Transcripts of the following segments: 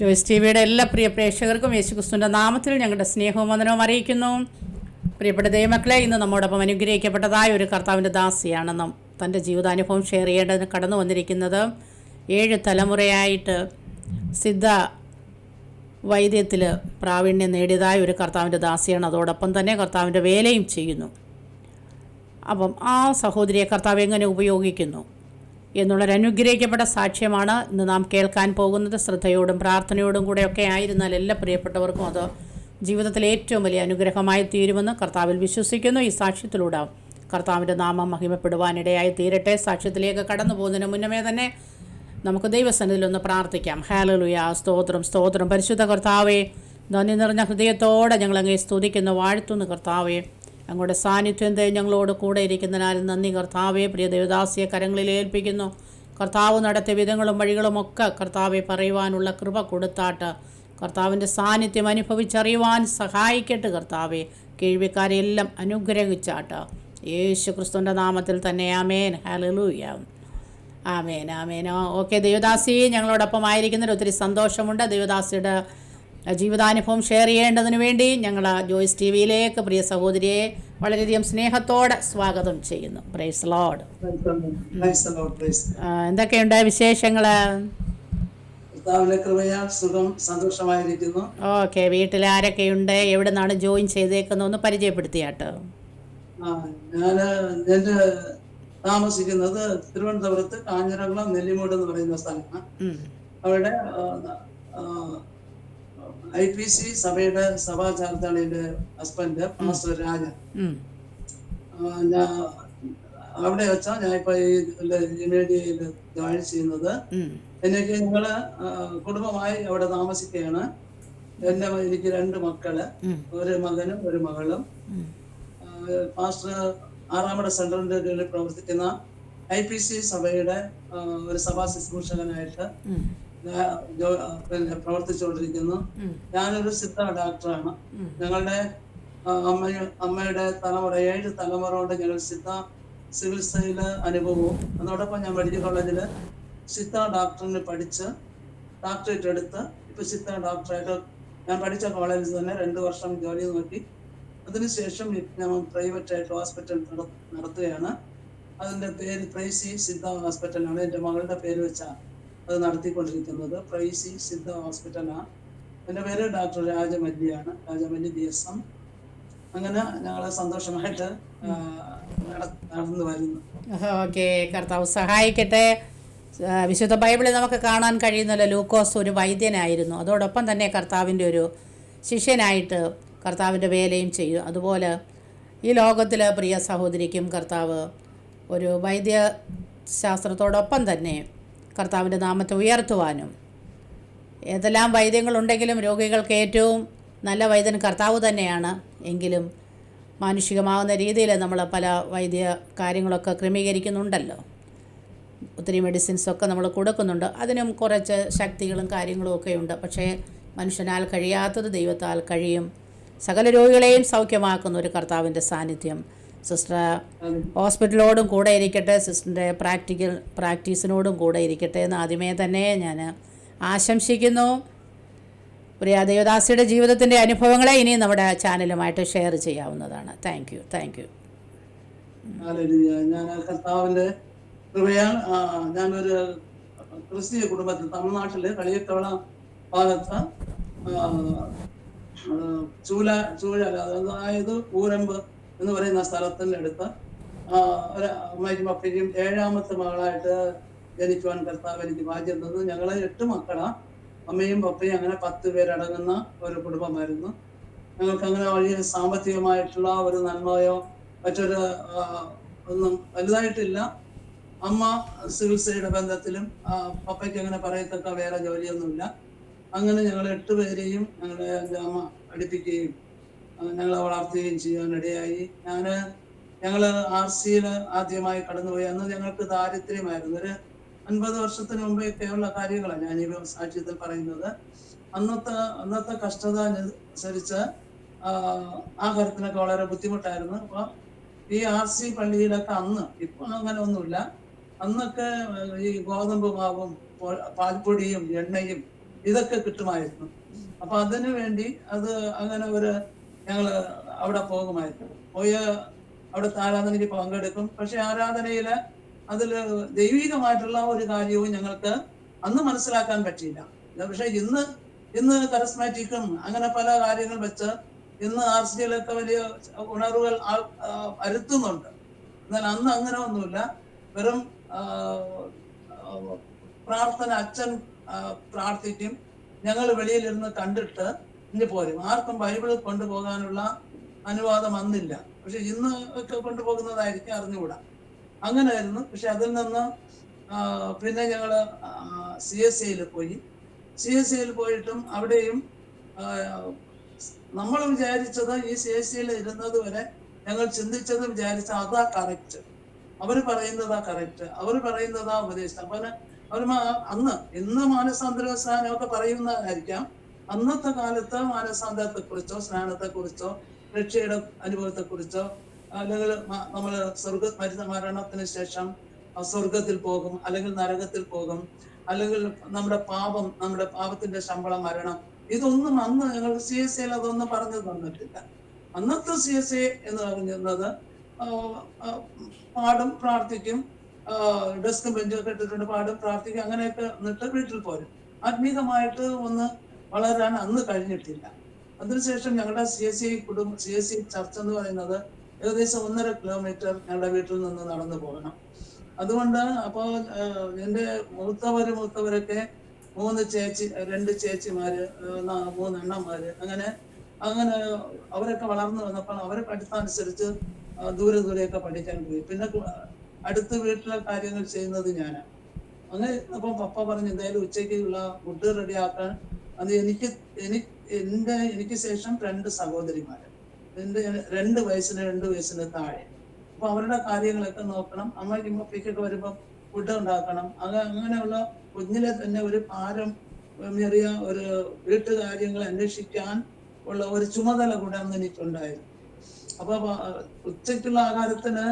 Joyce T വിയുടെ എല്ലാ പ്രിയ പ്രേക്ഷകർക്കും യേശുക്രിസ്തുവിൻ്റെ നാമത്തിൽ ഞങ്ങളുടെ സ്നേഹവും വന്ദനവും അറിയിക്കുന്നു. പ്രിയപ്പെട്ട ദൈവമക്കളെ, ഇന്ന് നമ്മോടൊപ്പം അനുഗ്രഹിക്കപ്പെട്ടതായ ഒരു കർത്താവിൻ്റെ ദാസിയാണ് തൻ്റെ ജീവിതാനുഭവം ഷെയർ ചെയ്യേണ്ടതിന് കടന്നു വന്നിരിക്കുന്നത്. 7 തലമുറയായിട്ട് സിദ്ധ വൈദ്യത്തിൽ പ്രാവീണ്യം നേടിയതായ ഒരു കർത്താവിൻ്റെ ദാസിയാണ്. അതോടൊപ്പം തന്നെ കർത്താവിൻ്റെ വേലയും ചെയ്യുന്നു. അപ്പം ആ സഹോദരിയെ കർത്താവ് എങ്ങനെ ഉപയോഗിക്കുന്നു എന്നുള്ളൊരു അനുഗ്രഹിക്കപ്പെട്ട സാക്ഷ്യമാണ് ഇന്ന് നാം കേൾക്കാൻ പോകുന്നത്. ശ്രദ്ധയോടും പ്രാർത്ഥനയോടും കൂടെയൊക്കെ ആയിരുന്നാൽ എല്ലാ പ്രിയപ്പെട്ടവർക്കും അത് ജീവിതത്തിലെ ഏറ്റവും വലിയ അനുഗ്രഹമായി തീരുമെന്ന് കർത്താവിൽ വിശ്വസിക്കുന്നു. ഈ സാക്ഷ്യത്തിലൂടെ കർത്താവിൻ്റെ നാമം മഹിമപ്പെടുവാനിടയായി തീരട്ടെ. സാക്ഷ്യത്തിലേക്ക് കടന്നു പോകുന്നതിന് മുന്നമേ തന്നെ നമുക്ക് ദൈവസന്നിധിയിലൊന്ന് പ്രാർത്ഥിക്കാം. ഹല്ലേലൂയ, സ്തോത്രം സ്തോത്രം. പരിശുദ്ധ കർത്താവേ, നന്ദി നിറഞ്ഞ ഹൃദയത്തോടെ ഞങ്ങളങ്ങേ സ്തുതിക്കുന്നു, വാഴ്ത്തുന്നു കർത്താവേ. അങ്ങയുടെ സാന്നിധ്യം ഞങ്ങളോട് കൂടെ ഇരിക്കുന്നതിനാൽ നന്ദി കർത്താവെ. പ്രിയ ദേവദാസിയെ കരങ്ങളിൽ ഏൽപ്പിക്കുന്നു. കർത്താവ് നടത്തിയ വിധങ്ങളും വഴികളുമൊക്കെ കർത്താവെ പറയുവാനുള്ള കൃപ കൊടുത്താട്ട് കർത്താവിൻ്റെ സാന്നിധ്യം അനുഭവിച്ചറിയുവാൻ സഹായിക്കട്ടെ കർത്താവെ. കേൾവിക്കാരെയെല്ലാം അനുഗ്രഹിച്ചാട്ട് യേശു ക്രിസ്തുവിൻ്റെ നാമത്തിൽ തന്നെ ആമേൻ. ഹല്ലേലൂയ, ആമേൻ ആമേൻ. ഓക്കെ ദേവദാസി ഞങ്ങളോടൊപ്പം ആയിരിക്കുന്നതിൽ ഒത്തിരി സന്തോഷമുണ്ട്. ദേവദാസിയുടെ ജീവിതാനുഭവം ഷെയർ ചെയ്യേണ്ടതിന് വേണ്ടി ഞങ്ങൾ ജോയ്സ് ടി വിയിലേക്ക് പ്രിയ സഹോദരിയെ വളരെയധികം സ്നേഹത്തോടെ സ്വാഗതം ചെയ്യുന്നു. Praise lord. എന്തൊക്കെയുണ്ട് വിശേഷങ്ങൾ? ഓക്കെ, വീട്ടിൽ ആരൊക്കെയുണ്ട്? എവിടെ നിന്നാണ് ജോയിൻ ചെയ്തേക്കുന്നത് ഒന്ന് പരിചയപ്പെടുത്തിയാട്ടോ. ഞാൻ താമസിക്കുന്നത് തിരുവനന്തപുരത്ത് കാഞ്ഞിരകുളം നെല്ലിമൂട് എന്ന് പറയുന്ന സ്ഥലമാണ്. അവിടെ IPC സഭയുടെ സഭാ ചാർത്താളിന്റെ ഹസ്ബൻഡ് പാസ്റ്റർ രാജ. അവിടെ വെച്ചാ ഞാൻ ഇപ്പൊ ഈ മീഡിയയിൽ ജോയിൻ ചെയ്യുന്നത്. എനിക്ക് ഞങ്ങള് കുടുംബമായി അവിടെ താമസിക്കുകയാണ്. എനിക്ക് 2 മക്കള്, ഒരു മകനും ഒരു മകളും. പാസ്റ്റർ ആറാമട സെന്ററിന്റെ കീഴിൽ പ്രവർത്തിക്കുന്ന IPC സഭയുടെ ഒരു സഭാ ശുശ്രൂഷകനായിട്ട് പ്രവർത്തിച്ചുകൊണ്ടിരിക്കുന്നു. ഞാനൊരു സിദ്ധ ഡോക്ടറാണ്. ഞങ്ങളുടെ അമ്മയുടെ തലമുറ 7 തലമുറ കൊണ്ട് ഞങ്ങൾ സിദ്ധ ചികിത്സയില് അനുഭവവും, അതോടൊപ്പം ഞാൻ മെഡിക്കൽ കോളേജില് സിദ്ധ ഡോക്ടറിന് പഠിച്ച് ഡോക്ടറേറ്റ് എടുത്ത് ഇപ്പൊ സിദ്ധ ഡോക്ടറായിട്ട് ഞാൻ പഠിച്ച കോളേജിൽ തന്നെ 2 വർഷം ജോലി നോക്കി. അതിനുശേഷം ഞാൻ പ്രൈവറ്റ് ആയിട്ട് ഹോസ്പിറ്റൽ നടത്തുകയാണ്. അതിന്റെ പേര് പ്രൈസി സിദ്ധ ഹോസ്പിറ്റലാണ്. എൻ്റെ മകളുടെ പേര് വെച്ചാണ് അത് നടത്തിക്കൊണ്ടിരിക്കുന്നത്. പ്രൈസി സിദ്ധ ഹോസ്പിറ്റലാണ്. എൻ്റെ പേര് ഡോക്ടർ രാജമല്ലിയാണ്, രാജമല്ലി DSM. അങ്ങനെ ഞങ്ങളെ സന്തോഷമായിട്ട് നടന്നു വരുന്നു. ഓക്കെ, കർത്താവ് സഹായിക്കട്ടെ. വിശുദ്ധ ബൈബിളിൽ നമുക്ക് കാണാൻ കഴിയുന്നല്ലോ, ലൂക്കോസ് ഒരു വൈദ്യനായിരുന്നു. അതോടൊപ്പം തന്നെ കർത്താവിൻ്റെ ഒരു ശിഷ്യനായിട്ട് കർത്താവിൻ്റെ വേലയും ചെയ്യും. അതുപോലെ ഈ ലോകത്തിൽ പ്രിയ സഹോദരിക്കും കർത്താവ് ഒരു വൈദ്യശാസ്ത്രത്തോടൊപ്പം തന്നെ കർത്താവിൻ്റെ നാമത്തെ ഉയർത്തുവാനും, ഏതെല്ലാം വൈദ്യങ്ങളുണ്ടെങ്കിലും രോഗികൾക്ക് ഏറ്റവും നല്ല വൈദ്യൻ കർത്താവ് തന്നെയാണ്. എങ്കിലും മാനുഷികമാവുന്ന രീതിയിൽ നമ്മൾ പല വൈദ്യ കാര്യങ്ങളൊക്കെ ക്രമീകരിക്കുന്നുണ്ടല്ലോ. ഒത്തിരി മെഡിസിൻസൊക്കെ നമ്മൾ കൊടുക്കുന്നുണ്ട്. അതിനും കുറച്ച് ശക്തികളും കാര്യങ്ങളും ഒക്കെ ഉണ്ട്. പക്ഷേ മനുഷ്യനാൽ കഴിയാത്തത് ദൈവത്താൽ കഴിയും. സകല രോഗികളെയും സൗഖ്യമാക്കുന്ന ഒരു കർത്താവിൻ്റെ സാന്നിധ്യം സിസ്റ്റർ ഹോസ്പിറ്റലോടും കൂടെ ഇരിക്കട്ടെ, സിസ്റ്ററിൻ്റെ പ്രാക്ടീസിനോടും കൂടെ ഇരിക്കട്ടെ എന്ന് ആദ്യമേ തന്നെ ഞാൻ ആശംസിക്കുന്നു. പ്രിയ ദേവദാസിയുടെ ജീവിതത്തിൻ്റെ അനുഭവങ്ങളെ ഇനി നമ്മുടെ ചാനലുമായിട്ട് ഷെയർ ചെയ്യാവുന്നതാണ്. Thank you. ഞാൻ കർത്താവിൻ്റെ കൃപയാൽ ഞാനൊരു ക്രിസ്തീയ കുടുംബത്തിൽ തമിഴ്നാട്ടില് കളിയത്തോള ഭാഗത്ത് ചൂല അതായത് ഊരമ്പ് എന്ന് പറയുന്ന സ്ഥലത്തിൻ്റെ അടുത്ത് ഒരു അമ്മയ്ക്കും അപ്പയ്ക്കും 7ാമത്തെ മകളായിട്ട് ജനിക്കുവാൻ കർത്താവ് എനിക്ക് ഭാഗ്യം തന്നു. ഞങ്ങള് 8 മക്കളാണ്. അമ്മയും പപ്പയും അങ്ങനെ 10 പേരടങ്ങുന്ന ഒരു കുടുംബമായിരുന്നു. ഞങ്ങൾക്ക് അങ്ങനെ വലിയ സാമ്പത്തികമായിട്ടുള്ള ഒരു നന്മയോ മറ്റൊരു ഒന്നും വലുതായിട്ടില്ല. അമ്മ ചികിത്സയുടെ ബന്ധത്തിലും പപ്പയ്ക്ക് അങ്ങനെ പറയത്തക്ക വേറെ ജോലിയൊന്നുമില്ല. അങ്ങനെ ഞങ്ങൾ 8 പേരെയും എൻ്റെ അമ്മ പഠിപ്പിക്കുകയും ഞങ്ങളെ വളർത്തുകയും ചെയ്യാനിടയായി. ഞങ്ങള് RCയിൽ ആദ്യമായി കടന്നുപോയി. അന്ന് ഞങ്ങൾക്ക് ദാരിദ്ര്യമായിരുന്നു. ഒരു 50 വർഷത്തിന് മുമ്പൊക്കെയുള്ള കാര്യങ്ങളാണ് ഞാൻ ഈ സാക്ഷ്യത്തിൽ പറയുന്നത്. അന്നത്തെ കഷ്ടത അനുസരിച്ച് ആഹാരത്തിനൊക്കെ വളരെ ബുദ്ധിമുട്ടായിരുന്നു. അപ്പൊ ഈ RC പള്ളിയിലൊക്കെ അന്ന്, ഇപ്പൊ അങ്ങനെ ഒന്നുമില്ല, അന്നൊക്കെ ഈ ഗോതമ്പ് മാവും പാൽപ്പൊടിയും എണ്ണയും ഇതൊക്കെ കിട്ടുമായിരുന്നു. അപ്പൊ അതിനു വേണ്ടി അത് അങ്ങനെ ഒരു ഞങ്ങള് അവിടെ പോകുമായിരുന്നു. പോയ അവിടുത്തെ ആരാധനയ്ക്ക് പങ്കെടുക്കും. പക്ഷെ ആരാധനയില് അതില് ദൈവികമായിട്ടുള്ള ഒരു കാര്യവും ഞങ്ങൾക്ക് അന്ന് മനസ്സിലാക്കാൻ പറ്റിയില്ല. പക്ഷെ ഇന്ന് കരസ്മാറ്റിക്കും അങ്ങനെ പല കാര്യങ്ങൾ വെച്ച് ഇന്ന് ആർസിയിലൊക്കെ വലിയ ഉണർവുകൾ വരുത്തുന്നുണ്ട്. എന്നാൽ അന്ന് അങ്ങനെ ഒന്നുമില്ല. വെറും പ്രാർത്ഥന, അച്ഛൻ പ്രാർത്ഥിക്കും, ഞങ്ങൾ വെളിയിലിരുന്ന് കണ്ടിട്ട് ഇനി പോരും. ആർക്കും ബൈബിൾ കൊണ്ടുപോകാനുള്ള അനുവാദം അന്നില്ല. പക്ഷെ ഇന്ന് ഒക്കെ കൊണ്ടുപോകുന്നതായിരിക്കും, അറിഞ്ഞുകൂടാ. അങ്ങനെയായിരുന്നു. പക്ഷെ അതിൽ നിന്ന് പിന്നെ ഞങ്ങള് CSIയിൽ പോയി. CSIയിൽ പോയിട്ടും അവിടെയും നമ്മൾ വിചാരിച്ചത് ഈ CSIയിൽ ഇരുന്നത് വരെ ഞങ്ങൾ ചിന്തിച്ചത് വിചാരിച്ച അതാ കറക്റ്റ്, അവര് പറയുന്നതാ കറക്റ്റ്, അവര് പറയുന്നതാ ഉപദേശം. അപ്പൊ അന്ന് ഇന്ന് മാനസാന്തര സ്നാനമൊക്കെ പറയുന്നതായിരിക്കാം. അന്നത്തെ കാലത്ത് മാനസാന്തരത്തെ കുറിച്ചോ സ്നാനത്തെ കുറിച്ചോ രക്ഷയുടെ അനുഭവത്തെ കുറിച്ചോ അല്ലെങ്കിൽ നമ്മള് മരണത്തിന് ശേഷം സ്വർഗത്തിൽ പോകും അല്ലെങ്കിൽ നരകത്തിൽ പോകും, അല്ലെങ്കിൽ നമ്മുടെ പാപത്തിന്റെ ശമ്പളം മരണം, ഇതൊന്നും അന്ന് ഞങ്ങൾ CSIയിൽ അതൊന്നും പറഞ്ഞു തന്നിട്ടില്ല. അന്നത്തെ CSI എന്ന് പറയുന്നത് പാടും പ്രാർത്ഥിക്കും, ഡെസ്കും ബെഞ്ചൊക്കെ ഇട്ടിട്ടുണ്ട്, പാടും പ്രാർത്ഥിക്കും, അങ്ങനെയൊക്കെ എന്നിട്ട് വീട്ടിൽ പോരും. ആത്മീകമായിട്ട് ഒന്ന് വളരാൻ അന്ന് കഴിഞ്ഞിട്ടില്ല. അതിനുശേഷം ഞങ്ങളുടെ CSI ചർച്ച് എന്ന് പറയുന്നത് ഏകദേശം 1.5 കിലോമീറ്റർ ഞങ്ങളുടെ വീട്ടിൽ നിന്ന് നടന്നു പോകണം. അതുകൊണ്ട് അപ്പോ എന്റെ മൂത്തവരൊക്കെ 2 ചേച്ചിമാര്, 3 അണ്ണന്മാര്, അങ്ങനെ അവരൊക്കെ വളർന്നു വന്നപ്പോൾ അവരെ പഠിത്തമനുസരിച്ച് ദൂരെയൊക്കെ പഠിക്കാൻ പോയി. പിന്നെ അടുത്ത വീട്ടിലെ കാര്യങ്ങൾ ചെയ്യുന്നത് ഞാനാണ്. അങ്ങനെ അപ്പം പപ്പ പറഞ്ഞു എന്തായാലും ഉച്ചയ്ക്കുള്ള ഫുഡ് റെഡിയാക്കാൻ. അത് എനിക്ക് ശേഷം 2 സഹോദരിമാര്, എന്റെ 2 വയസ്സിന് താഴെ. അപ്പൊ അവരുടെ കാര്യങ്ങളൊക്കെ നോക്കണം. അമ്മയ്ക്കും പപ്പയ്ക്കൊക്കെ വരുമ്പം ഫുഡ് ഉണ്ടാക്കണം. അങ്ങനെയുള്ള കുഞ്ഞിലെ തന്നെ ഒരു പാരമ്പര്യ ഒരു വീട്ടുകാര്യങ്ങൾ അന്വേഷിക്കാൻ ഉള്ള ഒരു ചുമതല കൂടെ അന്ന് എനിക്കുണ്ടായിരുന്നു. അപ്പൊ ഉച്ചയ്ക്കുള്ള ആഹാരത്തിന്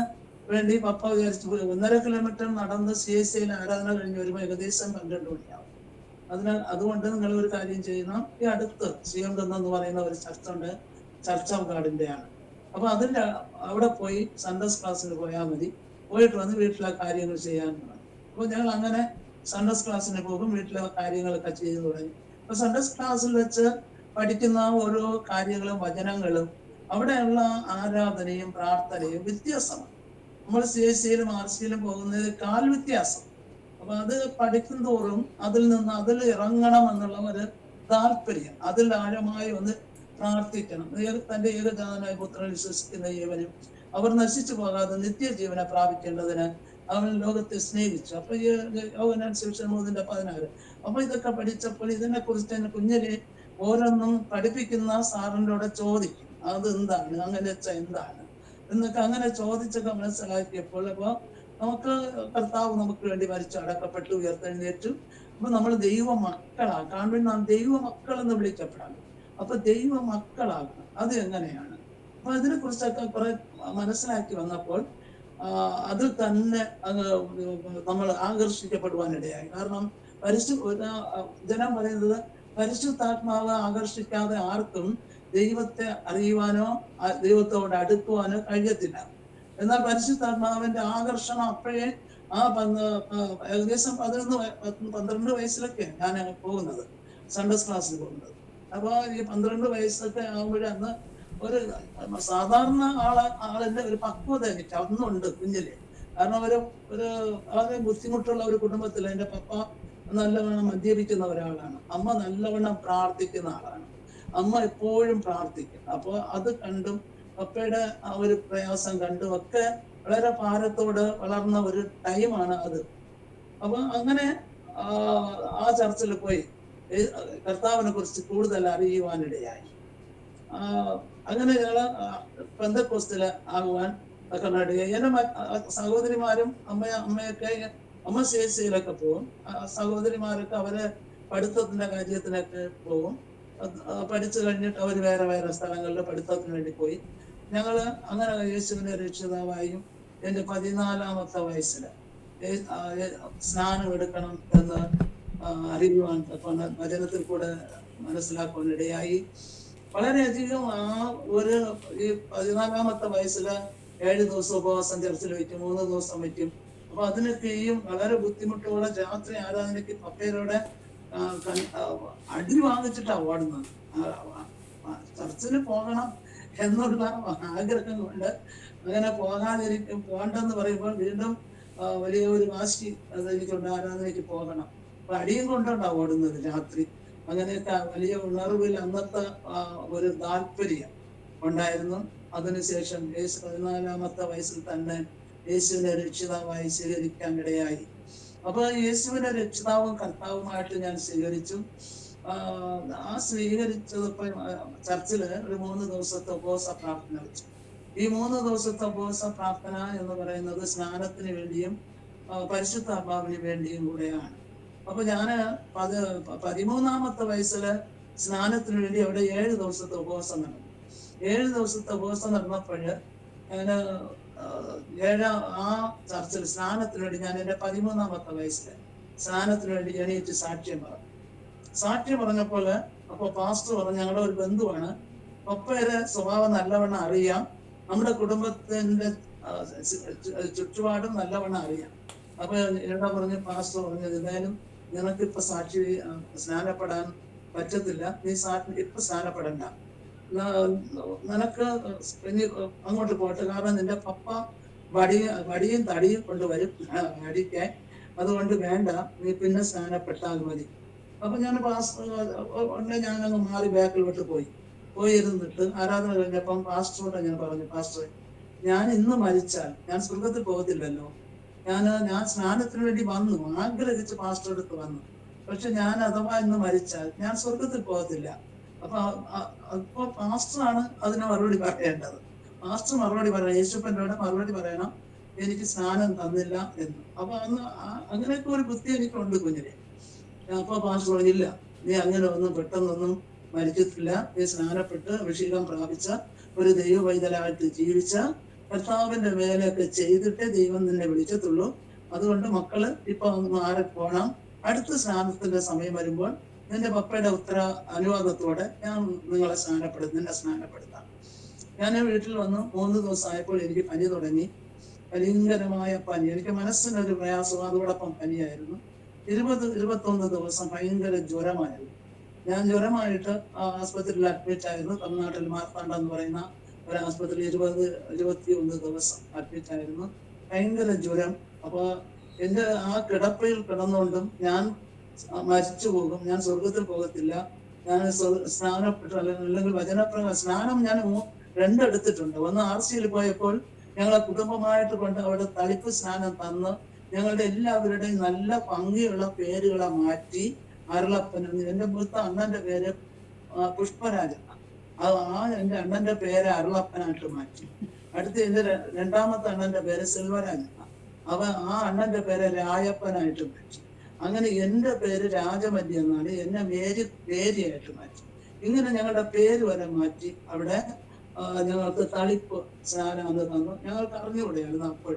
വേണ്ടി പപ്പ വിചാരിച്ചു 1.5 കിലോമീറ്റർ നടന്ന് CSIയിൽ ആരാധന കഴിഞ്ഞ് വരുമ്പോൾ ഏകദേശം 12 മണിയാവും. അതുകൊണ്ട് നിങ്ങൾ ഒരു കാര്യം ചെയ്യണം, ഈ അടുത്ത് ശ്രീകണ്ഠൻ എന്ന് പറയുന്ന ഒരു ചർച്ചുണ്ട്, ചർച്ച് ഓഫ് ഗാഡിന്റെയാണ്. അപ്പൊ അവിടെ പോയി സൺഡേസ് ക്ലാസ്സിന് പോയാൽ മതി, പോയിട്ട് വന്ന് വീട്ടിലെ കാര്യങ്ങൾ ചെയ്യാൻ തുടങ്ങി. അപ്പൊ ഞങ്ങൾ അങ്ങനെ സൺഡേസ് ക്ലാസ്സിന് പോകും, വീട്ടിലെ കാര്യങ്ങളൊക്കെ ചെയ്തു തുടങ്ങി. അപ്പൊ സൺഡേസ് ക്ലാസ്സിൽ വെച്ച് പഠിക്കുന്ന ഓരോ കാര്യങ്ങളും വചനങ്ങളും അവിടെയുള്ള ആരാധനയും പ്രാർത്ഥനയും വ്യത്യാസമാണ്. നമ്മൾ CSIയിലും RCയിലും പോകുന്നതിനേക്കാൾ വ്യത്യാസം. അപ്പൊ അത് പഠിക്കും തോറും അതിൽ ഇറങ്ങണം എന്നുള്ള ഒരു താല്പര്യം, അതിൽ ആഴമായി ഒന്ന് പ്രാർത്ഥിക്കണം. തന്റെ ഏകജാതനായ പുത്രൻ വിശ്വസിക്കുന്ന ഏവനും അവർ നശിച്ചു പോകാതെ നിത്യജീവനെ പ്രാപിക്കേണ്ടതിന് അവൻ ലോകത്തെ സ്നേഹിച്ചു. അപ്പൊ ഈ യോഹന്നാൻ സുവിശേഷം 3:16. അപ്പൊ ഇതൊക്കെ പഠിച്ചപ്പോൾ ഇതിനെ കുറിച്ച് തന്നെ കുഞ്ഞിലെ ഓരോന്നും പഠിപ്പിക്കുന്ന സാറിനോട് ചോദിക്കും, അത് എന്താണ്, അങ്ങനെ വെച്ചാൽ എന്താണ് എന്നൊക്കെ അങ്ങനെ ചോദിച്ചൊക്കെ മനസ്സിലാക്കിയപ്പോൾ അപ്പൊ നമുക്ക് കർത്താവ് നമുക്ക് വേണ്ടി മരിച്ചു അടക്കപ്പെട്ടു ഉയർത്തെഴുന്നേറ്റു. അപ്പൊ നമ്മൾ ദൈവ മക്കളാ കാണുമ്പോൾ നാം ദൈവ മക്കൾ എന്ന് വിളിക്കപ്പെടാം. അപ്പൊ ദൈവ മക്കളാകണം, അത് എങ്ങനെയാണ്? അപ്പൊ ഇതിനെ കുറിച്ചൊക്കെ കുറെ മനസ്സിലാക്കി വന്നപ്പോൾ അതിൽ തന്നെ നമ്മൾ ആകർഷിക്കപ്പെടുവാനിടയായി. കാരണം ജനം പറയുന്നത് പരിശുദ്ധാത്മാവ് ആകർഷിക്കാതെ ആർക്കും ദൈവത്തെ അറിയുവാനോ ദൈവത്തോട് അടുക്കുവാനോ കഴിയത്തില്ല. എന്നാൽ പരിശുദ്ധാത്മാവിന്റെ ആകർഷണം അപ്പോഴേ ഏകദേശം 12 വയസ്സിലൊക്കെ ഞാൻ പോകുന്നത്, സൺഡേസ് ക്ലാസ്സിൽ പോകുന്നത്. അപ്പൊ ഈ 12 വയസ്സൊക്കെ ആകുമ്പോഴേ അന്ന് ഒരു സാധാരണ ആളിന്റെ ഒരു പക്വത എനിക്ക് അന്നുണ്ട് കുഞ്ഞിലെ. കാരണം വളരെ ബുദ്ധിമുട്ടുള്ള ഒരു കുടുംബത്തിൽ എന്റെ പപ്പ നല്ലവണ്ണം മദ്യപിക്കുന്ന ഒരാളാണ്, അമ്മ നല്ലവണ്ണം പ്രാർത്ഥിക്കുന്ന ആളാണ്. അമ്മ എപ്പോഴും പ്രാർത്ഥിക്കും. അപ്പൊ അത് കണ്ടും പപ്പയുടെ ആ ഒരു പ്രയാസം കണ്ടും ഒക്കെ വളരെ ഭാരത്തോട് വളർന്ന ഒരു ടൈമാണ് അത്. അപ്പൊ അങ്ങനെ ആ ചർച്ചിൽ പോയി കർത്താവിനെ കുറിച്ച് കൂടുതൽ അറിയുവാനിടയായി. അങ്ങനെ ഞങ്ങള് പെന്തക്കോസ്തില് ആകുവാൻ ഒക്കെ ഇടയായി. എന്റെ സഹോദരിമാരും അമ്മയൊക്കെ അമ്മ CSIയിലൊക്കെ പോകും. സഹോദരിമാരൊക്കെ അവര് പഠിത്തത്തിന്റെ കാര്യത്തിനൊക്കെ പോകും. പഠിച്ചു കഴിഞ്ഞിട്ട് അവർ വേറെ സ്ഥലങ്ങളിൽ പഠിത്തത്തിന് വേണ്ടി പോയി. ഞങ്ങള് അങ്ങനെ യേശുവിനെ രക്ഷിതാവായും എന്റെ 14-ാമത്തെ വയസ്സില് സ്നാനം എടുക്കണം എന്ന് അറിയുവാൻ വചനത്തിൽ കൂടെ മനസ്സിലാക്കുവാൻ ഇടയായി. വളരെയധികം ഒരു ഈ 14-ാമത്തെ വയസ്സില് 7 ദിവസം ഉപവാസം ചർച്ചിൽ വയ്ക്കും, 3 ദിവസം വയ്ക്കും. അപ്പൊ അതിനൊക്കെയും വളരെ ബുദ്ധിമുട്ടോടെ രാത്രി ആരാധനയ്ക്ക് പപ്പേരോടെ അടി വാങ്ങിച്ചിട്ടാ ഓടുന്നത്. ചർച്ചിന് പോകണം എന്നുള്ള ആഗ്രഹം കൊണ്ട് അങ്ങനെ പോകണ്ടെന്ന് പറയുമ്പോൾ വീണ്ടും വലിയ ഒരു വാശി അതെനിക്കുണ്ട്, ആരാധനയ്ക്ക് പോകണം. അപ്പൊ അടിയും കൊണ്ടുണ്ടാ ഓടുന്നത് രാത്രി. അങ്ങനെയൊക്കെ വലിയ ഉണർവിൽ അന്നത്തെ ഒരു താല്പര്യം ഉണ്ടായിരുന്നു. അതിനുശേഷം 14-ാമത്തെ വയസ്സിൽ തന്നെ യേശുവിനെ രക്ഷിതാവായി സ്വീകരിക്കാൻ ഇടയായി. അപ്പൊ യേശുവിനെ രക്ഷിതാവും കർത്താവുമായിട്ട് ഞാൻ സ്വീകരിച്ചു. സ്വീകരിച്ചപ്പോ ചർച്ചില് ഒരു 3 ദിവസത്തെ ഉപവാസ പ്രാർത്ഥന വെച്ചു. ഈ 3 ദിവസത്തെ ഉപവാസ പ്രാർത്ഥന എന്ന് പറയുന്നത് സ്നാനത്തിന് വേണ്ടിയും പരിശുദ്ധാത്മാവിന് വേണ്ടിയും കൂടെയാണ്. അപ്പൊ ഞാന് 13-ാമത്തെ വയസ്സില് സ്നാനത്തിന് വേണ്ടി അവിടെ 7 ദിവസത്തെ ഉപവാസം നടന്നു. 7 ദിവസത്തെ ഉപവാസം നടന്നപ്പോഴ് ഞാന് ചർച്ചിൽ സ്നാനത്തിന് വേണ്ടി ഞാൻ എൻ്റെ 13-ാമത്തെ വയസ്സില് സ്നാനത്തിന് വേണ്ടി എണീറ്റ് സാക്ഷ്യം പറഞ്ഞു. സാക്ഷ്യം പറഞ്ഞപ്പോൾ അപ്പൊ പാസ്റ്റർ പറഞ്ഞു, ഞങ്ങളുടെ ഒരു ബന്ധുവാണ്, പപ്പയുടെ സ്വഭാവം നല്ലവണ്ണം അറിയാം, നമ്മുടെ കുടുംബത്തിന്റെ ചുറ്റുപാടും നല്ലവണ്ണം അറിയാം. അപ്പൊ എന്താ പറഞ്ഞു, പാസ്റ്റർ പറഞ്ഞത്, എന്തായാലും നിനക്കിപ്പൊ സ്നാനപ്പെടാൻ പറ്റത്തില്ല, നീ ഇപ്പൊ സ്നാനപ്പെടണ്ട, നിനക്ക് ഇനി അങ്ങോട്ട് പോട്ടെ, കാരണം നിന്റെ പപ്പ വടിയും തടിയും കൊണ്ടുവരും അടിക്കാൻ, അതുകൊണ്ട് വേണ്ട, നീ പിന്നെ സ്നാനപ്പെട്ടാൽ മതി. അപ്പൊ ഞാൻ ഞാനങ്ങ് മാറി ബാക്കിലോട്ട് പോയിരുന്നിട്ട് ആരാധന കഴിഞ്ഞപ്പം പാസ്റ്ററോട് ഞാൻ പറഞ്ഞു, പാസ്റ്റർ, ഞാൻ ഇന്ന് മരിച്ചാൽ ഞാൻ സ്വർഗത്തിൽ പോകത്തില്ലല്ലോ. ഞാൻ സ്നാനത്തിന് വേണ്ടി വന്നു, ആഗ്രഹിച്ച് പാസ്റ്റർ അടുത്ത് വന്നു, പക്ഷെ ഞാൻ അഥവാ ഇന്ന് മരിച്ചാൽ ഞാൻ സ്വർഗത്തിൽ പോകത്തില്ല. അപ്പൊ പാസ്റ്ററാണ് അതിന് മറുപടി പറയേണ്ടത്. പാസ്റ്റർ മറുപടി പറയണം, യേശുപ്പനോട് മറുപടി പറയണം, എനിക്ക് സ്നാനം തന്നില്ല എന്ന്. അപ്പൊ അങ്ങനെയൊക്കെ ഒരു ബുദ്ധി എനിക്കുണ്ട് കുഞ്ഞിനെ. അപ്പൊ പാസ്റ്റർ പറഞ്ഞില്ല, നീ അങ്ങനെ ഒന്നും പെട്ടെന്നൊന്നും മരിക്കത്തില്ല, നീ സ്നാനപ്പെട്ട് അഭിഷേകം പ്രാപിച്ച ഒരു ദൈവ പൈതലായിട്ട് ജീവിച്ച കർത്താവിന്റെ വേലയൊക്കെ ചെയ്തിട്ടേ ദൈവം നിന്നെ വിളിക്കത്തുള്ളൂ. അതുകൊണ്ട് മക്കള് ഇപ്പൊ ഒന്ന് മാറി പോണം, അടുത്ത സ്നാനത്തിന്റെ സമയം വരുമ്പോൾ നിന്റെ പപ്പയുടെ അനുവാദത്തോടെ ഞാൻ നിന്നെ സ്നാനപ്പെടുത്താം. ഞാൻ വീട്ടിൽ വന്നു 3 ദിവസം ആയപ്പോൾ എനിക്ക് പനി തുടങ്ങി, ഭയങ്കരമായ പനി. എനിക്ക് മനസ്സിനൊരു പ്രയാസം, അതോടൊപ്പം പനിയായിരുന്നു. 20-21 ദിവസം ഭയങ്കര ജ്വരമായിരുന്നു. ഞാൻ ജ്വരമായിട്ട് ആസ്പത്രിയിൽ അഡ്മിറ്റ് ആയിരുന്നു. തമിഴ്നാട്ടിൽ മാർത്താണ്ഡ എന്ന് പറയുന്ന ഒരു ആസ്പത്രിയിൽ 21 ദിവസം അഡ്മിറ്റ് ആയിരുന്നു. ഭയങ്കര ജ്വരം. അപ്പൊ എന്റെ കിടപ്പയിൽ കിടന്നുകൊണ്ടും ഞാൻ മരിച്ചു പോകും, ഞാൻ സ്വർഗത്തിൽ പോകത്തില്ല, ഞാൻ സ്നാനപ്പെട്ടു അല്ലെങ്കിൽ വചനപ്രകാരം സ്നാനം ഞാൻ 2 എടുത്തിട്ടുണ്ട്. ഒന്ന് RCയിൽ പോയപ്പോൾ ഞങ്ങളെ കുടുംബമായിട്ട് കൊണ്ട് അവിടെ തളിപ്പ് സ്നാനം തന്ന് ഞങ്ങളുടെ എല്ലാവരുടെയും നല്ല ഭംഗിയുള്ള പേരുകളെ മാറ്റി അരുളപ്പൻ, എന്റെ മൂത്ത അണ്ണന്റെ പേര് പുഷ്പരാജൻ, എന്റെ അണ്ണന്റെ പേര് അരുളപ്പനായിട്ട് മാറ്റി. അടുത്ത് എന്റെ 2ാമത്തെ അണ്ണന്റെ പേര് സെൽവരാജൻ, അണ്ണന്റെ പേര് രായപ്പനായിട്ട് മാറ്റി. അങ്ങനെ എന്റെ പേര് രാജമല്ലി എന്നാണ്, എന്നെ മേരിയായിട്ട് മാറ്റി. ഇങ്ങനെ ഞങ്ങളുടെ പേര് വരെ മാറ്റി അവിടെ ഞങ്ങൾക്ക് തളിപ്പ് സ്നാനം അന്ന് തന്നു. ഞങ്ങൾക്ക് അറിഞ്ഞുകൂടെയായിരുന്നു അപ്പോൾ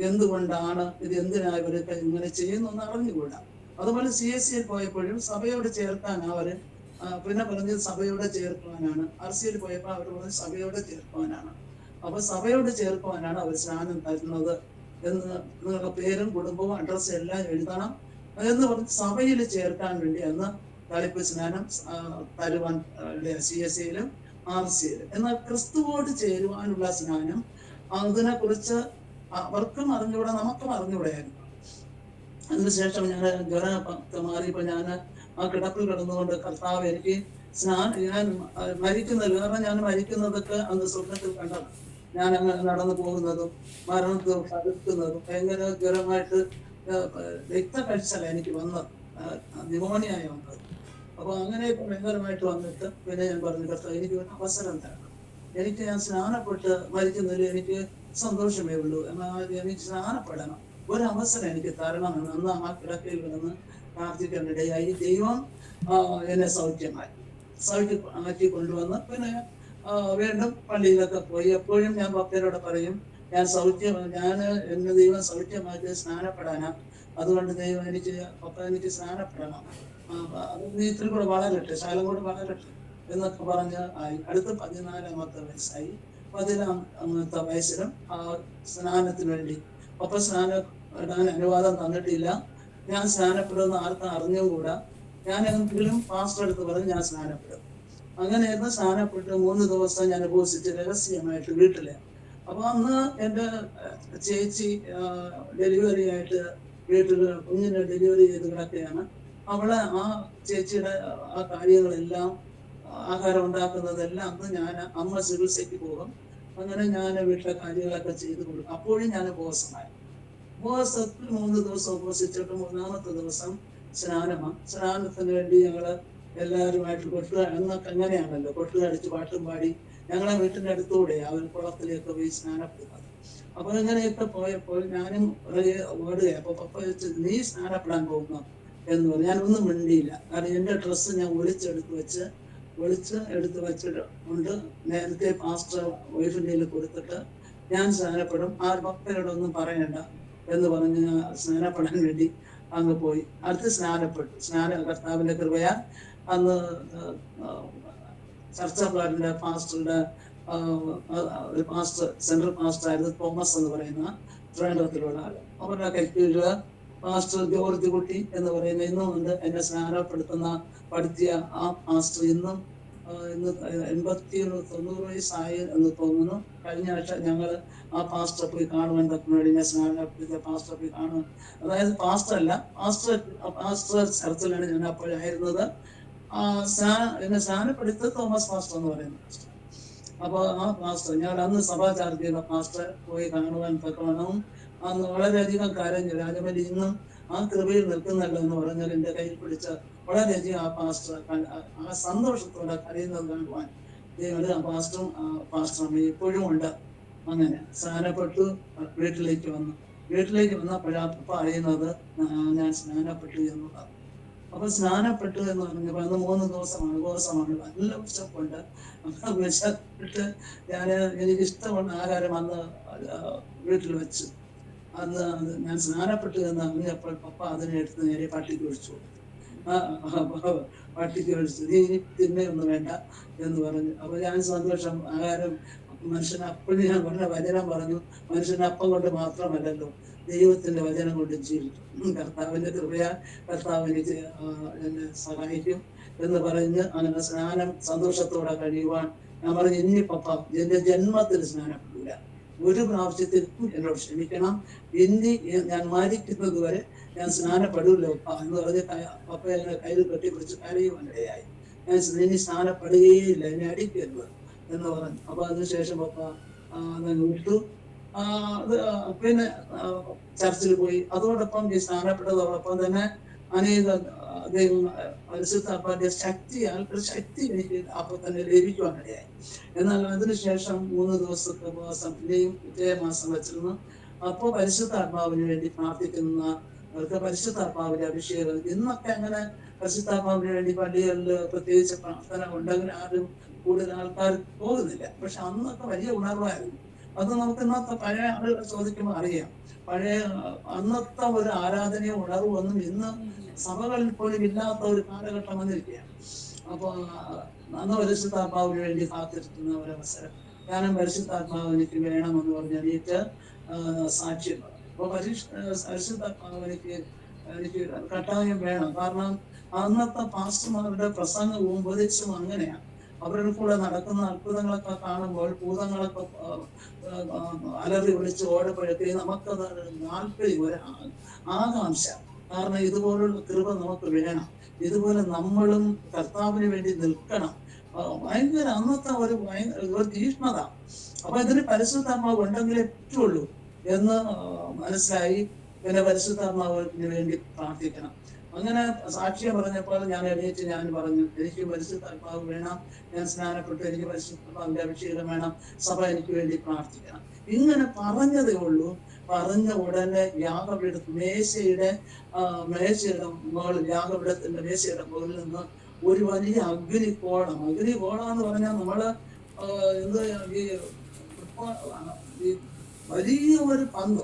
എന്തുകൊണ്ടാണ് ഇത്, എന്തിനാ ഇവരൊക്കെ ഇങ്ങനെ ചെയ്യുന്നൊന്നും അറിഞ്ഞുകൂടാ. അതുപോലെ CSCയിൽ പോയപ്പോഴും സഭയോട് ചേർക്കാൻ അവര് പിന്നെ പറഞ്ഞത് സഭയോടെ ചേർക്കുവാനാണ്. RCയിൽ പോയപ്പോൾ അവർ പറഞ്ഞത് സഭയോടെ ചേർക്കുവാനാണ്. അപ്പൊ സഭയോട് ചേർക്കുവാനാണ് അവർ സ്നാനം തരുന്നത് എന്ന്, നിങ്ങളുടെ പേരും കുടുംബവും അഡ്രസ്സും എല്ലാം എഴുതണം എന്ന് പറഞ്ഞ് സഭയിൽ ചേർക്കാൻ വേണ്ടി അന്ന് തളിപ്പ് സ്നാനം തരുവാൻ CSCയിലും RCയിലും. എന്നാൽ ക്രിസ്തുവോട് ചേരുവാനുള്ള സ്നാനം, അതിനെ കുറിച്ച് അവർക്കും അറിഞ്ഞുകൂടാ, നമുക്കും അറിഞ്ഞുകൂടായിരുന്നു. അതിനുശേഷം ഞാൻ ജ്വരം മാറിയപ്പോ ഞാൻ കിടപ്പിൽ കിടന്നുകൊണ്ട്, കർത്താവ് എനിക്ക് ഞാൻ മരിക്കുന്നില്ല, കാരണം ഞാൻ മരിക്കുന്നതൊക്കെ അന്ന് സ്വപ്നത്തിൽ കണ്ടതാണ്. ഞാൻ അങ്ങനെ നടന്നു പോകുന്നതും മരണത്തിൽ കടുക്കുന്നതും ഭയങ്കര ജ്വരമായിട്ട് രക്തകഴിച്ചല എനിക്ക് വന്നത്, ന്യൂമോണിയായി വന്നത്. അപ്പൊ അങ്ങനെയൊക്കെ ഭയങ്കരമായിട്ട് വന്നിട്ട് പിന്നെ ഞാൻ പറഞ്ഞു, കർത്താവ് എനിക്ക് ഒരു അവസരം തരണം, ഞാൻ സ്നാനപ്പെട്ട് മരിക്കുന്നതിൽ എനിക്ക് സന്തോഷമേ ഉള്ളൂ, എന്നാൽ എനിക്ക് സ്നാനപ്പെടണം, ഒരു അവസരം എനിക്ക് തരണമെന്ന് അന്ന് കിടക്കയിൽ കിടന്ന് പ്രാർത്ഥിക്കാനിടയായി. ദൈവം എന്നെ സൗഖ്യമാക്കി കൊണ്ടുവന്ന് പിന്നെ വീണ്ടും പള്ളിയിലൊക്കെ പോയി. എപ്പോഴും ഞാൻ ഭക്തരോട് പറയും, ഞാൻ എന്നെ ദൈവം സൗഖ്യമാക്കി സ്നാനപ്പെടാനാ അതുകൊണ്ട് ദൈവം എനിക്ക് പപ്പ എനിക്ക് സ്നാനപ്പെടണം, അത് നീ ഇത്തിരി കൂടെ വളരട്ടെ, ശാലം കൂടെ വളരട്ടെ എന്നൊക്കെ പറഞ്ഞ് ആയി. അടുത്ത 14-ാമത്തെ വയസ്സായി. 14-ാമത്തെ വയസ്സിലും ആ സ്നാനത്തിന് വേണ്ടി പപ്പ സ്നാനം ഇടാൻ അനുവാദം തന്നിട്ടില്ല. ഞാൻ സ്നാനപ്പെടുമെന്ന് ആർക്കും അറിഞ്ഞുകൂടാ. ഞാൻ എങ്കിലും പാസ്റ്റർ അടുത്ത് പറഞ്ഞ് ഞാൻ സ്നാനപ്പെടും. അങ്ങനെയായിരുന്നു. സ്നാനപ്പെട്ട് 3 ദിവസം ഞാൻ ഉപവസിച്ച് രഹസ്യമായിട്ട് വീട്ടില്. അപ്പൊ അന്ന് എൻ്റെ ചേച്ചി ഡെലിവറി ആയിട്ട് വീട്ടിൽ കുഞ്ഞിനെ ഡെലിവറി ചെയ്ത് കിടക്കുകയാണ്. അവളെ ആ ചേച്ചിയുടെ ആ കാര്യങ്ങളെല്ലാം, ആഹാരം ഉണ്ടാക്കുന്നതെല്ലാം അന്ന് ഞാൻ അമ്മ ചികിത്സയ്ക്ക് പോകും. അങ്ങനെ ഞാൻ വീട്ടിലെ കാര്യങ്ങളൊക്കെ ചെയ്തു കൊടുക്കും. അപ്പോഴും ഞാൻ ഉപവാസമായി. ഉപവാസത്തിൽ 3 ദിവസം ഉപവസിച്ചിട്ട് 3-ാമത്തെ ദിവസം സ്നാനമാണ്. സ്നാനത്തിന് വേണ്ടി ഞങ്ങള് എല്ലാവരുമായിട്ട് അന്നൊക്കെ അങ്ങനെയാണല്ലോ, കൊട്ടുകടിച്ച് പാട്ടും പാടി ഞങ്ങളെ വീട്ടിന്റെ അടുത്തൂടെ അവർ കുളത്തിലേക്ക് പോയി സ്നാനപ്പെടുന്നത്. അപ്പൊ ഇങ്ങനെയൊക്കെ പോയപ്പോൾ ഞാനും ഓടുകയാണ്. അപ്പൊ പപ്പ വെച്ച് നീ സ്നാനപ്പെടാൻ പോകുന്നു എന്ന് പറഞ്ഞു. ഞാനൊന്നും മിണ്ടിയില്ല. കാരണം എന്റെ ഡ്രസ്സ് ഞാൻ ഒളിച്ച് എടുത്ത് വെച്ചിട്ടുണ്ട്. നേരത്തെ പാസ്റ്റർ വൈഫിൻ്റെ കൊടുത്തിട്ട് ഞാൻ സ്നാനപ്പെടും, ആ പപ്പയോടൊന്നും പറയണ്ട എന്ന് പറഞ്ഞ് ഞാൻ സ്നാനപ്പെടാൻ വേണ്ടി അങ്ങ് പോയി. അടുത്ത് സ്നാനപ്പെട്ടു. കർത്താവിന്റെ കൃപയാൽ അന്ന് ചർച്ചക്കാരന്റെ പാസ്റ്ററുടെ ഒരു പാസ്റ്റർ, സെൻട്രൽ പാസ്റ്റർ ആയിരുന്നു തോമസ് എന്ന് പറയുന്ന ട്രിവാൻഡ്രത്തിലുള്ള ആള്. അവരുടെ കൈക്കീഴില് പാസ്റ്റർ ജോർജ് കുട്ടി എന്ന് പറയുന്ന ഇന്നും ഉണ്ട് എന്നെ സ്നാനപ്പെടുത്തുന്ന പഠിത്തിയ ആ പാസ്റ്റർ ഇന്ന് 80-90 വയസ്സായി എന്ന് തോന്നുന്നു. കഴിഞ്ഞ ആഴ്ച ഞങ്ങൾ ആ പാസ്റ്റർ പോയി കാണുവാൻ തക്കവേണ്ടി ഞാൻ സ്നാനപ്പെടുത്തിയ പാസ്റ്റർ പോയി കാണുവാൻ, അതായത് പാസ്റ്റർ അല്ല, പാസ്റ്റർ ചർച്ചിലാണ് ഞാൻ അപ്പോഴായിരുന്നത്. എന്നെ സ്നാനപ്പെടുത്തിയ തോമസ് പാസ്റ്റർ എന്ന് പറയുന്ന പാസ്റ്റർ. അപ്പൊ ആ പാസ്റ്റർ, ഞാൻ അന്ന് സഭ ചാർജ് ചെയ്ത പാസ്റ്റർ പോയി കാണുവാൻ തക്കവണ്ണം അന്ന് വളരെയധികം കരഞ്ഞു. രാജമലി ഇന്നും ആ കൃപയിൽ നിൽക്കുന്നല്ലോ എന്ന് പറഞ്ഞാൽ എൻ്റെ കയ്യിൽ പിടിച്ച വളരെയധികം ആ പാസ്റ്റർ ആ സന്തോഷത്തോടെ കരയുന്നത് കാണുവാൻ ആ പാസ്റ്ററും പാസ്റ്റർ അമ്മ ഇപ്പോഴും ഉണ്ട്. അങ്ങനെ സ്നാനപ്പെട്ടു വീട്ടിലേക്ക് വന്നപ്പോഴാ പപ്പ അറിയുന്നത് ഞാൻ സ്നാനപ്പെട്ടു എന്നുള്ളത്. അപ്പൊ സ്നാനപ്പെട്ടു എന്ന് പറഞ്ഞപ്പോൾ അന്ന് 3 ദിവസമാണ് നല്ല വിശപ്പുണ്ട്. വിശപ്പിട്ട് എനിക്ക് ഇഷ്ടമുള്ള ആഹാരം അന്ന് വീട്ടിൽ വെച്ചു. അന്ന് ഞാൻ സ്നാനപ്പെട്ടു എന്ന് അറിഞ്ഞപ്പോൾ പപ്പ അതിനെ എടുത്ത് നേരെ പട്ടിക്ക് ഒഴിച്ചു കൊടുത്തു. പട്ടിക്ക് ഒഴിച്ചു, നീ തിന്നയൊന്നും വേണ്ട എന്ന് പറഞ്ഞു. അപ്പൊ ഞാൻ സന്തോഷം. ആഹാരം മനുഷ്യന് അപ്പോഴും ഞാൻ പറഞ്ഞ വചനം പറഞ്ഞു, മനുഷ്യന് അപ്പം കൊണ്ട് മാത്രമല്ലല്ലോ ദൈവത്തിന്റെ വചനം കൊണ്ട് ജീവിക്കും. കർത്താവിന്റെ കൃപയാൽ കർത്താവ് എനിക്ക് എന്നെ സഹായിക്കും എന്ന് പറഞ്ഞ് അങ്ങനെ സ്നാനം സന്തോഷത്തോടെ കഴിയുവാൻ ഞാൻ പറഞ്ഞു. ഇനി പപ്പ എന്റെ ജന്മത്തിൽ സ്നാനപ്പെടില്ല, ഒരു പ്രാവശ്യത്തിൽ എന്നോട് ക്ഷമിക്കണം, ഇനി ഞാൻ മരിക്കുന്നത് വരെ ഞാൻ സ്നാനപ്പെടില്ലോ എന്ന് പറഞ്ഞ് പപ്പ എന്നെ കയ്യിൽ കെട്ടിപ്പിടിച്ച് കരയുവാനിടയായി. ഞാൻ ഇനി സ്നാനപ്പെടുകയില്ല, എന്നെ അടിക്കരുത് എന്ന് പറഞ്ഞു. അപ്പൊ അതിനുശേഷം പപ്പ വിട്ടു. പിന്നെ ചർച്ചിൽ പോയി. അതോടൊപ്പം ഈ സ്നാനപ്പെട്ടതോടൊപ്പം തന്നെ അനേക പരിശുദ്ധാത്മാവിന്റെ ശക്തി എനിക്ക് അപ്പൊ തന്നെ ലഭിക്കുവാനിടയായി. എന്നാൽ അതിനുശേഷം 3 ദിവസത്തെ ഉപവാസം പിന്നെയും മാസം വെച്ചിരുന്നു. അപ്പോ പരിശുദ്ധാത്മാവിന് വേണ്ടി പ്രാർത്ഥിക്കുന്നവർക്ക് പരിശുദ്ധാത്മാവിന്റെ അഭിഷേകം ഇന്നൊക്കെ അങ്ങനെ പരിശുദ്ധാത്മാവിന് വേണ്ടി പള്ളികളിൽ പ്രത്യേകിച്ച് പ്രാർത്ഥന ഉണ്ടെങ്കിൽ ആരും കൂടുതൽ ആൾക്കാർ പോകുന്നില്ല. പക്ഷെ അന്നൊക്കെ വലിയ ഉണർവായിരുന്നു. അത് നമുക്ക് ഇന്നത്തെ പഴയ ആളുകൾ ചോദിക്കുമ്പോൾ അറിയാം. അന്നത്തെ ഒരു ആരാധനയും ഉണർവും ഒന്നും ഇന്ന് സഭകളിൽ പോലും ഇല്ലാത്ത ഒരു കാലഘട്ടം വന്നിരിക്കുകയാണ്. അപ്പൊ അന്ന് പരിശുദ്ധാത്മാവിന് വേണ്ടി കാത്തിരിക്കുന്ന ഒരവസരം. ഞാനും പരിശുദ്ധാത്മാവ് എനിക്ക് വേണമെന്ന് പറഞ്ഞ് എനിക്ക് സാക്ഷ്യം. അപ്പൊ പരിശുദ്ധാത്മാവ് എനിക്ക് കട്ടായം വേണം. കാരണം അന്നത്തെ പാസ്റ്റർമാരുടെ പ്രസംഗവും ഉപദേശവും അങ്ങനെയാണ്. അവരുടെ കൂടെ നടക്കുന്ന അത്ഭുതങ്ങളൊക്കെ കാണുമ്പോൾ ഭൂതങ്ങളൊക്കെ അലറി വിളിച്ച് ഓടുമ്പോഴത്തേക്ക് നമുക്കത് താല്പര്യം, ഒരു ആകാംക്ഷ. കാരണം ഇതുപോലുള്ള കൃപ നമുക്ക് വേണം, ഇതുപോലെ നമ്മളും കർത്താവിന് വേണ്ടി നിൽക്കണം. ഭയങ്കര അന്നത്തെ ഒരു തീഷ്ണത. അപ്പൊ ഇതിന് പരിശുദ്ധാത്മാവ് ഉണ്ടെങ്കിലേ പറ്റുള്ളൂ എന്ന് മനസ്സിലായി. പിന്നെ പരിശുദ്ധാത്മാവിന് വേണ്ടി പ്രാർത്ഥിക്കണം. അങ്ങനെ സാക്ഷ്യം പറഞ്ഞപ്പോൾ ഞാൻ എണീറ്റ് ഞാൻ പറഞ്ഞു, എനിക്ക് പരിശുദ്ധാത്മാവ് വേണം, ഞാൻ സ്നാനപ്പെട്ടു, എനിക്ക് പരിശുദ്ധാത്മാവിന്റെ അഭിഷേകം വേണം, സഭ എനിക്ക് വേണ്ടി പ്രാർത്ഥിക്കണം. ഇങ്ങനെ പറഞ്ഞതേ ഉള്ളൂ. പറഞ്ഞ ഉടനെ മേശയുടെ മുകളിൽ, യാഗപീഠത്തിന്റെ മേശയുടെ മുകളിൽ നിന്ന് ഒരു വലിയ അഗ്നികോളം എന്ന് പറഞ്ഞാൽ നമ്മള് ഈ വലിയ ഒരു പന്ത്,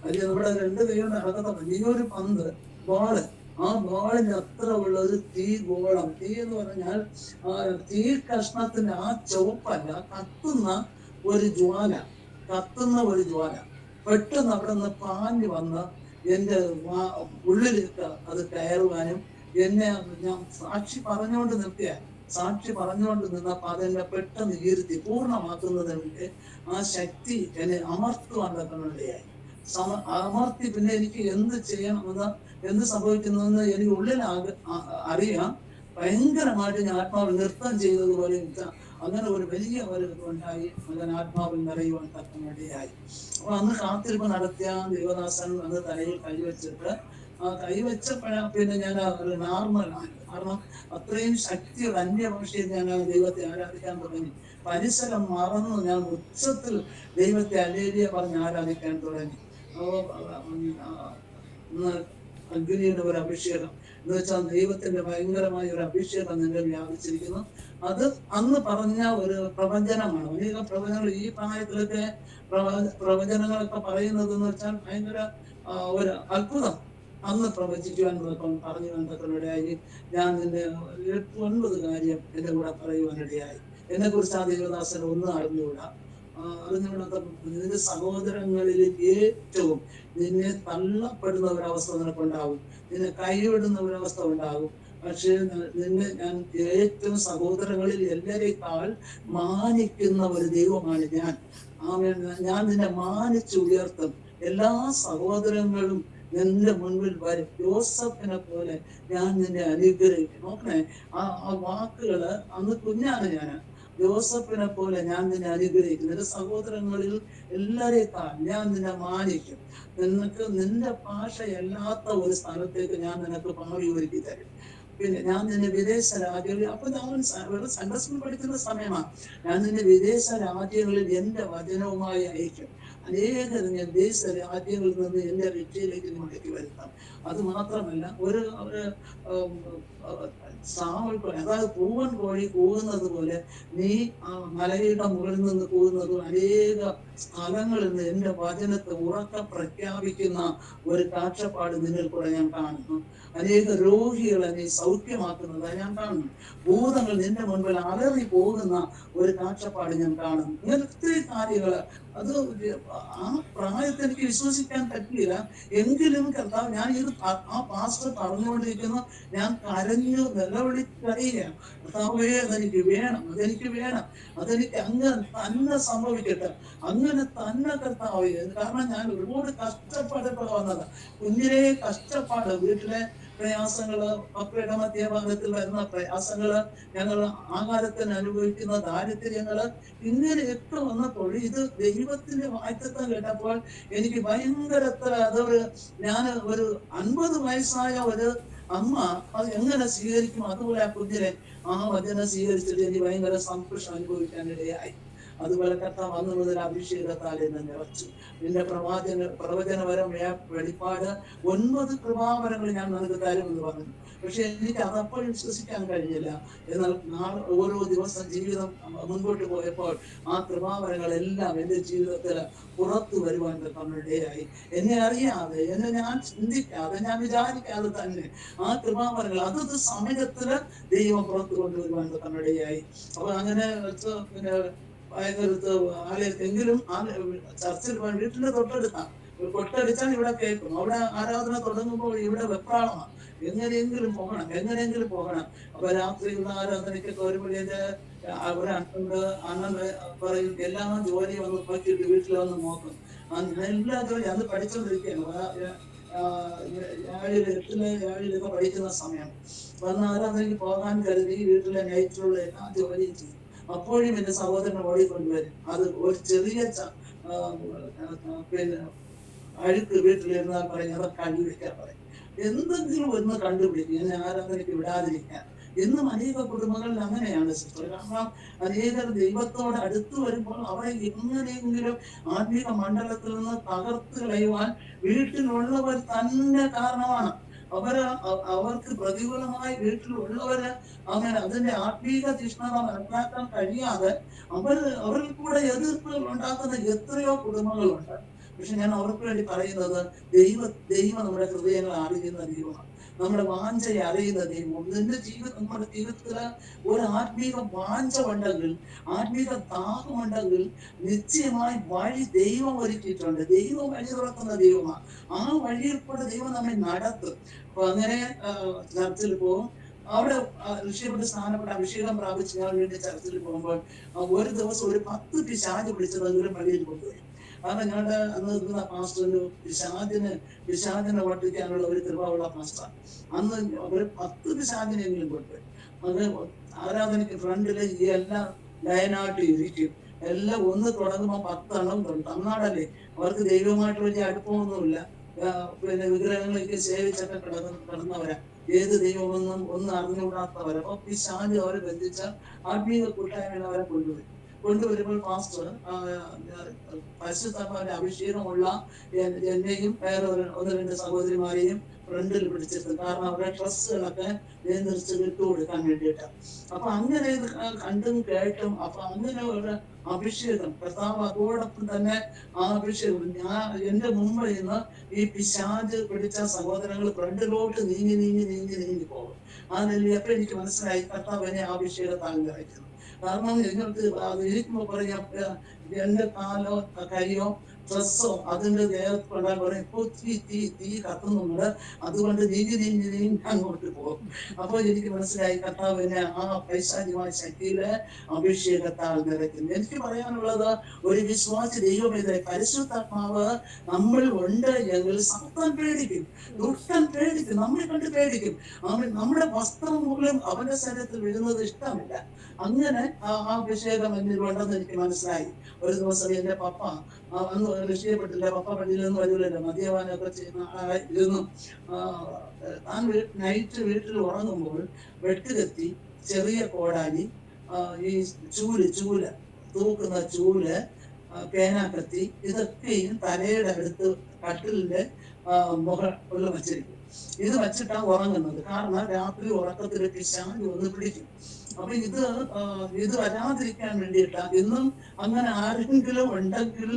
അത് നമ്മുടെ രണ്ട് കൈകൊണ്ട് നടക്കത്തുള്ളൂ. ഈ ഒരു പന്ത് ബോള്, ആ ബോളിന് അത്ര ഉള്ള ഒരു തീ ഗോളം, തീ എന്ന് പറഞ്ഞാൽ ആ തീ കഷ്ണത്തിന്റെ ആ ചുവപ്പല്ല, കത്തുന്ന ഒരു ജ്വാല, കത്തുന്ന ഒരു ജ്വാല പെട്ടെന്ന് അവിടെ നിന്ന് പാഞ്ഞു വന്ന് എന്റെ ഉള്ളിലേക്ക് അത് കയറുവാനും എന്നെ, ഞാൻ സാക്ഷി പറഞ്ഞുകൊണ്ട് നിൽക്കുക, സാക്ഷി പറഞ്ഞുകൊണ്ട് നിന്നപ്പോ അതെന്നെ പെട്ടെന്ന് ഈർത്തി പൂർണ്ണമാക്കുന്നതിന് ആ ശക്തി എന്നെ അമർത്തുവാൻ തക്കനിടയായി. അമർത്തി പിന്നെ എനിക്ക് എന്ത് ചെയ്യണമെന്ന്, എന്ത് സംഭവിക്കുന്നതെന്ന് എനിക്ക് ഉള്ളിൽ അറിയാം. ഭയങ്കരമായിട്ട് ഞാൻ ആത്മാവിൽ നൃത്തം ചെയ്തതുപോലെ അങ്ങനെ ഒരു വലിയ ഒരു ഇതുണ്ടായി. അങ്ങനെ ആത്മാവിൽ നിറയുവാൻ തക്കനിടയായി. അപ്പൊ അന്ന് കാത്തിരിപ്പ് നടത്തിയ ദേവദാസൻ അന്ന് തലയിൽ കൈവച്ചിട്ട്, ആ കൈവച്ചപ്പോഴാ പിന്നെ ഞാൻ ഒരു നോർമലാണ്. കാരണം അത്രയും ശക്തിയുള്ള അന്യഭാഷയിൽ ഞാൻ ആ ദൈവത്തെ ആരാധിക്കാൻ തുടങ്ങി. പരിസരം മറന്ന് ഞാൻ ഉച്ചത്തിൽ ദൈവത്തെ അല്ലേലിയ പറഞ്ഞ് ആരാധിക്കാൻ തുടങ്ങി. അഗ്നിയുടെ ഒരു അഭിഷേകം എന്ന് വെച്ചാൽ ദൈവത്തിന്റെ ഭയങ്കരമായ ഒരു അഭിഷേകം നിന്റെ വ്യാപിച്ചിരിക്കുന്നു. അത് അന്ന് പറഞ്ഞ ഒരു പ്രവചനമാണ്. അനേക പ്രവചനങ്ങൾ ഈ പ്രായത്തിലൊക്കെ പ്രവചനങ്ങളൊക്കെ പറയുന്നത് എന്ന് വെച്ചാൽ ഭയങ്കര ഒരു അത്ഭുതം. അന്ന് പ്രവചിക്കുവാൻ പറഞ്ഞു വന്നതിനിടയായി. ഞാൻ നിന്റെ 8-9 കാര്യം എന്റെ കൂടെ പറയുവാനിടയായി. എന്നെ കുറിച്ച് ആ ദേവദാസൻ ഒന്നും അറിഞ്ഞുകൂടാ. നിന്റെ സഹോദരങ്ങളിൽ ഏറ്റവും നിന്നെ തള്ളപ്പെടുന്ന ഒരവസ്ഥ നിനക്കുണ്ടാകും, നിന്നെ കൈവിടുന്ന ഒരവസ്ഥ ഉണ്ടാകും. പക്ഷേ നിന്നെ ഞാൻ ഏറ്റവും സഹോദരങ്ങളിൽ എല്ലാരേക്കാൾ മാനിക്കുന്ന ഒരു ദൈവമാണ് ഞാൻ. ഞാൻ നിന്നെ മാനിച്ചുയർത്തും. എല്ലാ സഹോദരങ്ങളും എന്റെ മുൻപിൽ വരും. യോസഫിനെ പോലെ ഞാൻ നിന്നെ അനുഗ്രഹിക്കും. നോക്കണേ, ആ വാക്കുകള് അന്ന് കുഞ്ഞാണ് ഞാൻ. യോസഫിനെ പോലെ ഞാൻ നിന്നെ അനുഗ്രഹിക്കും. നിന്റെ സഹോദരങ്ങളിൽ എല്ലാരേക്കാൾ ഞാൻ നിന്നെ മാനിക്കും. നിന്റെ ഭാഷയല്ലാത്ത ഒരു സ്ഥലത്തേക്ക് ഞാൻ നിനക്ക് ഭാവി ഒരുക്കി തരും. പിന്നെ ഞാൻ നിന്നെ വിദേശ രാജ്യങ്ങളിൽ, അപ്പൊ ഞാൻ സൺഡേ സ്കൂൾ പഠിക്കുന്ന സമയമാണ്, ഞാൻ നിന്നെ വിദേശ രാജ്യങ്ങളിൽ എന്റെ വചനവുമായി അയക്കും. അനേകർ ഞാൻ വിദേശ രാജ്യങ്ങളിൽ നിന്ന് എന്റെ രക്ഷയിലേക്ക് മടക്കി വരുത്താം. അത് മാത്രമല്ല, ഒരു അതായത് പൂവൻ കോഴി കൂകുന്നത് പോലെ നീ ആ മലയുടെ മുകളിൽ നിന്ന് കൂകുന്നതും അനേക സ്ഥലങ്ങളിൽ നിന്ന് എന്റെ വചനത്തെ ഉറക്ക പ്രഖ്യാപിക്കുന്ന ഒരു കാഴ്ചപ്പാട് നിന്നിൽ കൂടെ ഞാൻ കാണുന്നു. അനേക രോഗികളെ നീ സൗഖ്യമാക്കുന്നതായി ഞാൻ കാണുന്നു. ഭൂതങ്ങൾ നിന്റെ മുൻപിൽ അലറി പോകുന്ന ഒരു കാഴ്ചപ്പാട് ഞാൻ കാണുന്നു. ഇങ്ങനെ ഒത്തിരി കാര്യങ്ങള്. അത് ആ പ്രായത്തിൽ എനിക്ക് വിശ്വസിക്കാൻ പറ്റിയില്ല. എങ്കിലും കർത്താവ്, ഞാൻ ഇത് ആ പാസ്റ്റർ പറഞ്ഞുകൊണ്ടിരിക്കുന്നു, ഞാൻ കരഞ്ഞു നിലവിളിക്കറിയുകയാണ്. കർത്താവേ, അതെനിക്ക് വേണം, അതെനിക്ക് വേണം, അതെനിക്ക് അങ്ങനെ തന്നെ സംഭവിക്കട്ടെ, അങ്ങനെ തന്നെ കർത്താവേ. കാരണം ഞാൻ ഒരുപാട് കഷ്ടപ്പെട്ടിട്ട് വന്നത്. കുഞ്ഞിലെ കഷ്ടപ്പാട്, വീട്ടിലെ പ്രയാസങ്ങള്, പപ്പയുടെ മധ്യഭാഗത്തിൽ വരുന്ന പ്രയാസങ്ങള്, ഞങ്ങൾ ആഹാരത്തിന് അനുഭവിക്കുന്ന ദാരിദ്ര്യങ്ങള്, ഇങ്ങനെയൊക്കെ വന്നപ്പോൾ ഇത് ദൈവത്തിന്റെ വാഴ്ത്തത്വം കേട്ടപ്പോൾ എനിക്ക് ഭയങ്കരത്ര അതൊരു, ഞാൻ ഒരു 50 വയസ്സായ ഒരു അമ്മ അത് എങ്ങനെ സ്വീകരിക്കും, അതുപോലെ ആ കുഞ്ഞിനെ ആ വചനം സ്വീകരിച്ചിട്ട് എനിക്ക് ഭയങ്കര സന്തോഷം അനുഭവിക്കാനിടയായി. അതുപോലെ കർത്താവ് അന്ന് മുതൽ അഭിഷേകത്താൽ എന്നെ നിറച്ചു. നിന്റെ പ്രവചനപരം വെളിപ്പാട് 9 കൃപാവരങ്ങൾ ഞാൻ നിനക്ക് തരുമെന്ന് പറഞ്ഞു. പക്ഷെ എനിക്ക് അതപ്പോഴും വിശ്വസിക്കാൻ കഴിഞ്ഞില്ല. എന്നാൽ ഓരോ ദിവസം ജീവിതം മുൻപോട്ട് പോയപ്പോൾ ആ കൃപാവരങ്ങളെല്ലാം എന്റെ ജീവിതത്തിൽ പുറത്തു വരുവാൻ തന്നിടയായി. എന്നെ അറിയാതെ, എന്നെ ഞാൻ ചിന്തിക്കാതെ, ഞാൻ വിചാരിക്കാതെ തന്നെ ആ കൃപാവരങ്ങൾ അതത് സമയത്തില് ദൈവം പുറത്തു കൊണ്ടുവരുവാൻ തന്നിടയായി. അപ്പൊ അങ്ങനെ വെച്ച് പിന്നെ ഭയങ്കരത്ത് എങ്കിലും ചർച്ചിൽ വീട്ടിന്റെ തൊട്ടടുത്താണ്. കൊട്ടടിച്ചാൽ ഇവിടെ കേൾക്കും. അവിടെ ആരാധന തുടങ്ങുമ്പോൾ ഇവിടെ വെപ്രാളമാണ്. എങ്ങനെയെങ്കിലും പോകണം, എങ്ങനെയെങ്കിലും പോകണം. അപ്പൊ രാത്രിയുള്ള ആരാധനയ്ക്കൊക്കെ വരുമ്പോഴേക്ക് അവിടെ അണ്ണൻ പറയും, എല്ലാ ജോലി വന്ന് നോക്കിയിട്ട് വീട്ടിൽ വന്ന് നോക്കും. എല്ലാ ജോലി അന്ന് പഠിച്ചുകൊണ്ടിരിക്കുകയാണ്. 7-8 പഠിക്കുന്ന സമയം വന്ന് ആരാധനയ്ക്ക് പോകാൻ കരുതി വീട്ടിലെ നൈറ്റിലുള്ള എല്ലാ ജോലിയും ചെയ്യും. അപ്പോഴും എന്റെ സഹോദരനെ ഓടിക്കൊണ്ടുവരും. അത് ഒരു ചെറിയ പിന്നെ അഴുക്ക് വീട്ടിലിരുന്നാൽ പറയും, അതൊക്കെ കഴുകിവെക്കാൻ പറയും. എന്തെങ്കിലും ഒന്ന് കണ്ടുപിടിക്കും എന്നെ ആരാധനയ്ക്ക് വിടാതിരിക്കാൻ. എന്നും അനേക കുടുംബങ്ങളിൽ അങ്ങനെയാണ് സിസ്റ്റർ. കാരണം അനേകർ ദൈവത്തോട് അടുത്ത് വരുമ്പോൾ അവരെ എങ്ങനെയെങ്കിലും ആത്മീക മണ്ഡലത്തിൽ നിന്ന് തകർത്ത് കളയുവാൻ വീട്ടിലുള്ളവർ തന്നെ കാരണമാണ്. അവർക്ക് പ്രതികൂലമായി വീട്ടിലുള്ളവര് അങ്ങനെ അതിന്റെ ആത്മീക തീഷ്ണത മനസ്സിലാക്കാൻ കഴിയാതെ അവരിൽ കൂടെ എതിർപ്പുകൾ ഉണ്ടാക്കുന്ന എത്രയോ കുടുംബങ്ങളുണ്ട്. പക്ഷെ ഞാൻ അവർക്ക് വേണ്ടി പറയുന്നത്, ദൈവം നമ്മുടെ ഹൃദയങ്ങൾ അറിയുന്ന ദൈവമാണ്, നമ്മുടെ വാഞ്ചയെ അറിയുന്ന ദൈവം. നിന്റെ നമ്മുടെ ജീവിതത്തില് ഒരു ആത്മീക വാഞ്ച ഉണ്ടെങ്കിൽ, ആത്മീക ദാഹമുണ്ടെങ്കിൽ, നിശ്ചയമായി വഴി ദൈവം ഒരുക്കിയിട്ടുണ്ട്. ദൈവം വഴി തുറക്കുന്ന ദൈവമാണ്. ആ വഴിയിൽ കൂടെ ദൈവം നമ്മെ നടത്തും. അപ്പൊ അങ്ങനെ ചർച്ചിൽ പോകും. അവിടെ ഋഷിയുടെ സ്ഥാനപ്പെട്ട അഭിഷേകം പ്രാപിച്ച് ഞാൻ വീണ്ടും ചർച്ചിൽ പോകുമ്പോൾ ഒരു ദിവസം ഒരു 10 പിശാച് പിടിച്ചതെങ്കിലും പള്ളിയിൽ കൊണ്ടുപോയി. കാരണം ഞങ്ങളുടെ അന്ന് നിൽക്കുന്ന പാസ്റ്റർ ഒരു പിശാചിനെ ഓട്ടിക്കാനുള്ള ഒരു കൃപയുള്ള പാസ്റ്റർ. അന്ന് ഒരു 10 പിശാചിനെങ്കിലും കൊണ്ടുപോയി. അത് ആരാധനയ്ക്ക് ഫ്രണ്ടില് ഈ എല്ലാം ലൈനായിട്ട് ഇരിക്കും. എല്ലാം ഒന്ന് തുടങ്ങുമ്പോൾ 10 എണ്ണം തുടങ്ങും. തമിഴ്നാടല്ലേ, അവർക്ക് ദൈവമായിട്ട് വലിയ അടുപ്പമൊന്നുമില്ല. പിന്നെ വിഗ്രഹങ്ങളൊക്കെ സേവിച്ചൊക്കെ കിടന്നവരാ, ഏത് ദൈവമൊന്നും ഒന്നും അറിഞ്ഞുകൂടാത്തവരെ. അപ്പൊ പിശാച് അവരെ ബന്ധിച്ച ആത്മീയ കൂട്ടായ്മയിൽ അവരെ കൊണ്ടുവരുമ്പോൾ പാസ്റ്റർ പരിശുദ്ധാത്മാവിന്റെ അഭിഷേകമുള്ള എന്നെയും വേറെ 1-2 സഹോദരിമാരെയും ഫ്രണ്ടിൽ പിടിച്ചിട്ട്, കാരണം അവരുടെ ഡ്രസ്സുകളൊക്കെ നിയന്ത്രിച്ച് വിട്ടുകൊടുക്കാൻ വേണ്ടിയിട്ട്. അപ്പൊ അങ്ങനെ ഇത് കണ്ടും കേട്ടും, അപ്പൊ അങ്ങനെ ഒരു അഭിഷേകം കർത്താവ് അതോടൊപ്പം തന്നെ ആ അഭിഷേകം എന്റെ മുമ്പിൽ നിന്ന് ഈ പിശാച് പിടിച്ച സഹോദരങ്ങൾ ഫ്രണ്ടിലോട്ട് നീങ്ങി പോകും. അതല്ലേ, അപ്പൊ എനിക്ക് മനസ്സിലായി കർത്താവ് എന്നെ അഭിഷേകത്താൽ നിറയ്ക്കുന്നു. കാരണം നിങ്ങൾക്ക് അത് ഇരിക്കുമ്പോ പറയാം, എന്റെ കാലോ കൈയോ ഡ്രസ്സോ അതിന്റെ ദേഹത്ത് കൊണ്ടാൽ പറയും, ഇപ്പൊ തീ കത്തുന്നുണ്ട്, അതുകൊണ്ട് നീങ്ങി അങ്ങോട്ട് പോകും. അപ്പൊ എനിക്ക് മനസ്സിലായി കർത്താവ് എന്നെ ആ പൈശാചികമായ ശക്തിയിലെ അഭിഷേകത്താൽ നിറയ്ക്കുന്നു. എനിക്ക് പറയാനുള്ളത്, ഒരു വിശ്വാസി ദൈവമേ, പരിശുദ്ധാത്മാവ് നമ്മൾ ഉണ്ട് എങ്കിൽ സാത്താൻ പേടിക്കും, ദുഷ്ടൻ പേടിക്കും, നമ്മളെ കണ്ട് പേടിക്കും. നമ്മുടെ വസ്ത്രം മൂലം അവന്റെ ശരീരത്തിൽ വീഴുന്നത് ഇഷ്ടമില്ല. അങ്ങനെ ആ അഭിഷേകം എന്നിൽ ഉണ്ടെന്ന് എനിക്ക് മനസ്സിലായി. ഒരു ദിവസം എന്റെ പപ്പ അന്ന് രക്ഷിക്കപ്പെട്ടില്ല, പപ്പ പള്ളിയിൽ നിന്ന് വരില്ലല്ലോ, മദ്യപാനമൊക്കെ ചെയ്യുന്ന ആളായിരുന്നു. താൻ നൈറ്റ് വീട്ടിൽ ഉറങ്ങുമ്പോൾ വെട്ടുകത്തി, ചെറിയ കോടാലി, ഈ ചൂല് തൂക്കുന്ന ചൂല്, പേനാക്കത്തി, ഇതൊക്കെയും തലയുടെ അടുത്ത് കട്ടിലിന്റെ മുകളിൽ വച്ചിരിക്കും. ഇത് വച്ചിട്ടാണ് ഉറങ്ങുന്നത്. കാരണം രാത്രി ഉറക്കത്തിൽ പിശാച് വന്ന് പിടിക്കും. അപ്പൊ ഇത് വരാതിരിക്കാൻ വേണ്ടിയിട്ടാ. ഇന്നും അങ്ങനെ ആരെങ്കിലും ഉണ്ടെങ്കിൽ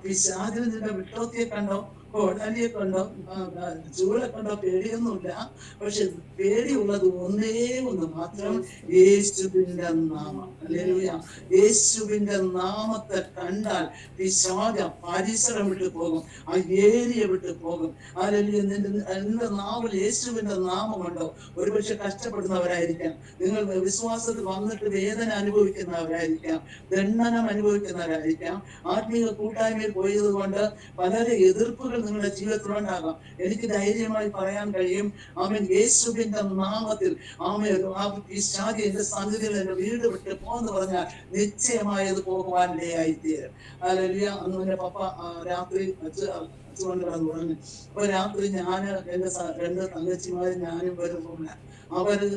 പിശാചിന് നിന്റെ വിട്ടോത്തിയെ കണ്ടോ, കോടാലിയെ കണ്ടോ, ചൂളെ കണ്ടോ, പേടിയൊന്നുമില്ല. പക്ഷെ പേടിയുള്ളത് ഒന്ന് മാത്രം, യേശുവിന്റെ നാമം. ഹല്ലേലൂയ. യേശുവിന്റെ നാമത്തെ കണ്ടാൽ പിശാച പരിസരം വിട്ടു പോകും, ആ ഏരിയ വിട്ടു പോകും. ഹല്ലേലൂയ. നിന്റെ നാവിൽ യേശുവിന്റെ നാമമുണ്ടോ? ഒരുപക്ഷെ കഷ്ടപ്പെടുന്നവരായിരിക്കാം, നിങ്ങൾ വിശ്വാസത്തിൽ വന്നിട്ട് വേദന അനുഭവിക്കുന്നവരായിരിക്കാം, ദണ്ഡനം അനുഭവിക്കുന്നവരായിരിക്കാം, ആത്മീയ കൂട്ടായ്മയിൽ പോയത് കൊണ്ട് പലരെ എതിർപ്പുകൾ നിങ്ങളുടെ ജീവിതത്തിലുണ്ടാകാം. എനിക്ക് ധൈര്യമായി പറയാൻ കഴിയും, ആമേൻ, യേശുവിന്റെ നാമത്തിൽ പിശാച് എന്റെ സന്നിധിയിൽ എന്റെ വീട് വിട്ട് പോന്ന് പറഞ്ഞാൽ നിശ്ചയമായത് പോകുവാനിടയായിത്തീരും. ഹല്ലേലൂയ. അന്ന് എന്റെ പപ്പ രാത്രി കൊണ്ട് കിടന്നു പറഞ്ഞു. അപ്പൊ രാത്രി ഞാന് എന്റെ 2 തങ്കച്ചിമാരും ഞാനും വരുമ്പോൾ അവര്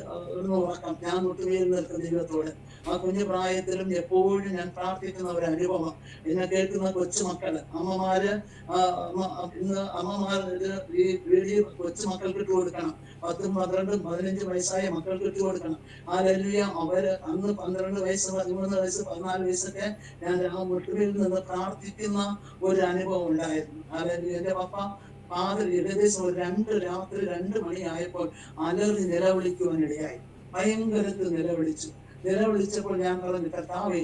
ഉറക്കം, ഞാൻ മുട്ടുമേൽ നിൽക്കുന്ന ദൈവത്തോട്. ആ കുഞ്ഞു പ്രായത്തിലും എപ്പോഴും ഞാൻ പ്രാർത്ഥിക്കുന്ന ഒരു അനുഭവം. എന്നെ കേൾക്കുന്ന കൊച്ചുമക്കള്, അമ്മമാര്, ഇന്ന് അമ്മമാര് ഈ വീഡിയോ കൊച്ചുമക്കൾക്ക് ഇട്ട് കൊടുക്കണം. 10, 12, 15 വയസ്സായ മക്കൾക്ക് ഇട്ട് കൊടുക്കണം. ഹല്ലേലൂയ. അവര് അന്ന് 12 വയസ്സ്, 13 വയസ്സ്, 14 വയസ്സൊക്കെ ഞാൻ ആ മുട്ടുമേൽ നിന്ന് പ്രാർത്ഥിക്കുന്ന ഒരു അനുഭവം ഉണ്ടായിരുന്നു. ഹല്ലേലൂയ. എന്റെ പപ്പ ഏകദേശം ഒരു രാത്രി 2 മണിയായപ്പോൾ അലറി നിലവിളിക്കുവാനിടയായി. ഭയങ്കരത്തിൽ നിലവിളിച്ചപ്പോൾ ഞാൻ പറഞ്ഞു, കർത്താവേ,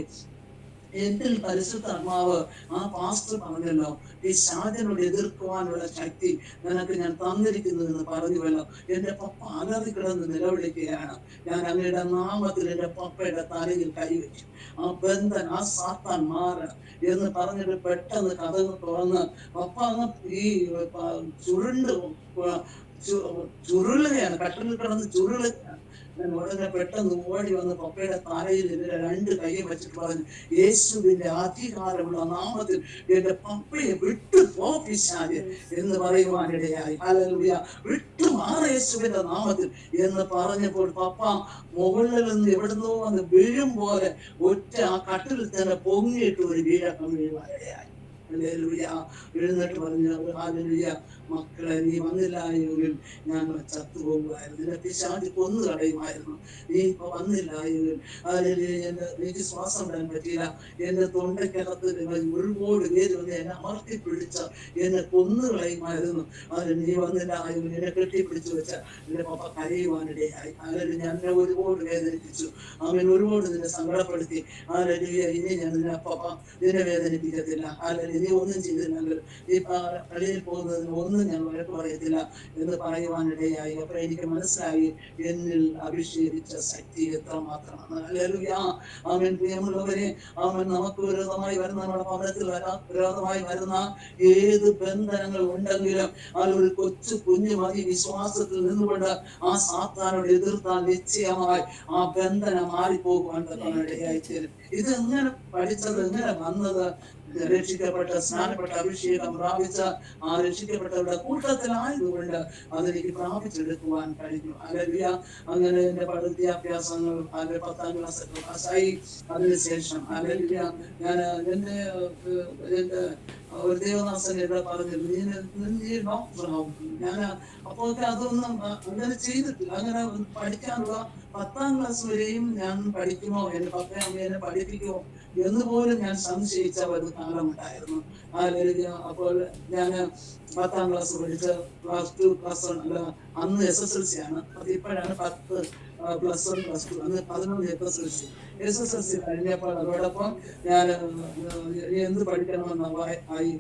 എന്നിൽ പരിശുദ്ധാത്മാവ് ആ പാസ്റ്റർ പറഞ്ഞല്ലോ, പിശാചിനോട് എതിർക്കുവാനുള്ള ശക്തി നിനക്ക് ഞാൻ തന്നിരിക്കുന്നു എന്ന് പറഞ്ഞുവല്ലോ. എന്റെ പപ്പ അലറി കിടന്ന് നിലവിളിക്കുകയാണ്. ഞാൻ അങ്ങയുടെ നാമത്തിൽ എന്റെ പപ്പയുടെ തലയിൽ കൈവച്ചു. ആ ബന്ധൻ, ആ സാത്താൻ മാറണം എന്ന് പറഞ്ഞിട്ട് പെട്ടെന്ന് കഥകൾ തുറന്ന് പപ്പ അങ്ങ് ഈ ചുരുളുകയാണ്, കട്ടിലിൽ കിടന്ന് ചുരുളുകയാണ്. ഉടനെ പെട്ടെന്ന് ഓടി വന്ന് പപ്പയുടെ തലയിൽ 2 കൈയും വെച്ചിട്ട് പറഞ്ഞു, യേശുവിന്റെ അധികാരമുള്ള നാമത്തിൽ എന്റെ പപ്പയെ വിട്ടു പോ പിശാച് എന്ന് പറയുവാനിടയായി. ഹല്ലേലൂയ. വിട്ടുമാറ യേശുവിന്റെ നാമത്തിൽ എന്ന് പറഞ്ഞപ്പോൾ പപ്പ മുകളിൽ നിന്ന് എവിടുന്നോ വന്ന് വീഴും പോലെ ഒറ്റ ആ കട്ടിലിൽ തന്നെ പൊങ്ങിയിട്ട് ഒരു വീഴക്കം വീഴുവാനിടയായി. ഹല്ലേലൂയ. എഴുന്നേറ്റ് പറഞ്ഞു, ഹല്ലേലൂയ, മക്കളെ നീ വന്നില്ല എങ്കിൽ ഞങ്ങൾ ചത്തുപോകുമായിരുന്നു, നിന്നെ പിശാച് കൊന്നു കളയുമായിരുന്നു. നീ ഇപ്പൊ വന്നില്ല എങ്കിൽ ഹല്ലേലൂയ, എനിക്ക് ശ്വാസം വിടാൻ പറ്റിയില്ല, എന്റെ തൊണ്ടയ്ക്കകത്ത് ഒരുപാട് പേര് വന്ന് എന്നെ അമർത്തി പിടിച്ച എന്നെ കൊന്നു കളയുമായിരുന്നു. അതിന് നീ വന്നില്ല എങ്കിൽ എന്നെ കെട്ടിപ്പിടിച്ചു വെച്ച എന്റെ പപ്പ കരയുവാനിടയായി. അല്ലെങ്കിൽ ഞാൻ എന്നെ ഒരുപാട് വേദനിപ്പിച്ചു, അവൻ ഒരുപാട് നിന്നെ സങ്കടപ്പെടുത്തി. ഹല്ലേലൂയ, ഇനി ഞാൻ നിന്നെ പപ്പ നിന്നെ വേദനിപ്പിക്കത്തില്ല, അല്ലെങ്കിൽ നീ ഒന്നും ചെയ്തില്ലെങ്കിൽ ഈ പള്ളിയിൽ പോകുന്നതിന് ഒന്നും ഞാൻ വഴക്ക് പറയത്തില്ല എന്ന് പറയുവാനിടയായി. അപ്പൊ എനിക്ക് മനസ്സിലായി എന്നിൽ അഭിഷേകിച്ച ശക്തി എത്രമാത്രമാണ്. ഹല്ലേലൂയ, ആമേൻ. പ്രിയമുള്ളവരെ, അവൻ നമുക്ക് വിരോധമായി വരുന്ന, നമ്മുടെ ഭവനത്തിൽ വിരോധമായി വരുന്ന ഏത് ബന്ധനങ്ങൾ ഉണ്ടെങ്കിലും അത് ഒരു കൊച്ചു കുഞ്ഞു മതി വിശ്വാസത്തിൽ നിന്നുകൊണ്ട് ആ സാത്താനോട് എതിർത്താൽ നിശ്ചയമായി ആ ബന്ധനം മാറിപ്പോകുവാൻ ഇടയായിത്തീരും. ഇത് എങ്ങനെ പഠിച്ചത്, എങ്ങനെ വന്നത്? രക്ഷിക്കപ്പെട്ട, സ്നാനപ്പെട്ട, അഭിഷേകം പ്രാപിച്ച ആ രക്ഷിക്കപ്പെട്ടവരുടെ കൂട്ടത്തിലായതുകൊണ്ട് അതെനിക്ക് പ്രാപിച്ചെടുക്കുവാൻ കഴിഞ്ഞു. ഹല്ലേലൂയ. അങ്ങനെ എന്റെ വിദ്യാഭ്യാസങ്ങൾ 10ാം ക്ലാസ് പാസ്സായി. അതിനുശേഷം ഹല്ലേലൂയ, ഞാൻ എന്റെ ഒരു ദേവദാസൻ ഇവിടെ പറഞ്ഞിരുന്നു, നീ ഡോക്ടറാവും. ഞാൻ അപ്പോൾ അതൊന്നും അങ്ങനെ ചെയ്തിട്ടില്ല. അങ്ങനെ പഠിക്കാനുള്ള 10ാം ക്ലാസ് വരെയും ഞാൻ പഠിക്കുമോ, എന്റെ പപ്പയും അമ്മയും എന്നെ പഠിപ്പിക്കുമോ എന്ന് പോലും ഞാൻ സംശയിച്ച ഒരു കാലമുണ്ടായിരുന്നു. ഹല്ലേലൂയ. അപ്പോൾ ഞാൻ 10ാം ക്ലാസ് പഠിച്ച് +2 +1 അല്ല, അന്ന് SSLC ആണ്. അത് ഇപ്പോഴാണ് 10 +1 +2, അന്ന് 11 SSLC കഴിഞ്ഞപ്പോൾ അതോടൊപ്പം ഞാൻ എന്ത് പഠിക്കണമെന്ന് ആയി.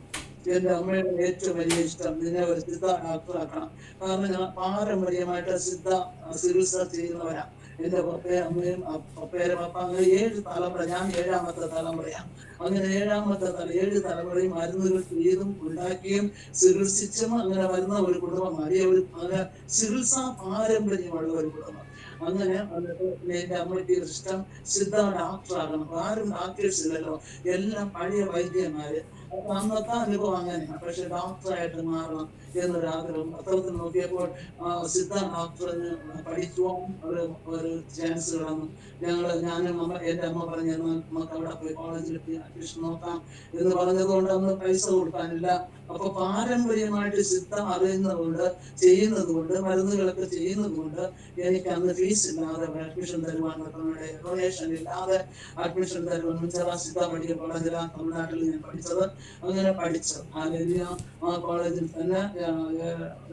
എന്റെ അമ്മയുടെ ഏറ്റവും വലിയ ഇഷ്ടം നിന്നെ ഒരു സിദ്ധ ഡോക്ടറാക്കണം. കാരണം ഞാൻ പാരമ്പര്യമായിട്ട് സിദ്ധ ചികിത്സ ചെയ്യുന്നവരാ. എന്റെ പപ്പയും അമ്മയും പപ്പയുടെ പപ്പ അങ്ങനെ 7 തലമുറ, ഞാൻ 7ാമത്തെ തലമുറയാണ്. അങ്ങനെ 7 തലമുറയും മരുന്നുകൾ ചെയ്തും ഉണ്ടാക്കിയും ചികിത്സിച്ചും അങ്ങനെ വരുന്ന ഒരു കുടുംബം, വലിയ ഒരു അങ്ങനെ ചികിത്സാ പാരമ്പര്യമുള്ള ഒരു കുടുംബം. അങ്ങനെ വന്നിട്ട് എന്റെ അമ്മയ്ക്ക് ഇഷ്ടം സിദ്ധ ഡോക്ടറാകണം. ആരും ഡോക്ടേഴ്സ് ഇല്ലല്ലോ, എല്ലാം പഴയ വൈദ്യന്മാര്. അപ്പൊ അന്നത്തെ അനുഭവം അങ്ങനെയാണ്. പക്ഷെ ഡോക്ടറായിട്ട് മാറണം എന്നൊരാഗ്രഹം. പത്രത്തിൽ നോക്കിയപ്പോൾ സിദ്ധ ഡോക്ടറിന് പഠിക്കുവാൻ ഒരു ചാൻസ് കിടന്നു. ഞാനും എന്റെ അമ്മ പറഞ്ഞു, നമുക്ക് അവിടെ പോയി കോളേജിൽ അഡ്മിഷൻ നോക്കാം എന്ന് പറഞ്ഞതുകൊണ്ട് അന്ന് പൈസ കൊടുക്കാനില്ല. അപ്പൊ പാരമ്പര്യമായിട്ട് സിദ്ധ അറിയുന്നതുകൊണ്ട്, ചെയ്യുന്നത് കൊണ്ട്, മരുന്നുകളൊക്കെ ചെയ്യുന്നത് കൊണ്ട് എനിക്ക് അന്ന് ഫീസ് ഇല്ലാതെ അഡ്മിഷൻ തരുവാൻ, ഡൊണേഷൻ ഇല്ലാതെ അഡ്മിഷൻ തരുവാൻ മിഞ്ചറ സിദ്ധ മെഡിക്കൽ കോളേജിലാണ് തമിഴ്നാട്ടിൽ ഞാൻ പഠിച്ചത്. അങ്ങനെ പഠിച്ചത് ഹല്ലേലൂയ. ആ കോളേജിൽ തന്നെ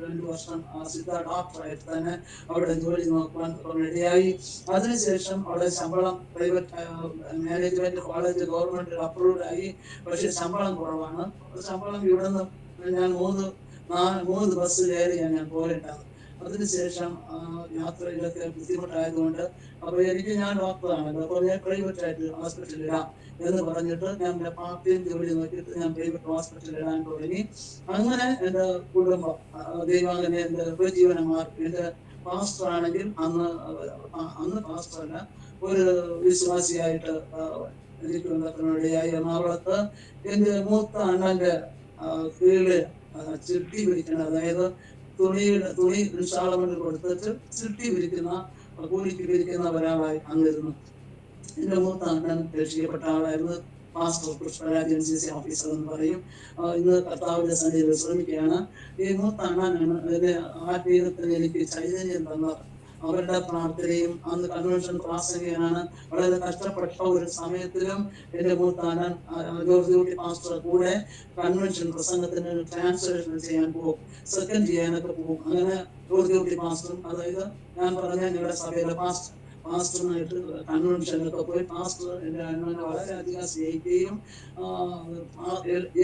2 വർഷം സിദ്ധ ഡോക്ടറായിട്ട് തന്നെ അവിടെ ജോലി നോക്കുവാൻ ഇടയായി. അതിനുശേഷം അവിടെ ശമ്പളം, private management college government approved ആയി. പക്ഷെ ശമ്പളം കുറവാണ്. ശമ്പളം ഇവിടുന്ന് ഞാൻ 3 ബസ് കയറിയാണ് ഞാൻ പോരേണ്ടത്. അതിനുശേഷം യാത്രയിലൊക്കെ ബുദ്ധിമുട്ടായതുകൊണ്ട് അപ്പൊ ഞാൻ ഡോക്ടറാണല്ലോ, അപ്പൊ ഞാൻ പ്രൈവറ്റ് ആയിട്ട് ഹോസ്പിറ്റലിൽ ഇടാം എന്ന് പറഞ്ഞിട്ട് ഞാൻ പാർട്ട് ടൈം ജോലി നോക്കിയിട്ട് ഞാൻ പ്രൈവറ്റ് ഹോസ്പിറ്റലിൽ ഇടാൻ തുടങ്ങി. അങ്ങനെ എന്റെ കുടുംബം ദൈവാംഗനെ, എന്റെ ഉപജീവനമാർ, എന്റെ പാസ്റ്റർ ആണെങ്കിൽ അന്ന് പാസ്റ്റർ അല്ല, ഒരു വിശ്വാസിയായിട്ട് എനിക്ക് ബന്ധത്തിനിടയായി. എറണാകുളത്ത് എന്റെ മൂത്ത അണ്ണന്റെ കീഴില് ചിട്ടി പിടിക്കണം, അതായത് തുണി വിശാലമണ്ട് കൊടുത്തിട്ട് ചിട്ടി പിരിക്കുന്ന, കൂലിക്ക് പിരിക്കുന്ന ഒരാളായി അന്നിരുന്നു. എന്റെ മൂത്ത അണ്ണൻ രക്ഷിക്കപ്പെട്ട ആളായിരുന്നു. പാസ്റ്റർ പുഷ്പരാജ് NCC ഓഫീസർ എന്ന് പറയും. ഇന്ന് കർത്താവിന്റെ സന്നിധിയിൽ ശ്രമിക്കുകയാണ്. ഈ മൂത്ത അണ്ണനാണ് അതിന്റെ ആത്മീയത്തിന് എനിക്ക് ചൈതന്യം തന്നത്. അവരുടെ പ്രാർത്ഥനയും അന്ന് കൺവെൻഷൻ പ്രാസംഗികനാണ്. വളരെ കഷ്ടപ്പെട്ട ഒരു സമയത്തിലും എന്റെ മൂത്ത അണ്ണൻ ജോർജ് കുട്ടി പാസ്റ്റർ കൂടെ കൺവെൻഷൻ പ്രസംഗത്തിന് ട്രാൻസ്ലേഷൻ ചെയ്യാൻ പോകും, സെക്കൻഡ് ചെയ്യാനൊക്കെ പോകും. അങ്ങനെ ജോർജ് കുട്ടി പാസ്റ്ററും, അതായത് ഞാൻ പറഞ്ഞ ഞങ്ങളുടെ സഭയിലെ പാസ്റ്ററുമായിട്ട് കൺവെൻഷനൊക്കെ പോയി പാസ്റ്റർ എന്റെ അണ്ണനെ വളരെയധികം സ്നേഹിക്കുകയും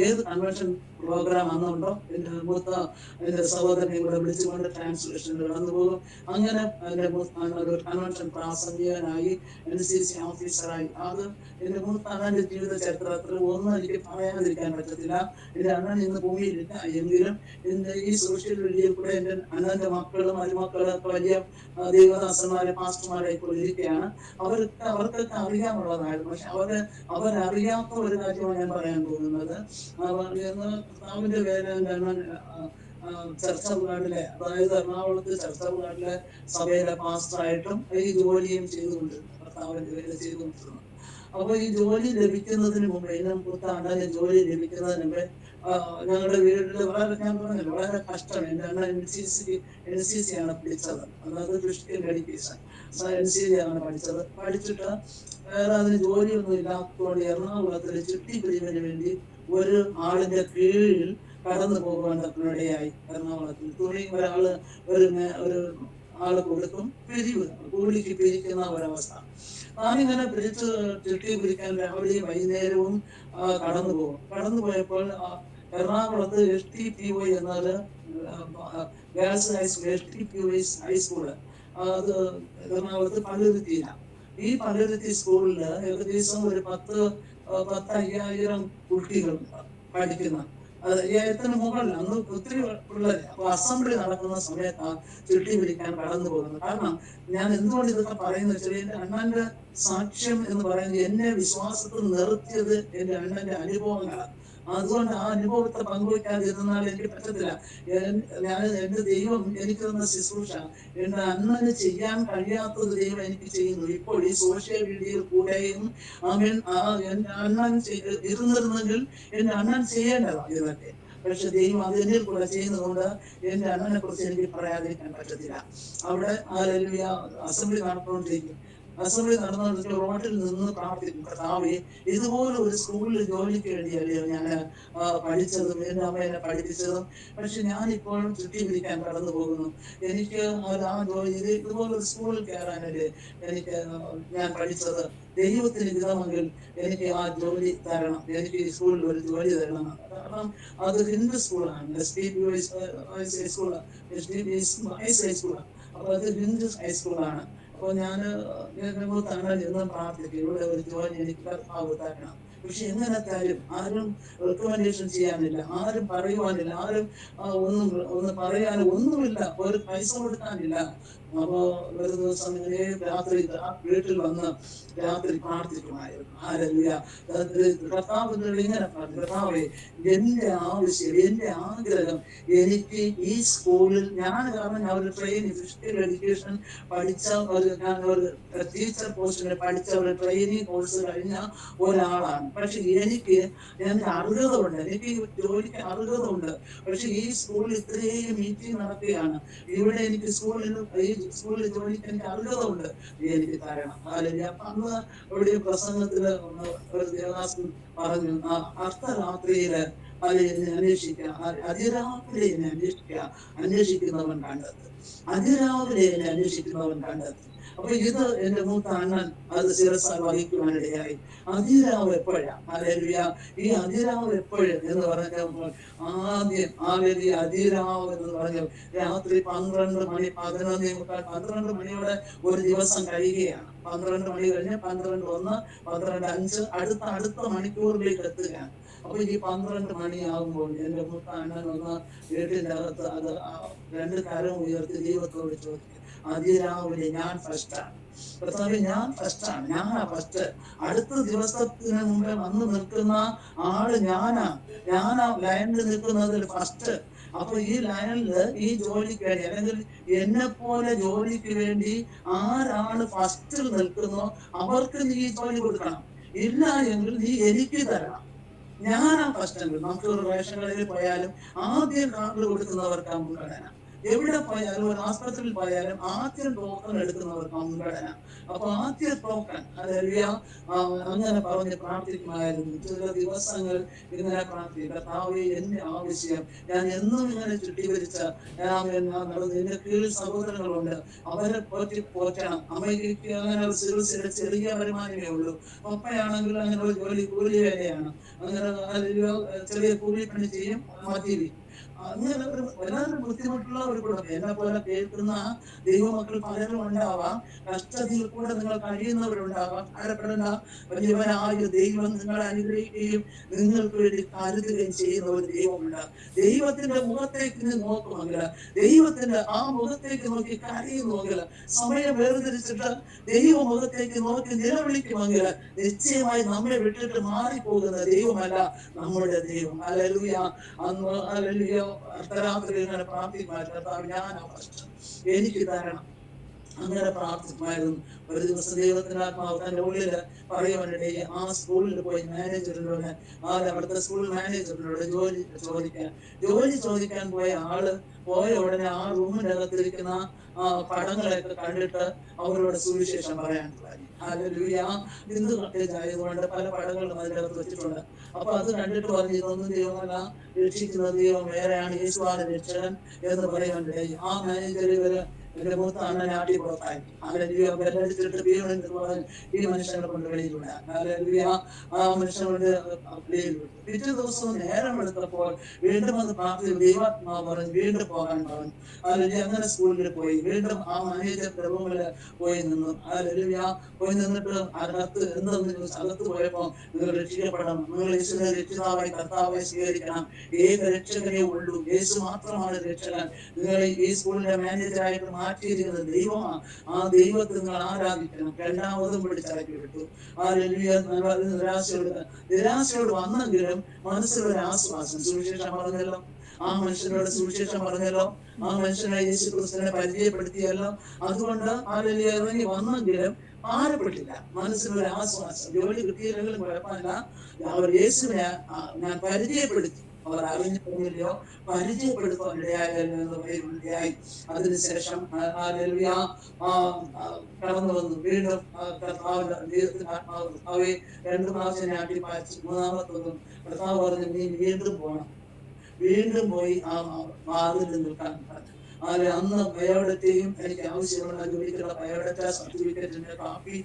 ഏത് കൺവെൻഷൻ പ്രോഗ്രാം അന്നുണ്ടോ എന്റെ സഹോദരനെ കൂടെ വിളിച്ചുകൊണ്ട് ട്രാൻസ്ലേഷനിൽ കടന്നു പോകും. അങ്ങനെ എന്റെ ഒരു കൺവെൻഷൻ പ്രാസംഗികനായി, NCC ഓഫീസറായി. അത് എന്റെ അണ്ണന്റെ ജീവിത ചരിത്രത്തിൽ ഒന്നും എനിക്ക് പറയാതിരിക്കാൻ പറ്റത്തില്ല. എന്റെ അണ്ണൻ ഇന്ന് ഭൂമിയിലില്ല, എങ്കിലും എന്റെ ഈ സോഷ്യൽ മീഡിയയിൽ കൂടെ എന്റെ അണ്ണന്റെ മക്കളും മരുമക്കളും ഒക്കെ വലിയ ദൈവദാസന്മാരെ, പാസ്റ്റർമാരെ ഇപ്പോൾ ഇരിക്കുകയാണ്. അവർക്കൊക്കെ അറിയാമുള്ളതായിരുന്നു. പക്ഷെ അവരറിയാത്ത ഒരു കാര്യമാണ് ഞാൻ പറയാൻ പോകുന്നത്. കർത്താവിന്റെ പേര് ചർച്ചക്കാടിലെ, അതായത് എറണാകുളത്ത് ചർച്ചക്കാടിലെ സഭയിലെ പാസ്റ്ററായിട്ടും ഈ ജോലിയും ചെയ്തുകൊണ്ടിരുന്നു, കർത്താവിന്റെ പേര് ചെയ്തുകൊണ്ടിരുന്നു. അപ്പൊ ഈ ജോലി ലഭിക്കുന്നതിന് മുമ്പ് ഇതിനും പുത്താണ്ടന് ജോലി ലഭിക്കുന്നതിന് മുമ്പ് ഞങ്ങളുടെ വീട്ടിൽ വളരെ, ഞാൻ പറഞ്ഞല്ലോ, വളരെ കഷ്ടം. എൻ്റെ അണ്ണൻ NCC ആണ് പഠിച്ചത്, അതായത് ഫിസിക്കൽ എഡ്യൂക്കേഷൻ, NCC ആണ് പഠിച്ചത്. പഠിച്ചിട്ട് വേറെ അതിന് ജോലിയൊന്നും ഇല്ലാത്തതുകൊണ്ട് എറണാകുളത്തിൽ ചിട്ടി പിരിവിന് വേണ്ടി ഒരു ആളിന്റെ കീഴിൽ കടന്നു പോകാൻ തക്കനിടയായി. എറണാകുളത്തിൽ തുണി ഒരു ആള് കൊടുക്കും, പിരിവ് കൂലിക്ക് പിരിക്കുന്ന ഒരവസ്ഥ. ഞാനിങ്ങനെ ചിട്ടി പിരിക്കാൻ രാവിലെയും വൈകുന്നേരവും കടന്നു പോയപ്പോൾ എറണാകുളത്ത് STPY എന്നാൽ ഗേൾസ് ഹൈസ്കൂൾ, STPY ഹൈസ്കൂള്, അത് എറണാകുളത്ത് പള്ളുരുത്തിയിലാണ്. ഈ പള്ളുരുത്തി സ്കൂളില് ഏകദേശം ഒരു 10,000 കുട്ടികൾ പഠിക്കുന്ന, അത് 5000 മുകളിൽ, അന്ന് ഒത്തിരി പിള്ളേർ. അപ്പൊ അസംബ്ലി നടക്കുന്ന സമയത്താണ് ചിട്ടി പിരിക്കാൻ കടന്നു പോകുന്നത്. കാരണം ഞാൻ എന്തുകൊണ്ട് ഇതൊക്കെ പറയുന്നത് വെച്ചാൽ, എന്റെ അണ്ണന്റെ സാക്ഷ്യം എന്ന് പറയുന്നത് എന്നെ വിശ്വാസത്തിൽ നിർത്തിയത് എന്റെ അണ്ണന്റെ അനുഭവങ്ങളാണ്. അതുകൊണ്ട് ആ അനുഭവത്തെ പങ്കുവയ്ക്കാതിരുന്നാൽ എനിക്ക് പറ്റത്തില്ല. എന്റെ ദൈവം എനിക്ക് തന്ന ശുശ്രൂഷ, എന്റെ അണ്ണന് ചെയ്യാൻ കഴിയാത്തത് ദൈവം എനിക്ക് ചെയ്യുന്നു. ഇപ്പോൾ ഈ സോഷ്യൽ മീഡിയയിൽ കൂടെയും എന്റെ അണ്ണൻ ഇരുന്നിരുന്നെങ്കിൽ എന്റെ അണ്ണൻ ചെയ്യേണ്ടതാണ് ഇതൊക്കെ. പക്ഷെ ദൈവം അതിനെ കൂടെ ചെയ്യുന്നതുകൊണ്ട് എന്റെ അണ്ണനെ കുറിച്ച് എനിക്ക് പറയാതിരിക്കാൻ പറ്റത്തില്ല. അവിടെ അസംബ്ലി നടന്നുകൊണ്ടിരിക്കും. അസംബ്ലി നടന്നുകൊണ്ടിരിക്കും. റോഡിൽ നിന്ന് പ്രാർത്ഥിക്കും, കർത്താവേ, ഇതുപോലെ ഒരു സ്കൂളിൽ ജോലിക്ക് വേണ്ടിയല്ലേ ഞാൻ പഠിച്ചതും എന്റെ അമ്മ എന്നെ പഠിപ്പിച്ചതും. പക്ഷെ ഞാൻ ഇപ്പോഴും ചുറ്റി പിടിക്കാൻ കടന്നു പോകുന്നു. എനിക്ക് ആ ജോലി, ഇതുപോലെ ഒരു സ്കൂളിൽ കയറാനല്ലേ ഞാൻ പഠിച്ചത്. ദൈവത്തിന് ഹിതമെങ്കിൽ എനിക്ക് ആ ജോലി തരണം, എനിക്ക് ഈ സ്കൂളിൽ ഒരു ജോലി തരണം. കാരണം അത് ഹിന്ദു സ്കൂളാണ്, STPY ഹൈസ്കൂളാണ്. അപ്പൊ അത് ഹിന്ദു ഹൈസ്കൂളാണ്. അപ്പൊ ഞാന് എന്നും പ്രാർത്ഥിക്കും, ഇവിടെ ഒരു ജോലി എനിക്ക് കർത്താവ് തരണം. പക്ഷെ എങ്ങനെ തരും? ആരും റെക്കമെൻഡേഷൻ ചെയ്യാനില്ല, ആരും പറയുവാനില്ല, ആരും ഒന്നും പറയാനും ഒന്നുമില്ല, ഒരു പൈസ കൊടുക്കാനില്ല. അപ്പൊ ഒരു ദിവസം രാത്രി വീട്ടിൽ വന്ന് രാത്രി പ്രാർത്ഥിക്കുമായിരുന്നു. കർത്താവിനോട് ഇങ്ങനെ പറഞ്ഞു, കർത്താവേ, എന്റെ ആവശ്യം, എന്റെ ആഗ്രഹം, എനിക്ക് ഈ സ്കൂളിൽ കാരണം ഞാൻ ഒരു ട്രെയിനിങ്, ഫിസിക്കൽ എഡ്യൂക്കേഷൻ പഠിച്ച ഒരു ടീച്ചർ പോസ്റ്റിന് പഠിച്ച ഒരു ട്രെയിനിങ് കോഴ്സ് കഴിഞ്ഞ ഒരാളാണ്. പക്ഷെ എനിക്ക് അർഹതയുണ്ട്, എനിക്ക് ജോലിക്ക് അർഹതയുണ്ട്. പക്ഷെ ഈ സ്കൂളിൽ ഇത്രയും മീറ്റിംഗ് നടക്കുകയാണ്, ഇവിടെ എനിക്ക് ഈ സ്കൂളിൽ ജോലിക്ക് എനിക്ക് അർഹതയുണ്ട്, എനിക്ക് തരണം. അന്ന് ഇവിടെ പ്രസംഗത്തില് ഒരു ദേവദാസൻ പറഞ്ഞു, അർദ്ധരാത്രിയില് അന്വേഷിക്കുക, അതിരാവിലെ അന്വേഷിക്കുന്നവൻ കണ്ടെത്തും, അതിരാവിലെ അന്വേഷിക്കുന്നവൻ കണ്ടെത്തും. അപ്പൊ ഇത് എന്റെ മൂത്ത അണ്ണൻ അത് ശിരസാൽ വഹിക്കുവാനിടയായി. അതിരാവ് എപ്പോഴാ? ഈ അതിരാവ് എപ്പോഴും എന്ന് പറഞ്ഞപ്പോൾ ആദ്യം അതിരാവ് എന്ന് പറഞ്ഞു രാത്രി 12 മണി, 11:45, 12 മണിയോടെ ഒരു ദിവസം കഴിയുകയാണ്. 12 മണി കഴിഞ്ഞ് 12:01, 12:05, അടുത്ത മണിക്കൂറിലേക്ക് എത്തുകയാണ്. അപ്പൊ ഈ 12 മണിയാകുമ്പോൾ എന്റെ മൂത്ത അണ്ണൻ ഒന്ന് വീട്ടിന്റെ അകത്ത് അത് 2 കരം ഉയർത്തി ദൈവത്തോട് ചോദിക്കും, അതിരാവിലെ ഞാൻ ഫസ്റ്റാണ്, കർത്താവേ, ഞാൻ ഫസ്റ്റാണ്, ഞാനാ ഫസ്റ്റ്. അടുത്ത ദിവസത്തിന് മുമ്പേ വന്ന് നിൽക്കുന്ന ആള് ഞാനാ ലൈനിൽ നിൽക്കുന്നതിൽ ഫസ്റ്റ്. അപ്പൊ ഈ ലൈനില് ഈ ജോലിക്ക് വേണ്ടി, അല്ലെങ്കിൽ എന്നെ പോലെ ജോലിക്ക് വേണ്ടി ആരാണ് ഫസ്റ്റിൽ നിൽക്കുന്നോ അവർക്ക് നീ ജോലി കൊടുക്കണം. ഇല്ല എങ്കിൽ നീ എനിക്ക് തരണം. ഞാനാ ഫസ്റ്റ് എങ്കിൽ, നമുക്ക് റേഷൻ കടയിൽ പോയാലും ആദ്യം കാർഡ് കൊടുക്കുന്നവർക്കാ മുൻഗണന. എവിടെ പോയാലും, ഒരു ആസ്പത്രിയിൽ പോയാലും ആദ്യം ടോക്കൺ എടുക്കുന്നവർക്ക് മുൻഗണന. അപ്പൊ ആദ്യ ടോക്കൺ, അങ്ങനെ പറഞ്ഞ് പ്രാർത്ഥിക്കുമായിരുന്നു. ചില ദിവസങ്ങൾ ഇങ്ങനെ പ്രാർത്ഥിക്കും, കർത്താവേ, എന്റെ ആവശ്യം, ഞാൻ എന്നും ഇങ്ങനെ ചുട്ടിവരിച്ച എന്റെ കീഴിൽ സഹോദരങ്ങളുണ്ട്, അവരെ പോറ്റണം. അമ്മയ്ക്ക് അങ്ങനെ ചികിത്സയുടെ ചെറിയ വരുമാനമേ ഉള്ളൂ. പപ്പയാണെങ്കിൽ അങ്ങനെ ഒരു കൂലി വേലയാണ്, അങ്ങനെ ചെറിയ കൂലിപ്പണി ചെയ്യും, മദ്യപി. അങ്ങനെ വളരെ ബുദ്ധിമുട്ടുള്ള ഒരു കുടുംബം. എന്നെ പോലെ കേൾക്കുന്ന ദൈവമക്കൾ പലരും ഉണ്ടാവാം, കഷ്ടതയിൽ കൂടെ നിങ്ങൾ കഴിയുന്നവരുണ്ടാവാം. ആരപ്പെടേണ്ട, വലിയവനായ ദൈവം നിങ്ങളെ അനുഗ്രഹിക്കുകയും നിങ്ങൾക്ക് വേണ്ടി കരുതുകയും ചെയ്യുന്ന ഒരു ദൈവമുണ്ട്. ദൈവത്തിന്റെ മുഖത്തേക്ക് നീ നോക്കുമെങ്കിൽ, ദൈവത്തിന്റെ ആ മുഖത്തേക്ക് നോക്കി കരയുമെങ്കിൽ, സമയം വേർതിരിച്ചിട്ട് ദൈവ മുഖത്തേക്ക് നോക്കി നിലവിളിക്കുമെങ്കിൽ, നിശ്ചയമായി നമ്മെ വിട്ടിട്ട് മാറിപ്പോകുന്ന ദൈവമല്ല നമ്മുടെ ദൈവം. ഹല്ലേലൂയ. അർദ്ധരാത്രി ഇങ്ങനെ പ്രാർത്ഥിക്കുമായിരുന്നു, കർത്താവേ, ഞാനാ ഫസ്റ്റ്, എനിക്ക് തരണം. അങ്ങനെ പ്രാർത്ഥിക്കുമായിരുന്നു. ഒരു ദിവസം ദൈവത്തിന്റെ ആത്മാവ് തന്റെ ഉള്ളില് പറയുവാനിടേ, ആ സ്കൂളിൽ പോയി മാനേജറിനോട്, അവിടുത്തെ സ്കൂൾ മാനേജറിനോട് ജോലി ചോദിക്കാൻ പോയ ആള് പോയ ഉടനെ ആ റൂമിനകത്തിരിക്കുന്ന പടങ്ങളെയൊക്കെ കണ്ടിട്ട് അവരോട് സുവിശേഷം പറയാൻ തുടങ്ങി. ഹല്ലേലൂയ. ഹിന്ദു കട്ടേജ് ആയതുകൊണ്ട് പല പടങ്ങളും അതിൻ്റെ അകത്ത് വെച്ചിട്ടുണ്ട്. അപ്പൊ അത് കണ്ടിട്ട് പറഞ്ഞു, ഇതൊന്നും ദൈവമല്ല, രക്ഷിക്കുന്ന ദൈവം വേറെയാണ്, യേശുവാണ് രക്ഷകൻ എന്ന് പറയാനിടയായി. ആ മാനേജർ എന്റെ മൂത്ത അണ്ണനെ ആട്ടി പുറത്താക്കി. ഹല്ലേലൂയ. ബെല്ലടിച്ചിട്ട് വീണെന്ന് പറഞ്ഞു, ഈ മനുഷ്യനെ കൊണ്ട് വെളിയിൽ വിടാൻ. ഹല്ലേലൂയ. ആ മനുഷ്യനെ കൊണ്ട് വെളിയിൽ വിട്ടു. പിറ്റേ ദിവസവും നേരം എടുത്തപ്പോൾ വീണ്ടും അത് പ്രാർത്ഥിച്ചു. ദൈവാത്മാവ് പറഞ്ഞു വീണ്ടും പോകാൻ പറഞ്ഞു. ഹല്ലേലൂയ. അങ്ങനെ സ്കൂളിൽ പോയി വീണ്ടും ആ മാനേജറിന്റെ റൂമില് പോയി നിന്നു. ഹല്ലേലൂയ. പോയി നിന്നിട്ട് അകത്ത് എന്തെന്ന് ചോദിച്ചു. അകത്ത് പോയപ്പോ, നിങ്ങൾ രക്ഷിക്കപ്പെടണം, നിങ്ങൾ യേശുവിനെ രക്ഷിതാവായി കർത്താവായി സ്വീകരിക്കണം, ഏക രക്ഷകനേ ഉള്ളൂ, യേശു മാത്രമാണ് രക്ഷകൻ, നിങ്ങൾ ഈ സ്കൂളിന്റെ മാനേജറായിട്ട് മാറ്റിയിരിക്കുന്നത് ദൈവമാണ്, ആ ദൈവത്തെ നിങ്ങൾ ആരാധിക്കണം. രണ്ടാമതും പിടിച്ചിറക്കി വിട്ടു. ആ നിരാശയോട് വന്നെങ്കിലും മനസ്സിലൊരു ആശ്വാസം. സുവിശേഷം പറഞ്ഞല്ലോ, ആ മനുഷ്യനോട് സുവിശേഷം പറഞ്ഞല്ലോ, ആ മനുഷ്യനെ യേശു ക്രിസ്തുവിനെ പരിചയപ്പെടുത്തിയല്ലോ. അതുകൊണ്ട് ഇറങ്ങി വന്നെങ്കിലും ഭാരപ്പെട്ടില്ല, മനസ്സിലൊരു ആശ്വാസം. ജോലി കിട്ടിയില്ലെങ്കിലും കുഴപ്പമില്ല, അവർ യേശുവിനെ ഞാൻ പരിചയപ്പെടുത്തി, അവർ അറിഞ്ഞില്ലെങ്കിലോ പരിചയപ്പെടുത്താൻ ഇടയായല്ലോ എന്ന് പറയുകയായി. അതിനുശേഷം കടന്നു വന്നു. വീണ്ടും കർത്താവിന്റെ ജീവിതത്തിൽ കർത്താവ് 2 പ്രാവശ്യം ആട്ടി പാലിച്ചു. മൂന്നാമത്തൊന്നും കർത്താവ് പറഞ്ഞു, നീ വീണ്ടും പോകണം. വീണ്ടും പോയി ആ വാതിൽ നിൽക്കാൻ പറഞ്ഞു. അന്ന് ബയോഡറ്റയും എനിക്ക് ആവശ്യമുള്ള ജോലിക്കുള്ള ബയോഡറ്റ, സർട്ടിഫിക്കറ്റിന്റെ കാപ്പി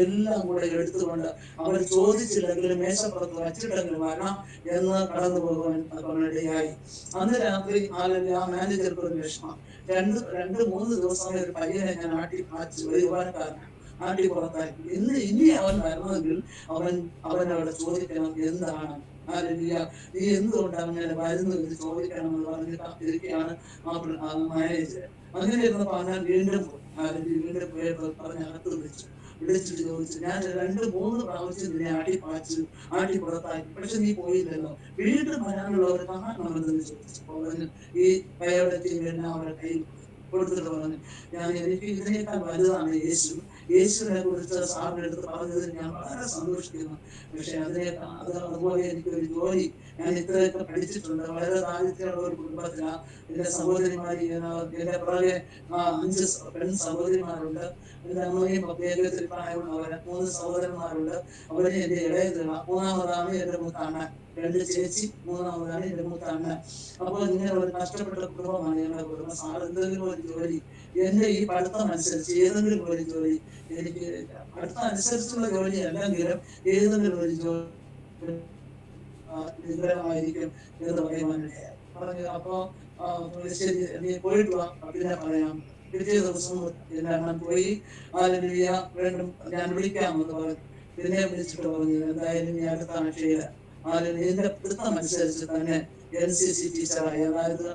എല്ലാം കൂടെ എടുത്തുകൊണ്ട് അവർ ചോദിച്ചില്ലെങ്കിലും മേശപ്പുറത്ത് വച്ചിട്ടെങ്കിലും വരണം എന്ന് കടന്നു പോകുവാൻ പറഞ്ഞിടയായി. അന്ന് രാത്രി ആ മാനേജർക്ക് ഒരു വിഷമം. 2-3 ദിവസം ഒരു പയ്യനെ ഞാൻ ആട്ടി പാച്ചു, ഒരു യുവാനക്കാരനാണ്, ആട്ടി പുറത്താക്കി. ഇനി അവൻ വരണമെങ്കിൽ അവനവിടെ ചോദിക്കണം, എന്താണ് നീ എന്തുകൊണ്ട് അങ്ങനെ വരുന്നു എന്ന് ചോദിക്കണമെന്ന് പറഞ്ഞ് കാത്തിരിക്കുകയാണ് ആ മാനേജർ. അങ്ങനെ ഇരുന്നപ്പോ ഞാൻ വീണ്ടും പോയപ്പോൾ പറഞ്ഞ് അകത്ത് വിളിച്ചിട്ട് ചോദിച്ചു, ഞാൻ 2-3 പ്രാവശ്യം നിന്നെ ആട്ടി പുറത്താക്കി, പക്ഷെ നീ പോയില്ലല്ലോ, വീണ്ടും വരാനുള്ള ഒരു കാരണം എന്തെന്ന് ചോദിച്ചപ്പോൾ പറഞ്ഞു, ഈ ബയോഡറ്റയും എല്ലാം അവരുടെ കയ്യിൽ കൊടുത്തിട്ട് പറഞ്ഞു, എനിക്ക് ഇതിനേക്കാൾ വലുതാണ് യേശു, യേശുവിനെ കുറിച്ച് സാറിന്റെ അടുത്ത് പറഞ്ഞതിൽ ഞാൻ വളരെ സന്തോഷിക്കുന്നു. പക്ഷെ അതുപോലെ എനിക്കൊരു ജോലി, ഞാൻ ഇത്രയൊക്കെ പഠിച്ചിട്ടുണ്ട്, വളരെ ദാരിദ്ര്യമുള്ള ഒരു കുടുംബത്തിലാണ്, എന്റെ സഹോദരിമാരി എന്റെ പുറകെ 5 പെൺ സഹോദരിമാരുണ്ട്, എന്റെ അമ്മയും പ്രത്യേകത്തിൽ പ്രായമുള്ളവര് 3 സഹോദരന്മാരുണ്ട്, അവരെ എന്റെ ഇളയതാണ്, 3ാമതാണ് എന്റെ മൂത്താണ്ണൻ, 2 ചേച്ചി, 3ാമതാണ് എന്റെ മൂത്താണ്ണൻ. അപ്പോൾ ഇങ്ങനെ ഒരു കഷ്ടപ്പെട്ട കുടുംബമാണ് ഞങ്ങളുടെ കുടുംബം. സാർ എന്തെങ്കിലും ഒരു ജോലി, എന്റെ ഈ പഠിത്തം അനുസരിച്ച് ഏതെങ്കിലും ഒരു ജോലി, എനിക്ക് പഠിത്തം അനുസരിച്ചുള്ള ജോലി അല്ലെങ്കിലും ഏതെങ്കിലും ഒരു ജോലി നിരന്തരമായിരിക്കും എന്ന് പറയുവാനിടയായി. പറഞ്ഞു, അപ്പോ ശരി, നീ പോയിട്ട് വാ, പിന്നെ പറയാം. പിറ്റേ ദിവസം എന്റെ അണ്ണൻ പോയി. വീണ്ടും ഞാൻ വിളിക്കാമെന്ന് പറഞ്ഞു. പിന്നെ വിളിച്ചിട്ട് പറഞ്ഞു, എന്തായാലും നീ അടുത്ത ആഴ്ചയില് എന്റെ പഠിത്തം അനുസരിച്ച് തന്നെ NCC ടീച്ചറായി, അതായത്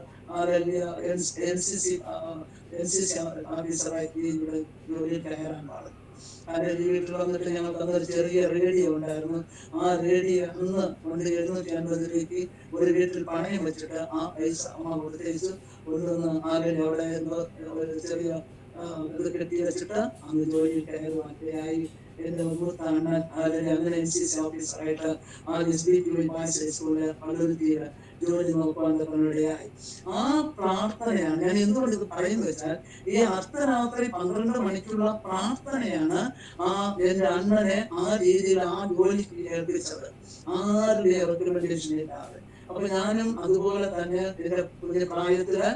NCC ഓഫീസറായി ഇവിടെ ജോലിയിൽ കയറാൻ പാടും. വീട്ടിൽ വന്നിട്ട് ഞങ്ങൾക്ക് അന്നൊരു ചെറിയ റേഡിയോ ഉണ്ടായിരുന്നു. ആ റേഡിയോ അന്ന് കൊണ്ട് 750 രൂപയ്ക്ക് ഒരു വീട്ടിൽ പണയം വെച്ചിട്ട് ആ പൈസ അമ്മ കൊടുത്തേച്ച് കൊണ്ടുവന്ന് അവിടെ എന്തോ ഒരു ചെറിയ ഇത് കെട്ടി വെച്ചിട്ട് അന്ന് ജോലിയിൽ കയറുവാനായി. എന്റെ മൂത്താണ് അങ്ങനെ NCC ഓഫീസറായിട്ട് സ്കൂളിലെ പള്ളുരുത്തിയില് ജോലി നോക്കുവാൻ തന്നിടയായി. ആ പ്രാർത്ഥനയാണ് ഞാൻ എന്തുകൊണ്ട് ഇത് പറയുന്നത് വെച്ചാൽ, ഈ അർദ്ധരാത്രി 12 മണിക്കുള്ള പ്രാർത്ഥനയാണ് എന്റെ അണ്ണനെ ആ രീതിയിൽ ആ ജോലിക്ക് ഏൽപ്പിച്ചത്, ആരുടെയും റെക്കമെൻഡേഷൻ ഇല്ലാതെ. അപ്പൊ ഞാനും അതുപോലെ തന്നെ എന്റെ പുതിയ പ്രായത്തില്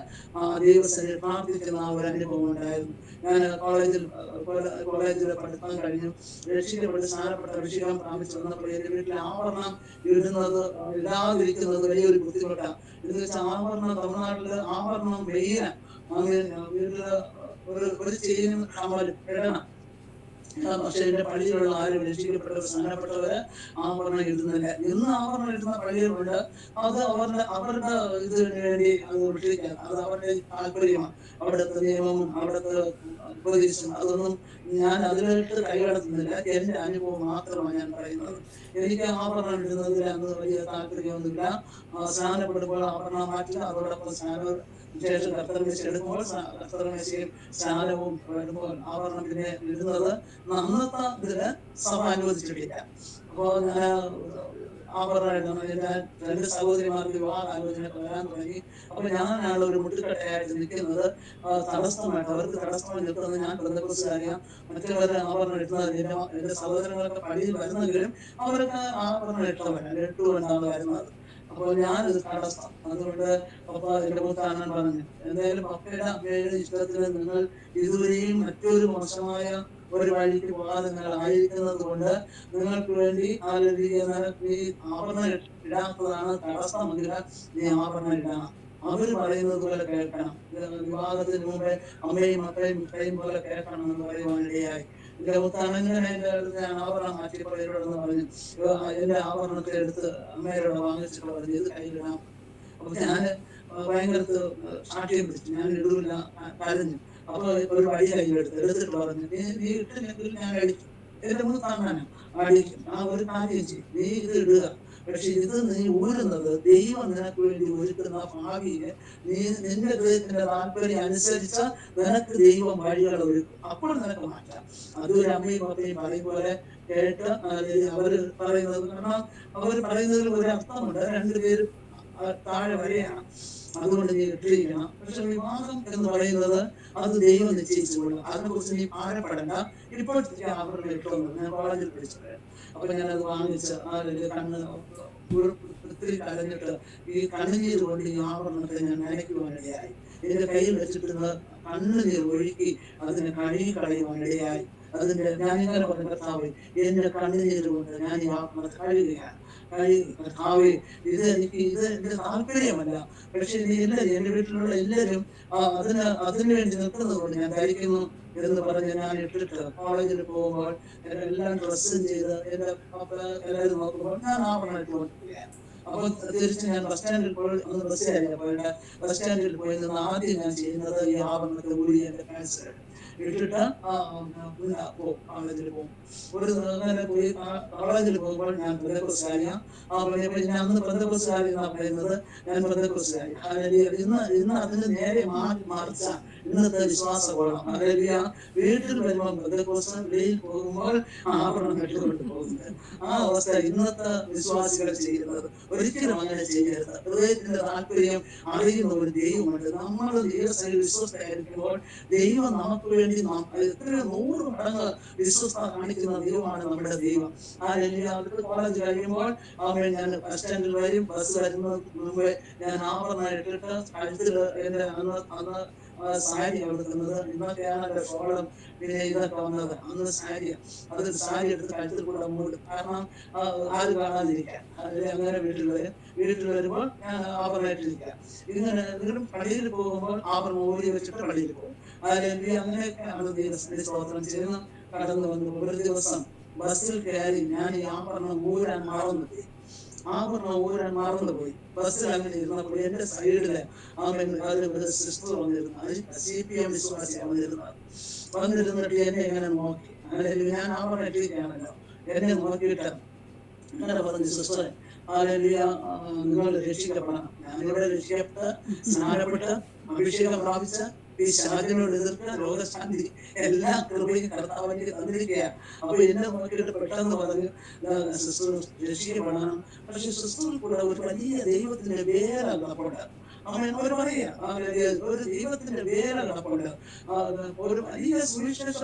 ദൈവസന്നിധിയിൽ പ്രാർത്ഥിക്കുന്ന ഒരു അനുഭവം ഉണ്ടായിരുന്നു. ഞാൻ കോളേജിലെ പഠിത്തം കഴിഞ്ഞു രക്ഷിക്കപ്പെട്ട് സ്നാനപ്പെട്ട അഭിഷേകം പ്രാപിച്ചു വന്നപ്പോൾ എന്റെ വീട്ടിലെ ആഭരണം ഇടാതിരിക്കുന്നത് വലിയൊരു ബുദ്ധിമുട്ടാണ്. എന്ന് വെച്ചാൽ ആഭരണം, തമിഴ്നാട്ടില് ആഭരണം വെയ്യ, അങ്ങനെ വീട്ടില് ഒരു ചെയിനും കമ്മലും ഇടണം. പക്ഷെ എന്റെ പള്ളിയിലുള്ള ആരും രക്ഷിക്കപ്പെട്ടവർ സ്നാനപ്പെട്ടവര് ആഭരണം ഇടുന്നില്ല. ഇന്ന് ആഭരണം ഇടുന്ന പള്ളികളുണ്ട്, അത് അവരുടെ ഇതിന് വേണ്ടി അത് വിട്ടിരിക്കുക, അത് അവരുടെ താല്പര്യമാണ്, അവിടുത്തെ നിയമവും അവിടുത്തെ ഉപദേശം. അതൊന്നും ഞാൻ അതിനായിട്ട് കൈകടത്തുന്നില്ല, എന്റെ അനുഭവം മാത്രമാണ് ഞാൻ പറയുന്നത്. എനിക്ക് ആഭരണം ഇടുന്നതിൽ അന്ന് വലിയ താല്പര്യമൊന്നുമില്ല. സ്നാനപ്പെടുമ്പോൾ ആഭരണം മാറ്റില്ല, അതോടൊപ്പം ശേഷം കർത്തൃമേശ എടുക്കുമ്പോൾ കർത്തൃമേശയും സ്നാനവും എടുക്കുമ്പോൾ ആഭരണം പിന്നെ ഇടുന്നത് അന്നത്തെ ഇതില് സഭ അനുവദിച്ചിട്ടില്ല. അപ്പോ ഞാൻ ആഭരണമായിട്ടാണ് എൻ്റെ 2 സഹോദരിമാർക്ക് വിവാഹ ആലോചന വരാൻ തുടങ്ങി. അപ്പൊ ഞാനാണ് ഒരു മുട്ടുകട്ടയായിട്ട് നിൽക്കുന്നത്, തടസ്സമായിട്ട് അവർക്ക് തടസ്സമായി നിൽക്കുന്നത്. ഞാൻ ബന്ധുക്കാരിയ, മറ്റുള്ളവരെ ആഭരണം ഇടുന്നത് എന്റെ സഹോദരങ്ങളൊക്കെ പള്ളിയിൽ വരുന്നെങ്കിലും അവരൊക്കെ ആഭരണം ഇട്ടുകൊണ്ടാണ് വരുന്നത്. അപ്പോൾ ഞാനത് തടസ്സം. അതുകൊണ്ട് പപ്പ എന്റെ മൂത്താണ്ണൻ പറഞ്ഞു, എന്തായാലും പപ്പയുടെ അമ്മയുടെ ഇഷ്ടത്തിന് നിങ്ങൾ ഇതുവരെയും മറ്റൊരു മോശമായ ഒരു വഴിക്ക് പോകാതെ നിങ്ങൾ ആയിരിക്കുന്നത് കൊണ്ട് നിങ്ങൾക്ക് വേണ്ടി നീ ആഭരണം ഇടാത്തതാണ് തടസ്സമെങ്കിൽ നീ ആഭരണം ഇടണം. അവര് പറയുന്നത് പോലെ കേൾക്കണം. വിവാഹത്തിന് മുമ്പേ അമ്മയും മക്കളെയും മിക്കയും പോലെ കേൾക്കണം എന്ന് പറയുവാനിടയായി. എന്റെ മുത്തണ്ണങ്ങനെ എന്റെ അടുത്ത് ഞാൻ ആഭരണം മാറ്റിയപ്പോൾ എന്നോടൊന്ന് പറഞ്ഞു, എന്റെ ആഭരണത്തെ എടുത്ത് അമ്മയോട് വാങ്ങിച്ചിട്ട് പറഞ്ഞു ഇത് കയ്യിലിടാം. അപ്പൊ ഞാന് ഭയങ്കര സാക്ഷ്യം പിടിച്ചു, ഞാൻ ഇടൂല, കരഞ്ഞു. അപ്പൊ ഒരു വടി എടുത്തിട്ട് പറഞ്ഞു, നീ ഇട്ടില്ലെങ്കിൽ ഞാൻ അടിക്കും. എന്റെ മുത്തണ്ണനും അടിക്കും. ആ ഒരു കാര്യം ചെയ്യും, നീ ഇത് ഇടുക. പക്ഷെ ഇത് നീ ഊരുന്നത് ദൈവം നിനക്ക് വേണ്ടി ഒരുക്കുന്ന ഭാവിയെ നിന്റെ ദൈവത്തിന്റെ താല്പര്യം അനുസരിച്ച് നിനക്ക് ദൈവം വഴികൾ ഒരുക്കും. അപ്പോൾ നിനക്ക് മാറ്റാം. അതൊരു അമ്മയും അപ്പയും പറയും പോലെ കേട്ട് അവര് പറയുന്നത്, കാരണം അവര് പറയുന്നതിൽ ഒരു അർത്ഥമുണ്ട്. രണ്ടുപേരും താഴെ വരെയാണ്, അതുകൊണ്ട് നീ ഇട്ടിരിക്കണം. പക്ഷെ വിവാഹം എന്ന് പറയുന്നത് അത് ദൈവം നിശ്ചയിച്ചുകൊള്ളും. അതിനെക്കുറിച്ച് നീ ഭാരപ്പെടേണ്ട. ഇപ്പോഴത്തെ ആഭരണം ഇട്ടോന്ന് ഞാൻ കോളേജിൽ പഠിച്ചത്. അപ്പൊ ഞാനത് വാങ്ങിച്ച് കണ്ണ് ഒത്തിരി കരഞ്ഞിട്ട് ഈ കണ്ണുനീർ കൊണ്ട് ഈ ആഭരണത്തെ ഞാൻ നനയ്ക്കുവാനിടയായി. എന്റെ കയ്യിൽ വെച്ചിട്ടുള്ള കണ്ണുനീർ ഒഴുക്കി അതിനെ കഴുകി കളയുവാനിടയായി. ഞാനിങ്ങനെ പറഞ്ഞ കർത്താവേ, എന്റെ കണ്ണുനീർ കൊണ്ട് ഞാൻ ഈ ആഭരണത്തെ കഴുകുകയാണ്. കർത്താവേ, ഇത് എന്റെ താല്പര്യമല്ല, പക്ഷെ എല്ലാവരും എന്റെ വീട്ടിലുള്ള എല്ലാവരും അതിനു വേണ്ടി നിൽക്കുന്നത് കൊണ്ട് ഞാൻ ധരിക്കുന്നു എന്ന് പറഞ്ഞ് ഞാൻ ഇട്ടിട്ട് കോളേജിൽ പോകുമ്പോൾ എല്ലാം ഡ്രസ്സും ചെയ്ത് എന്റെ എല്ലാവരും നോക്കുമ്പോൾ ഞാൻ ആഭരണം ഇട്ടുകൊണ്ടിരിക്കുകയാണ്. അപ്പൊ തിരിച്ച് ഞാൻ ബസ് സ്റ്റാൻഡിൽ പോയി, ഒന്ന് ബസ്സിലായില്ല പോയിട്ട്, ബസ് സ്റ്റാൻഡിൽ പോയി നിന്ന് ആദ്യം ഞാൻ ചെയ്യുന്നത് ഈ ആഭരണത്തെ ഊരി എന്റെ പാൻസ് ഇട്ടിട്ട് കോളേജിൽ പോകും. ഒരു അങ്ങനെ പോയി കോളേജിൽ പോകുമ്പോൾ ഞാൻ പെന്തക്കോസ്തുകാരിയാ. ഞാൻ അന്ന് പെന്തക്കോസ്തുകാരി എന്നാ പറയുന്നത്, ഞാൻ പെന്തക്കോസ്തുകാരി. ഇന്ന് അതിന് നേരെ മറിച്ച ഇന്നത്തെ വിശ്വാസകോളം. വീട്ടിൽ വരുമ്പോൾ പെന്തക്കോസ്ത്, വെളിയിൽ പോകുമ്പോൾ ആഭരണം കെട്ടുകൊണ്ട് പോകുന്നത്. ആ അവസ്ഥ ഇന്നത്തെ വിശ്വാസികൾ ചെയ്യുന്നത്. ഒരിക്കലും അങ്ങനെ ചെയ്യരുത്. ഹൃദയത്തിന്റെ താല്പര്യം അറിയുന്ന ഒരു ദൈവമുണ്ട്. നമ്മൾ ദൈവസേനയിൽ വിശ്വസ്തയായിരിക്കുമ്പോൾ ദൈവം നമുക്ക് വേണ്ടി എത്രയോ 100 മടങ്ങ് വിശ്വസ്ത കാണിക്കുന്ന ദൈവമാണ് നമ്മുടെ ദൈവം. അവർക്ക് കോളേജ് കഴിയുമ്പോൾ ഞാൻ ബസ് സ്റ്റാൻഡിൽ വരും. ബസ് വരുന്നതിന് മുമ്പേ ഞാൻ ആഭരണം ഇട്ടിട്ട് കഴുത്തിൽ എന്റെ അന്ന് സാരി കൊടുക്കുന്നത്. ഇന്നൊക്കെയാണ് ഷോളും പിന്നെ ഇതൊക്കെ വന്നത്. അന്ന് സാരി, അതൊരു സാരി എടുത്ത് കഴുത്തിൽ കൂടെ മൂടും, കാരണം ആര് കാണാതിരിക്കാൻ. അങ്ങനെ വീട്ടിൽ വരുമ്പോൾ ഞാൻ ആഭരണം ഇട്ടിരിക്കാം. ഇങ്ങനെ വീണ്ടും പള്ളിയിൽ പോകുമ്പോൾ ആഭരണം ഊരി വെച്ചിട്ട് പള്ളിയിൽ പോകും. അങ്ങനെയൊക്കെയാണ് ദൈവത്തിന്റെ സ്തോത്രം ചെയ്യുന്ന കടന്നു വന്നു. ഒരു ദിവസം ബസ്സിൽ കയറി ഞാൻ ഈ ആഭരണം ഊരാൻ മറന്നുപോയി. ബസ്സിൽ അങ്ങനെ ഇരുന്നപ്പോൾ എന്റെ സൈഡില് സിസ്റ്റർ വന്നിരുന്നു. CPM വിശ്വാസിയാണ് വന്നിരുന്നിട്ട് എന്നെ ഇങ്ങനെ നോക്കി. ഞാൻ ആഭരണം ഇട്ടിരിക്കുകയാണല്ലോ. എന്നെ നോക്കിയിട്ട് അങ്ങനെ പറഞ്ഞു, സിസ്റ്ററെ, നിങ്ങൾ രക്ഷിക്കപ്പെടണം. ഞാനിവിടെ രക്ഷിക്കപ്പെട്ട് സ്നാനപ്പെട്ട് അഭിഷേകം പ്രാപിച്ച് പിശാചിനോട് എതിർത്ത് രോഗശാന്തി എല്ലാ കൃപയും കർത്താവിലേക്ക് തന്നിരിക്കുകയാണ്. അപ്പൊ എന്നെ നോക്കിയിട്ട് പെട്ടെന്ന് പറഞ്ഞു, സിസ്റ്റർ രക്ഷിക്കപ്പെടണം. പക്ഷെ സിസ്റ്ററിൽ കൂടെ ഒരു വലിയ ദൈവത്തിന്റെ വേല കിടപ്പുണ്ട്. അവർ പറയാ, ഒരു ദൈവത്തിന്റെ വേല കിടപ്പുണ്ട്. ഒരു വലിയ സുവിശേഷ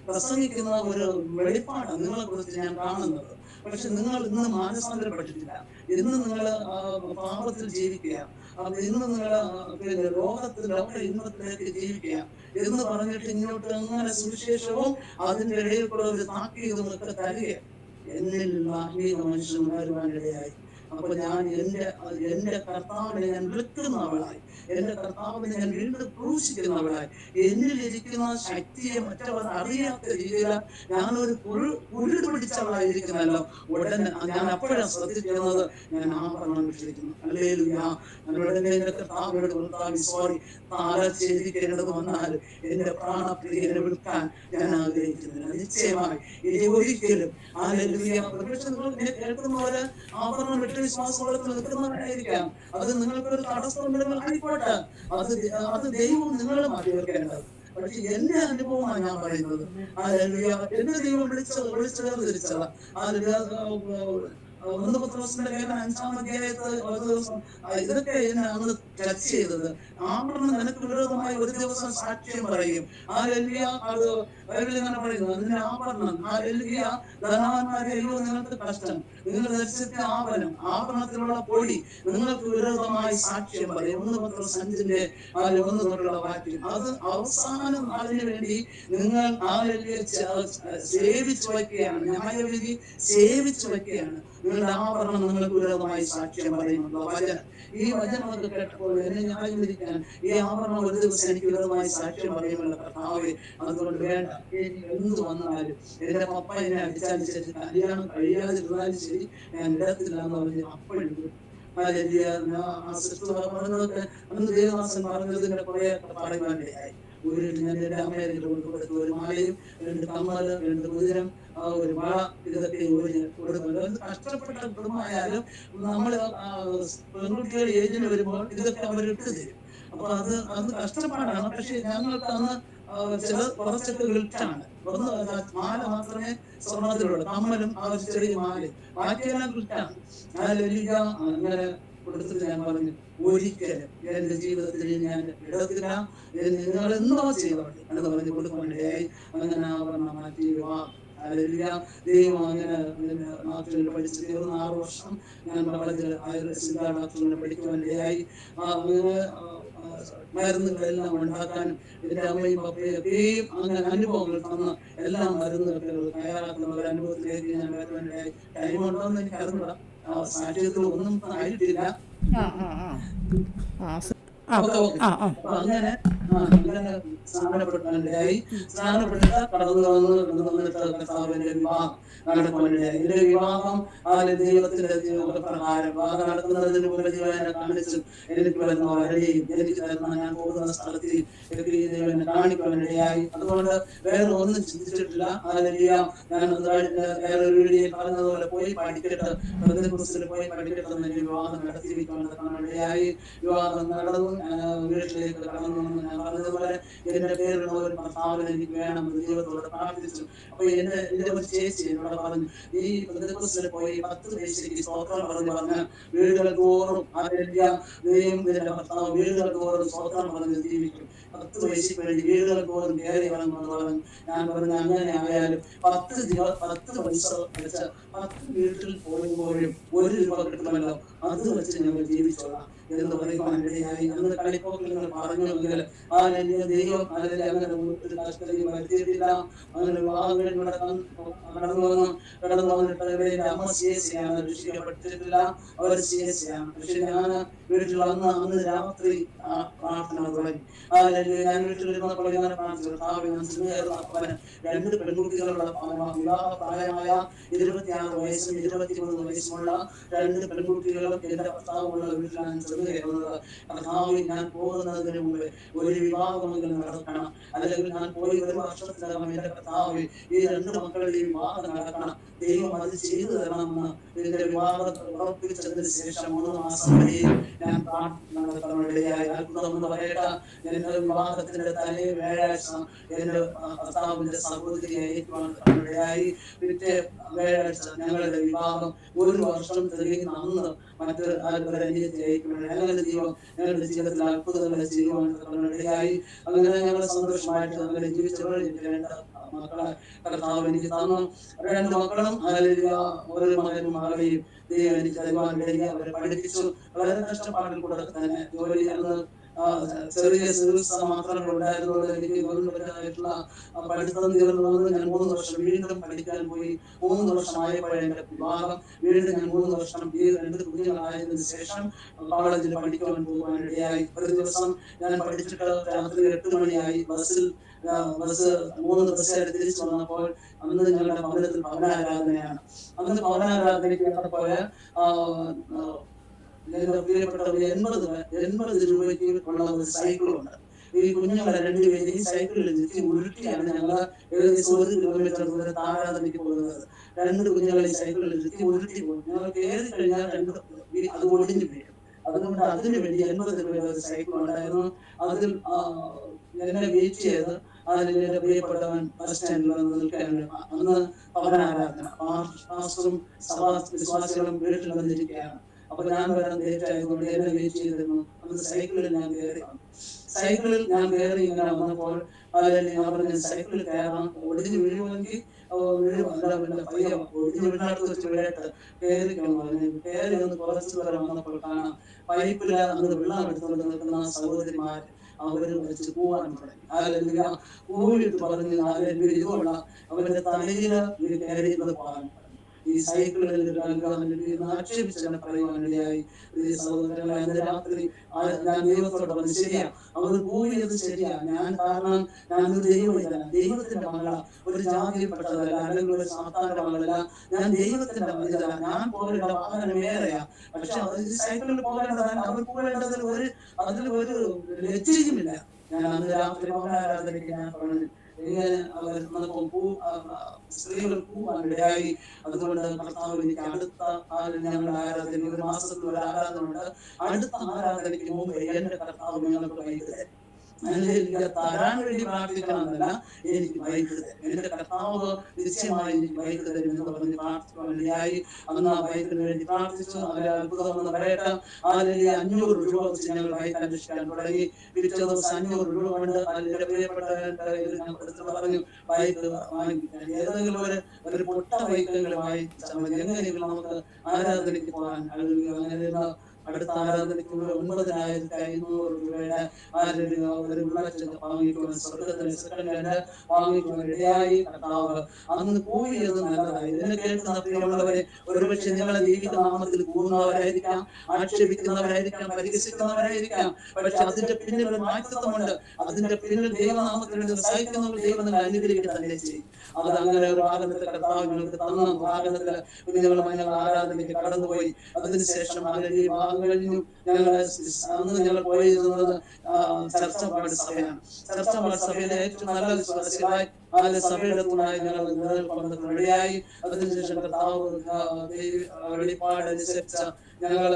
പ്രസംഗിക്കുന്ന ഒരു വെളിപ്പാടാണ് നിങ്ങളെ കുറിച്ച് ഞാൻ കാണുന്നത്. പക്ഷെ നിങ്ങൾ ഇന്ന് മാനസാന്തരപ്പെട്ടിട്ടില്ല. ഇന്ന് നിങ്ങൾ പാപത്തിൽ ജീവിക്കുക. ഇന്ന് നിങ്ങൾ ലോക ഇന്നത്തിലേക്ക് ജീവിക്കുക എന്ന് പറഞ്ഞിട്ട് ഇങ്ങോട്ട് അങ്ങനെ സുവിശേഷവും അതിന്റെ ഇടയിൽ കൂടെ ഒരു താക്കീതും ഒക്കെ തരിക. എന്നിലുള്ള ആത്മീയ മനുഷ്യൻ ഉണരുവാനിടയായി. അപ്പൊ ഞാൻ എന്റെ കർത്താവിനെ ഞാൻ വിളിക്കുന്നവളായി, എന്റെ കർത്താവിനെ ഞാൻ വീണ്ടും ക്രൂശിക്കുന്നവളായി. എന്നിലിരിക്കുന്ന ശക്തിയെ മറ്റവർ അറിയാത്ത രീതിയിൽ ഞാനൊരു കുരുട് പിടിച്ചവളായിരിക്കുന്നല്ലോ. ഉടനെ ഞാൻ അപ്പോഴാണ് ശ്രദ്ധിക്കുന്നത്, ഞാൻ ആഭരണം ഇട്ടിരിക്കുന്നു. ഹല്ലേലൂയാ. ഉടനെ എന്റെ കർത്താവിനോട് സോറി, താല ഛേദിക്കേണ്ടത് വന്നാൽ എന്റെ പ്രാണപ്രിയനെ വിൽക്കാൻ ഞാൻ ആഗ്രഹിക്കുന്നില്ല. നിശ്ചയമായി ഇനി ഒരിക്കലും ഹല്ലേലൂയ. കേൾക്കുന്നവര് ആഭരണം ഇട്ട് വിശ്വാസത്തിൽ നിൽക്കുന്നവരായിരിക്കാം. അത് നിങ്ങൾക്കൊരു തടസ്സമെങ്കിലും ആയിക്കോട്ടെ. അത് ദൈവം നിങ്ങളെ മാറ്റി വെക്കേണ്ടത്. പക്ഷെ എന്റെ അനുഭവമാണ് ഞാൻ പറയുന്നത്. എന്റെ ദൈവം വിളിച്ചു വേർതിരിച്ചതാ. ഒന്ന് പത്രോസിന്റെ ലേഖനം 5-ാം അധ്യായത്ത് ഒരു ദിവസം ഇതൊക്കെ എന്നെ അന്ന് ടച്ച് ചെയ്തത്. ആവരണം നിനക്ക് വിരോധമായി ഒരു ദിവസം സാക്ഷ്യം പറയും. ഹല്ലേലൂയ. അത് ബൈബിളിൽ ഇങ്ങനെ പറയുന്നു, അതിന്റെ ആഭരണം. ഹല്ലേലൂയ. ധനവാന്മാരെ, അയ്യോ നിങ്ങൾക്ക് കഷ്ടം, നിങ്ങൾ ധരിച്ചിട്ട് ആഭരണത്തിലുള്ള പൊടി നിങ്ങൾക്ക് വിരോധമായി സാക്ഷ്യം പറയും. 1 പത്രോസ് 5-ന്റെ 1 തൊട്ടുള്ള വാക്യം. അത് അവസാന നാളിന് വേണ്ടി നിങ്ങൾ സേവിച്ചു വയ്ക്കുകയാണ്. ന്യായവിധി സേവിച്ചു വയ്ക്കുകയാണ്. നിങ്ങളുടെ ആഭരണം നിങ്ങൾക്ക് വിരോധമായി സാക്ഷ്യം പറയുന്നുള്ള വചനം. ഈ വചനമൊക്കെ കേട്ടപ്പോൾ എന്നെ ന്യായം വിധിക്കാൻ ഈ ആഭരണം ഒരു ദിവസം എനിക്ക് വിരോധമായി സാക്ഷ്യം പറയുമല്ലോ കർത്താവേ, അതുകൊണ്ട് വേണ്ട, എനിക്ക് എന്ത് വന്നാലും എന്റെ പപ്പ എന്നെ അടിച്ചാലും ശരി, കല്യാണം കഴിയാതിരുന്നാലും ശരി, ഞാൻ ഇടത്തില്ല എന്ന് പറഞ്ഞ് അപ്പോഴും പറഞ്ഞതൊക്കെ അന്ന് ദേവദാസൻ പറഞ്ഞതിന്റെ കുറെയൊക്കെ പറയുവാനിടയായി. ഞാൻ എന്റെ അമ്മയെ കൊടുത്തു. ഒരു മാലയും 2 കമ്മല്, 2 മുതിരം, ഒരു വള, ഇതൊക്കെ കൊടുക്കുന്നത്. കഷ്ടപ്പെട്ട കുടുംബമായാലും നമ്മൾ പെൺകുട്ടികൾ ഏജിന് വരുമ്പോൾ ഇതൊക്കെ അവർ ഇട്ട് തരും. അപ്പൊ അത് കഷ്ടപ്പാടാണ്. പക്ഷെ ഞങ്ങൾക്ക് അന്ന് കുറച്ചൊക്കെ ഗിൽറ്റാണ്. മാല മാത്രമേ സ്വർണ്ണത്തിലുള്ളൂ, കമ്മലും ആ ഒരു ചെറിയ മാലയും, ബാക്കിയെല്ലാം ഗിൽറ്റാണ്. അങ്ങനെ കൊടുത്തിട്ട് ഞാൻ പറഞ്ഞു, ഒരിക്കലും എന്റെ ജീവിതത്തിൽ ഞാൻ ഇടത്തില്ല, നിങ്ങൾ എന്തോ ചെയ്തോട്ടെ എന്ന് പറഞ്ഞ് കൊടുക്കാനിടയായി. അങ്ങനെ ആവരണം മാറ്റി ദൈവം അങ്ങനെ നാട്ടിൽ പഠിച്ചു തീർന്ന് 6 വർഷം ഞാൻ കോളേജിൽ സിദ്ധാ ഡോക്ടറിനെ പഠിക്കുവാനിടയായി. മരുന്നുകളെല്ലാം ഉണ്ടാക്കാനും എന്റെ അമ്മയും പപ്പയും ഒക്കെയും അങ്ങനെ അനുഭവങ്ങൾ തന്ന എല്ലാ മരുന്നുകളൊക്കെ തയ്യാറാക്കുന്ന ഒരു അനുഭവത്തിലേക്ക് ഞാൻ വരുവാനിടയായി. ടൈം ഉണ്ടോ എന്ന് എനിക്ക് അറിഞ്ഞൂടാ, സാക്ഷ്യത്തിൽ ഒന്നും ആയിട്ടില്ല. അങ്ങനെ സ്നാനപ്പെട്ടായി. സ്നാനപ്പെട്ടിട്ട് കടന്നു വന്നിട്ട് കർത്താവിന്റെ വിവാഹം നടക്കുവാനിടയായി. എന്റെ വിവാഹം ദൈവത്തിന്റെ പ്രകാരം വിവാഹം നടക്കുന്നതിന് മുമ്പ് ദൈവനെ കാണിച്ചു എനിക്ക് വരുന്ന വരരെയും എനിക്ക് തരുന്ന ഞാൻ പോകുന്ന സ്ഥലത്തെയും എനിക്ക് ദൈവനെ കാണിക്കുവാനിടയായി. അതുകൊണ്ട് വേറെ ഒന്നും ചിന്തിച്ചിട്ടില്ല. ഞാൻ വേറൊരു വീഡിയോയിൽ പറഞ്ഞതുപോലെ പോയി പഠിക്കട്ടെ, പെന്തക്കോസ്തിൽ പോയി പഠിക്കട്ടെ എന്ന് എന്റെ വിവാഹം നടത്തി വയ്ക്കുവാനിടയായി. വിവാഹം നടന്നു. വീട്ടിലേക്ക് കടന്നു വന്ന് ഞാൻ പറഞ്ഞതുപോലെ എന്റെ പേരുള്ള ഒരു ഭർത്താവിനെ എനിക്ക് വേണമെന്ന് ദൈവത്തോട് പ്രാർത്ഥിച്ചു. അപ്പൊ എന്റെ ഒരു ചേച്ചി എന്നോട് പറഞ്ഞു, ഈ പെന്തക്കോസ്തിൽ പോയി 10 പൈസയ്ക്ക് സ്തോത്രം പറഞ്ഞ് വീടുകൾ തോറും എന്റെ ഭർത്താവ് വീടുകൾ തോറും സ്തോത്രം പറഞ്ഞ് ജീവിക്കും. 10 പൈസയ്ക്ക് വേണ്ടി വീടുകൾ തോറും കയറി ഇറങ്ങുമെന്ന് പറഞ്ഞു. ഞാൻ പറഞ്ഞു, അങ്ങനെ ആയാലും 10 പൈസ വെച്ച് 10 വീട്ടിൽ പോകുമ്പോഴും 1 രൂപ കിട്ടുമല്ലോ, അത് വെച്ച് ഞങ്ങൾ ജീവിച്ചോളാം എന്ന് പറയുവാനിടയായി. അന്ന് കളിപ്പോക്കങ്ങൾ പറഞ്ഞുവെങ്കിൽ ദൈവം അങ്ങനെ ഒരു കഷ്ടതയും വരുത്തിയിട്ടില്ല. അങ്ങനെ വിവാഹം കഴിഞ്ഞ് കടന്നു വന്നിട്ട് അമ്മ CSC-യാണ്, രക്ഷിക്കപ്പെട്ടിട്ടില്ല, അവർ CSC-യാണ്. പക്ഷെ ഞാൻ വീട്ടിൽ അന്ന് രാത്രി പ്രാർത്ഥന തുടങ്ങി. ഞാൻ വീട്ടിലിരുന്നപ്പോൾ ഇങ്ങനെ പ്രാർത്ഥിച്ചു, അപ്പന് 2 പെൺകുട്ടികളുള്ള വിവാഹ പ്രായമായ 26 വയസ്സും 23 വയസ്സുമുള്ള 2 പെൺകുട്ടികളും എന്റെ ഭർത്താവുമുള്ള വീട്ടിലാണ് ചെറുകയറുന്നത്. കർത്താവിൽ ഞാൻ പോകുന്നതിന് മുമ്പ് ഒരു വിവാഹമെങ്കിലും നടക്കണം, അല്ലെങ്കിൽ ഞാൻ പോയി 1 വർഷത്തിനകം എന്റെ കർത്താവിൽ ഈ 2 മക്കളുടെയും വിവാഹം നടക്കണം, ദൈവം അത് ചെയ്തു തരണമെന്ന് എന്റെ വിവാഹത്തെ ഉറപ്പിച്ചതിന് ശേഷം 3 മാസം വരെയും ഞാൻ പ്രാർത്ഥന നടത്താനിടയായി. അത്ഭുതം എന്ന് പറയട്ടെ, എന്റെ വിവാഹത്തിന്റെ തലേ വ്യാഴാഴ്ച എന്റെ കർത്താവിന്റെ സഹോദരിയെ ഏറ്റുവാനിടയായി. പിറ്റേ വ്യാഴാഴ്ച ഞങ്ങളുടെ വിവാഹം 1 വർഷം തികയുന്ന അന്ന് മറ്റൊരു അനിയത്തെ അയക്കുവാനിടയായി. അങ്ങനെ ദൈവം ഞങ്ങളുടെ ജീവിതത്തിൽ അത്ഭുതങ്ങളെ ചെയ്യുവാനിടയായി. അങ്ങനെ ഞങ്ങൾ സന്തോഷമായിട്ട് അങ്ങനെ ജീവിച്ചപ്പോൾ എനിക്ക് 2 മക്കളെ കർത്താവ് എനിക്ക് തന്നു. 2 മക്കളും ഒരു മകനും മകളെയും ദൈവം എനിക്ക് തരുവാനിടയായി. അവരെ പഠിപ്പിച്ചു. വളരെ കഷ്ടപ്പാടിൽ കൂടെ തന്നെ ജോലി അന്ന് ചെറിയ ചികിത്സ മാത്രമേ ഉണ്ടായിരുന്നുള്ളൂ. എനിക്ക് ഗവൺമെന്റായിട്ടുള്ള പഠിത്തം തീർന്നു വന്ന് ഞാൻ 3 വർഷം വീണ്ടും പഠിക്കാൻ പോയി. 3 വർഷമായപ്പോഴേ എന്റെ വിവാഹം. വീണ്ടും ഞാൻ 3 വർഷം ഈ 2 കുഞ്ഞുങ്ങളായതിനു ശേഷം കോളേജിൽ പഠിക്കുവാൻ പോകുവാനിടയായി. ഒരു ദിവസം ഞാൻ പഠിച്ചിട്ട് രാത്രി 8 മണിയായി. ബസ് 3 ബസ്സുകാർ തിരിച്ചു വന്നപ്പോൾ അന്ന് ഞങ്ങളുടെ ഭവനത്തിൽ ഭവനാരാധനയാണ്. അന്ന് ഭവനാരാധനയ്ക്ക് കണ്ടപ്പോൾ എന്റെ പ്രിയപ്പെട്ടവർ 80 രൂപയ്ക്ക് ഉള്ള ഒരു സൈക്കിളുണ്ട്. ഈ കുഞ്ഞുങ്ങളെ രണ്ടുപേരും ഈ സൈക്കിളിൽ ഇരുത്തി ഉരുട്ടിയാണ് ഞങ്ങൾ ഏകദേശം 1 കിലോമീറ്റർ ദൂരത്ത് ആരാധനയ്ക്ക് പോകുന്നത്. രണ്ട് കുഞ്ഞുങ്ങളെ ഈ സൈക്കിളിൽ ഇരുത്തി ഉരുട്ടി പോകും. ഞങ്ങൾ കയറി കഴിഞ്ഞാൽ അത് ഒടിഞ്ഞു വീഴും. അതുകൊണ്ട് അതിനു വേണ്ടി 80 രൂപയുടെ ഒരു സൈക്കിൾ ഉണ്ടായിരുന്നു. അതിൽ എന്നെ വെയിറ്റ് ചെയ്ത് അതിൽ എന്റെ പ്രിയപ്പെട്ടവൻ ബസ് സ്റ്റാൻഡിൽ വന്ന് നിൽക്കാനുണ്ട്. അന്ന് പവനാരാധന, പാസ്റ്ററും സഭാ വിശ്വാസികളും വീട്ടിൽ വന്നിരിക്കുകയാണ്. അപ്പൊ ഞാൻ വരാൻ ലേറ്റ് ആയതുകൊണ്ട് എന്നെ വെയിറ്റ് ചെയ്തിരുന്നു. അന്ന് സൈക്കിളിൽ ഞാൻ കയറി വന്നു. സൈക്കിളിൽ ഞാൻ കയറി ഇങ്ങനെ വന്നപ്പോൾ ഞാൻ പറഞ്ഞു, സൈക്കിളിൽ കയറാൻ ഒടിഞ്ഞു വീഴുമെങ്കിൽ വീഴുമല്ല, പയ്യ ഒടിഞ്ഞു വീടിനടുത്ത് വെച്ച് വീഴട്ട് കയറിക്കണം പറഞ്ഞു. കയറി ഒന്ന് കുറച്ച് വരെ വന്നപ്പോൾ കാണാം പൈപ്പിൽ അന്ന് വെള്ളം എടുത്തുകൊണ്ട് നിൽക്കുന്ന സഹോദരിമാര് അവര് വെച്ച് പോവാൻ തുടങ്ങി. അല്ലെങ്കിൽ കൂവിട്ട് പറഞ്ഞ് ഇതുകൊള്ള അവരുടെ തലയില് കയറിയിരുന്നത് പോകാൻ തുടങ്ങി. ഈ സൈക്കിളിൽ ആക്ഷേപിച്ചെന്നെ പറയുവാനിടയായി. ഈ സഹോദരങ്ങളെ, അന്ന് രാത്രി ഞാൻ ദൈവത്തോട് പറഞ്ഞു, ശരിയാ അവർ പോയത് ശരിയാ, കാരണം ഞാനൊരു ദൈവമില്ല, ദൈവത്തിന്റെ മകള, ഒരു ജാതിയിൽപ്പെട്ടതല്ല, അല്ലെങ്കിൽ ഒരു സാധാരണ മകളല്ല, ഞാൻ ദൈവത്തിന്റെ മകളല്ല, ഞാൻ പോകേണ്ട വാഹനം വേറെയാ. പക്ഷെ സൈക്കിളിൽ പോകേണ്ടതല്ല, അവർ പോകേണ്ടതിൽ ഒരു ലജ്ജയുമില്ല. ഞാൻ അന്ന് രാത്രി പവനാരാധനയ്ക്ക് ഞാൻ പറഞ്ഞു, ഇങ്ങനെ അവർ സ്ത്രീകൾ പോവാനിടയായി. അതുകൊണ്ട് കർത്താവ് എനിക്ക് അടുത്ത ഞങ്ങളുടെ ആരാധന, ഒരു മാസത്തിൽ ഒരു ആരാധന ഉണ്ട്, അടുത്ത ആരാധനയ്ക്ക് മുമ്പ് എന്റെ കർത്താവ് ഞങ്ങൾക്ക് വൈകുന്നേരം തരാൻ വേണ്ടി പ്രാർത്ഥിക്കണമെന്നല്ല, എനിക്ക് ബൈക്ക് തരും, എന്റെ കർത്താവ് നിശ്ചയമായി എനിക്ക് ബൈക്ക് തരും എന്ന് പറഞ്ഞ് പ്രാർത്ഥിക്കാൻ വേണ്ടിയായി. അന്ന് ആ ബൈക്കിന് വേണ്ടി പ്രാർത്ഥിച്ചു. അതിലെ അത്ഭുതം എന്ന് പറയട്ടെ, അതിൽ 500 രൂപ വെച്ച് ഞങ്ങൾ ബൈക്ക് അന്വേഷിക്കാൻ തുടങ്ങി. പിറ്റേ ദിവസം 500 രൂപ കൊണ്ട് അതിന്റെ പ്രിയപ്പെട്ടവരുടെ കയ്യിൽ ഞാൻ കൊടുത്ത് പറഞ്ഞു, ബൈക്ക് വാങ്ങിക്കാൻ ഏതെങ്കിലും ഒരു പൊട്ട ബൈക്കെങ്കിലും വാങ്ങിച്ചാൽ മതി, എങ്ങനെയെങ്കിലും നമുക്ക് ആരാധനയ്ക്ക് പോകാൻ. അങ്ങനെ അടുത്ത ആരാധനയ്ക്ക് 9,500 രൂപയുടെ ഒരു ബുള്ളറ്റ് വാങ്ങിക്കുവാൻ, സ്വർഗത്തിലെ സെക്കൻഡ് ഹാൻഡ് വാങ്ങിക്കുവാൻ ഇടയായി. കർത്താവ് അന്ന് പോയത് നല്ലതായി. ഇതിനെ കേൾക്കുന്ന പ്രിയമുള്ളവരെ, ഒരുപക്ഷെ നിങ്ങളെ ദൈവനാമത്തിൽ കൂടുന്നവരായിരിക്കാം, ആക്ഷേപിക്കുന്നവരായിരിക്കാം, പരിഹസിക്കുന്നവരായിരിക്കാം. പക്ഷെ അതിന്റെ പിന്നിൽ ഒരു മാറ്റത്വമുണ്ട്. അതിന്റെ പിന്നിൽ ദൈവനാമത്തിൽ വേണ്ടി സഹിക്കുന്നവർ ദൈവം നിങ്ങൾ അനുഗ്രഹിക്കുക തന്നെ ചെയ്യും. അത് അങ്ങനെ ഒരു വാഹനത്തിൽ കർത്താവ് നിങ്ങൾക്ക് തന്ന വാഹനത്തിൽ ഞങ്ങൾ ആരാധനയ്ക്ക് കടന്നുപോയി. അതിനുശേഷം ഈ ഭാഗം കഴിഞ്ഞു ഞങ്ങൾ പോയിരുന്നത് ചർച്ചപാട് സഭയാണ്. ചർച്ചപാട് സഭയിലെ ഏറ്റവും നല്ല വിശ്വാസികളായി സഭയുടെ തൂണായി ഞങ്ങൾ റെഡിയായി. അതിനുശേഷം കർത്താവ് വെളിപ്പാടനുസരിച്ച ഞങ്ങൾ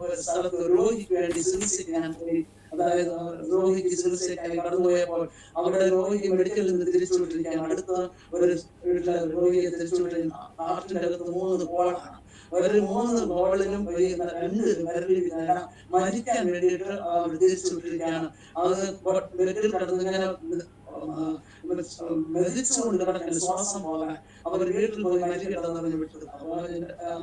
ഒരു സ്ഥലത്ത് രോഗിക്ക് വേണ്ടി ചികിത്സിക്കാൻ പോയി. അതായത് രോഗിക്ക് ചികിത്സയ്ക്കായി കടന്നുപോയപ്പോൾ അവിടെ രോഗിക്ക് മെഡിക്കലിൽ നിന്ന് തിരിച്ചുവിട്ടിരിക്കുകയാണ്. അടുത്ത ഒരു വീട്ടിലെ രോഗിയെ തിരിച്ചുവിട്ടിരിക്കുന്ന ഹാർട്ടിന്റെ അകത്ത് 3 ഹോളാണ്. ഒരു 3 ഹോളിലും 2 വിരലിൽ മരിക്കാൻ വേണ്ടിയിട്ട് അവർ തിരിച്ചുവിട്ടിരിക്കുകയാണ്. അത് ബെഡിൽ കിടന്നിങ്ങനെ മെതിച്ചുകൊണ്ട് കിടക്കുന്നു, ശ്വാസം പോകാൻ. അവർ വീട്ടിൽ പോയി മരിക്കട്ടെന്ന് പറഞ്ഞ് വിട്ടു. അപ്പോൾ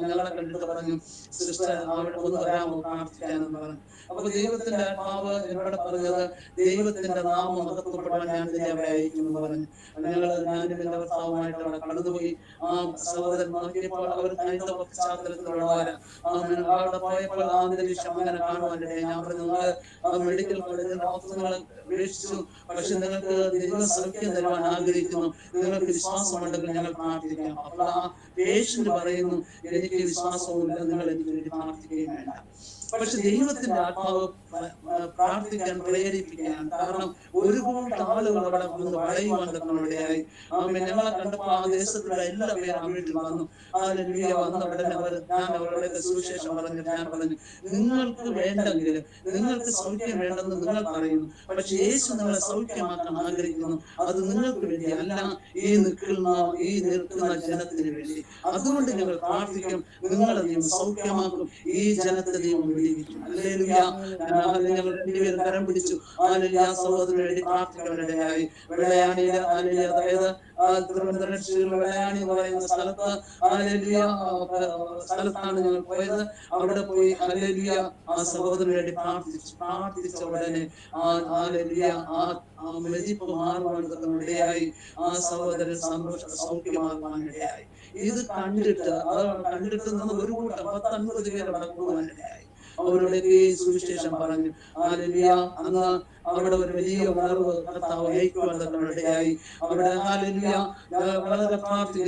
ഞങ്ങളെ കണ്ടിട്ട് പറഞ്ഞു, സിസ്റ്റർ അവിടെ ഒന്ന് വരാമോ പ്രാർത്ഥിക്കാനെന്ന് പറഞ്ഞു. അപ്പൊ ദൈവത്തിന്റെ ആത്മാവ് എന്നോട് പറഞ്ഞത്, ദൈവത്തിന്റെ നാമം മഹത്വപ്പെടാൻ ഞാൻ നിന്നെ അവിടെ അയക്കുമെന്ന് പറഞ്ഞു. ഞാനും എന്റെ ഭർത്താവുമായിട്ട് അവിടെ കടന്നുപോയി. ആ സഹോദരൻ നോക്കിയപ്പോൾ അവർ ഹൈന്ദവ പശ്ചാത്തലത്തിലുള്ളവരാ. അവിടെ പോയപ്പോൾ ആ അന്തരീക്ഷം അങ്ങനെ കാണുവാനിടെ ഞാൻ പറഞ്ഞു, മെഡിക്കൽ കോളേജിൽ ഡോക്ടറുകളെ ഉപേക്ഷിച്ചു, പക്ഷെ നിങ്ങൾക്ക് ദൈവം സൗഖ്യം തരുവാൻ ആഗ്രഹിക്കുന്നു, നിങ്ങൾക്ക് വിശ്വാസമുണ്ടെങ്കിൽ ഞങ്ങൾ പ്രാർത്ഥിക്കാം. അപ്പോൾ ആ പേഷ്യന്റ് പറയുന്നു, എനിക്ക് വിശ്വാസവുമില്ല, നിങ്ങൾ എനിക്ക് വേണ്ടി പ്രാർത്ഥിക്കുകയും വേണ്ട. പക്ഷെ ദൈവത്തിന്റെ ആത്മാവ് പ്രാർത്ഥിക്കാൻ പ്രേരിപ്പിക്കുകയാണ്. കാരണം ഒരുപാട് ആളുകൾ അവിടെ വന്ന് വളയുവാൻ തക്കനിടയായി. ഞങ്ങളെ കണ്ടപ്പോൾ ആ ദേശത്തുള്ള എല്ലാ പേരും ആ വീട്ടിൽ വന്നു. വന്ന ഉടനെ ഞാൻ അവരുടെ സുവിശേഷം പറഞ്ഞിട്ട് ഞാൻ പറഞ്ഞു, നിങ്ങൾക്ക് വേണ്ടെങ്കിൽ, നിങ്ങൾക്ക് സൗഖ്യം വേണ്ടെന്ന് നിങ്ങൾ പറയുന്നു, പക്ഷെ യേശു നിങ്ങളെ സൗഖ്യമാക്കാൻ ആഗ്രഹിക്കുന്നു. അത് നിങ്ങൾക്ക് വേണ്ടി അല്ല, ഈ നിൽക്കുന്ന ജനത്തിന് വേണ്ടി. അതുകൊണ്ട് ഞങ്ങൾ പ്രാർത്ഥിക്കും, നിങ്ങളെ ദൈവം സൗഖ്യമാക്കും, ഈ ജനത്തെ ദൈവം വിടിവിക്കും. ഹല്ലേലൂയ. ഞങ്ങൾ രണ്ടുപേരും കരം പിടിച്ചു. ഹല്ലേലൂയ. സഹോദരന് വേണ്ടി പ്രാർത്ഥിക്കാനിടയായി. വെള്ളയാണിയിലെ അതായത് തിരുവനന്തപുരം വെള്ളയാണി എന്ന് പറയുന്ന സ്ഥലത്താണ് ഞങ്ങൾ പോയത്. അവിടെ പോയി ഹല്ലേലൂയ ആ സഹോദരന് വേണ്ടി പ്രാർത്ഥിച്ച ഉടനെ ആ മെതിപ്പ് മാറുവാനിടയായി. ആ സഹോദരൻ സൗഖ്യമാകുവാനിടയായി. ഇത് കണ്ടിട്ട് ഒരു കൂട്ടം 10-50 പേർ അവിടെ കൂടുവാനിടയായി. അവരുടെ സുവിശേഷം പറഞ്ഞു. അന്ന് അവിടെ ഒരു വലിയ ഉണർവ് കർത്താവ് അയക്കുവാൻ തക്കനിടയായി. അവിടെ ഹല്ലേലൂയ വളരെ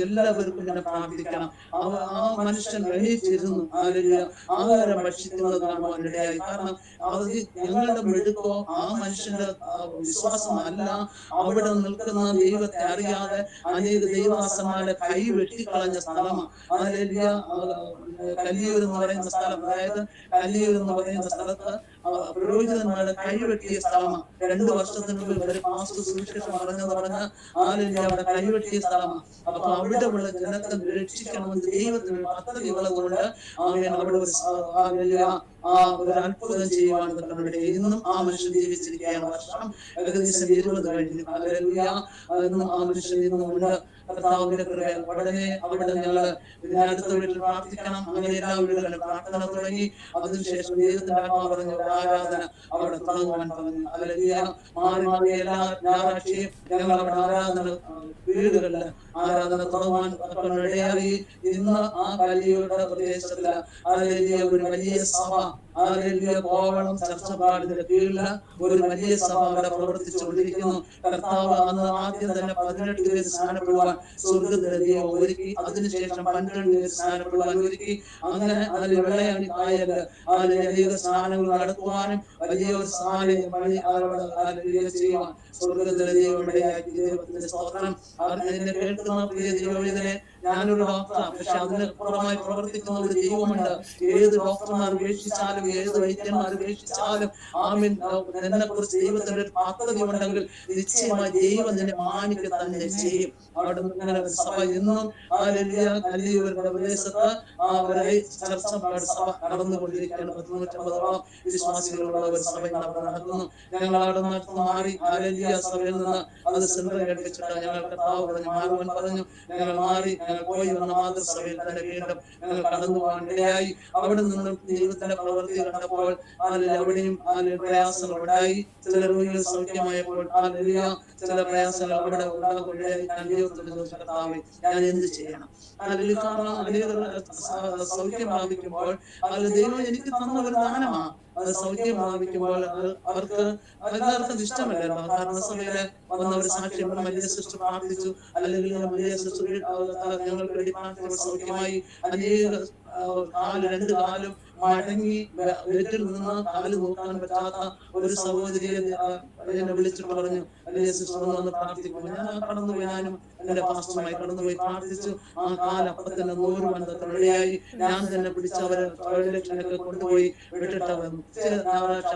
എല്ലാവർക്കും ഇങ്ങനെ പ്രാർത്ഥിക്കണം. ആ മനുഷ്യൻ എണീറ്റിരുന്നു ഹല്ലേലൂയ ആഹാരം ഭക്ഷിക്കുന്നത് കാണുവാൻ ഇടയായി. കാരണം അത് ഞങ്ങളുടെ മെടുക്കോ ആ മനുഷ്യന്റെ വിശ്വാസമല്ല, അവിടെ നിൽക്കുന്ന ദൈവത്തെ അറിയാതെ അനേക ദൈവദാസന്മാരെ കൈ വെട്ടിക്കളഞ്ഞ സ്ഥലമാണ്. ഹല്ലേലൂയ കല്ലിയൂർ എന്ന് പറയുന്ന സ്ഥലം, അതായത് കല്ലിയൂർ എന്ന് പറയുന്ന സ്ഥലത്ത് പുരോഹിതന്മാരുടെ കൈവെട്ടിയ സ്ഥലമാണ്. 2 വർഷത്തിന് മുമ്പ് ഒരു പാസ്റ്റർ സുവിശേഷം പറഞ്ഞെന്ന് പറഞ്ഞ ഹല്ലേലൂയ അവിടെ കൈവെട്ടിയ സ്ഥലമാണ്. അപ്പൊ അവിടെ ഉള്ള ജനത്തെ രക്ഷിക്കണമെന്ന് ദൈവത്തിന് പദ്ധതികളെ കൊണ്ട് ആമേൻ അവിടെ ഒരു ഹല്ലേലൂയ ഒരു അത്ഭുതം ചെയ്യുവാൻ തക്കവിടെ ഇന്നും ആ മനുഷ്യൻ ജീവിച്ചിരിക്കുകയാണ്. വർഷം ഏകദേശം 20 കഴിഞ്ഞു. ഹല്ലേലൂയ ഇന്നും ആ മനുഷ്യൻ ഇന്നും ഉണ്ട്. കർത്താവിന്റെ കൃപ ഉടനെ അവിടെ ഞങ്ങള് അടുത്ത വീട്ടിൽ പ്രാർത്ഥിക്കണം. അങ്ങനെ എല്ലാ വീടുകളിലും പ്രാർത്ഥന തുടങ്ങി. അതിനുശേഷം ദൈവത്തിന്റെ ആത്മാവ് പറഞ്ഞു ആരാധന അവിടെ തുടങ്ങുവാൻ പറഞ്ഞു. ഹല്ലേലൂയ മാറി മാറി എല്ലാ ഞായറാഴ്ചയും ഞങ്ങൾ അവിടെ ആരാധന വീടുകളിൽ ആരാധന തുടങ്ങുവാൻ ഇടയായി. ഇന്ന് ആ കല്ലിയുടെ പ്രദേശത്തില് ഹല്ലേലൂയ ഒരു വലിയ സഭ ഹല്ലേലൂയ കോവളം ചർച്ചപ്പാടിന്റെ കീഴിൽ ഒരു വലിയ സഭ അവിടെ പ്രവർത്തിച്ചുകൊണ്ടിരിക്കുന്നു. കർത്താവ് അന്ന് ആദ്യം തന്നെ 18 പേര് സ്നാനപ്പെടുവാൻ സ്വർഗ്ഗത്തിലെ ദൈവം ഒരുക്കി. അതിനുശേഷം 12 പേര് സ്നാനപ്പെടുവാൻ ഒരുക്കി. അങ്ങനെ അതിൽ വെള്ളയണി കായല് അനേക സ്നാനങ്ങൾ നടത്തുവാനും വലിയ ഒരു സ്നാനം പണി ചെയ്യുവാൻ സ്വർഗ്ഗത്തിലെ ദൈവം ഇടയാക്കി. ദൈവത്തിന്റെ സ്തോത്രം. എന്നെ കേൾക്കുന്ന പ്രിയ ദൈവവേദനെ, ഞാനൊരു ഡോക്ടറാണ്, പക്ഷെ അതിന് പുറമായി പ്രവർത്തിക്കുന്ന ഒരു ദൈവമുണ്ട്. ഏത് ഡോക്ടർമാർ ഉപേക്ഷിച്ചാലും ഏത് വൈദ്യന്മാർ ഉപേക്ഷിച്ചാലും ആമീൻ എന്നെ കുറിച്ച് ദൈവത്തിന്റെ ഒരു പദ്ധതി ഉണ്ടെങ്കിൽ നിശ്ചയമായി ദൈവം നിന്നെ മാനിക്കുക തന്നെ ചെയ്യും. അവിടെ ഇങ്ങനെ ഒരു സഭ ഇന്നും കല്ലിയൂരിന്റെ പ്രദേശത്ത് ചർച്ചപ്പാട് സഭ നടന്നുകൊണ്ടിരിക്കുകയാണ്. 350ഓളം വിശ്വാസികളുള്ള ഒരു സഭ അവിടെ നടക്കുന്നു. ഞങ്ങൾ അവിടെ നിന്ന് മാറി ഹല്ലേലൂയ സഭയിൽ നിന്ന് അത് സെൻട്രൽ കേൾപ്പിച്ചിട്ട് ഞങ്ങൾ കർത്താവ് പറഞ്ഞു മാറുവാൻ പറഞ്ഞു. ഞങ്ങൾ മാറി ഞങ്ങൾ പോയി വന്ന മാതൃസഭയിൽ തന്നെ വീണ്ടും ഞങ്ങൾ കടന്നു പോകാൻ ഇടയായി. അവിടെ നിന്ന് ദൈവത്തിന്റെ പ്രവൃത്തി കണ്ടപ്പോൾ അവിടെയും പ്രയാസങ്ങൾ ഉണ്ടായി. ചില രോഗികൾ സൗഖ്യമായപ്പോൾ ചില പ്രയാസങ്ങൾ അവിടെ ഉണ്ടാകുകയായി. ഞാൻ ദൈവത്തോട് ചോദിച്ചു കർത്താവേ ഞാൻ എന്ത് ചെയ്യണം? കാരണം അനേകർ സൗഖ്യം പ്രാപിക്കുമ്പോൾ ദൈവം എനിക്ക് തന്ന ഒരു ദാനമാണ്. അത് സൗഖ്യം പ്രാപിക്കുമ്പോൾ അവർക്ക് എല്ലാവർക്കും ഇഷ്ടമല്ലല്ലോ. ഭരണസഭയിലെ വന്നവർ സാക്ഷ്യം വലിയ സിസ്റ്റർ പ്രാർത്ഥിച്ചു, അല്ലെങ്കിൽ വലിയ സിസ്റ്റർ ഞങ്ങൾക്ക് വേണ്ടി പ്രാർത്ഥിച്ചപ്പോൾ സൗഖ്യമായി. അനേക 2 കാലും മടങ്ങി വീട്ടിൽ നിന്ന് കാല് നോക്കാൻ പറ്റാത്ത ഒരു സഹോദരിയെ എന്നെ വിളിച്ചിട്ട് പറഞ്ഞു വലിയ സിസ്റ്റർ വന്ന് പ്രാർത്ഥിക്കുമ്പോൾ ഞാൻ കടന്നുപോയി. ഞാനും എന്റെ പാസ്റ്ററുമായി കടന്നുപോയി പ്രാർത്ഥിച്ചു. ആ കാലപ്പത്തന്നെ 100 വന്നതിനിടയായി. ഞാൻ തന്നെ പിടിച്ച് അവരെ ടോയ്ലറ്റിനൊക്കെ കൊണ്ടുപോയി വിട്ടിട്ട്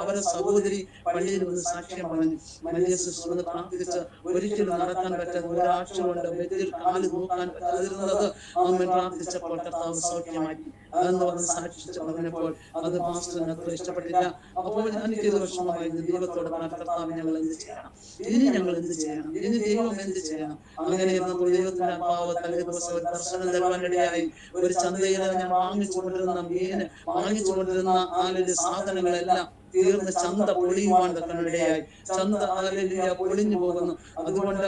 അവരെ സഹോദരി പള്ളിയിൽ വന്ന് സാക്ഷ്യം പറഞ്ഞു. വലിയ സിസ്റ്റർ വന്ന് പ്രാർത്ഥിച്ച് ഒരിക്കലും നടക്കാൻ പറ്റാത്ത ഒരാഴ്ച കൊണ്ട് വീട്ടിൽ കാല് നോക്കാൻ പറ്റാതിരുന്നത് അമ്മ പ്രാർത്ഥിച്ചപ്പോൾ കർത്താവ് സൗഖ്യമാക്കി അതെന്ന് പറഞ്ഞ് സാക്ഷിച്ച് പറഞ്ഞപ്പോൾ അത് പാസ്റ്ററിന് അത്ര ഇഷ്ടപ്പെട്ടില്ല. അപ്പോൾ എനിക്ക് ഇത് വിഷമമായി. ദൈവത്തോട് കർത്താവ് ഞങ്ങൾ എന്ത് ചെയ്യണം? ഇനി ഞങ്ങൾ എന്ത് ചെയ്യണം? ഇനി ദൈവം എന്ത് ചെയ്യണം? അങ്ങനെ ഇരുന്നപ്പോൾ ദൈവത്തിന്റെ ആത്മാവ് തലേ ദിവസം ഒരു ദർശനം തരുവാനിടയായി. ഒരു ചന്തയിൽ ഞാൻ വാങ്ങിച്ചുകൊണ്ടിരുന്ന മീന് വാങ്ങിച്ചുകൊണ്ടിരുന്ന സാധനങ്ങളെല്ലാം തീർന്ന് ചന്ത പൊളിയുവാൻ തക്കനിടയായി. ചന്ത പൊളിഞ്ഞു പോകുന്നു. അതുകൊണ്ട്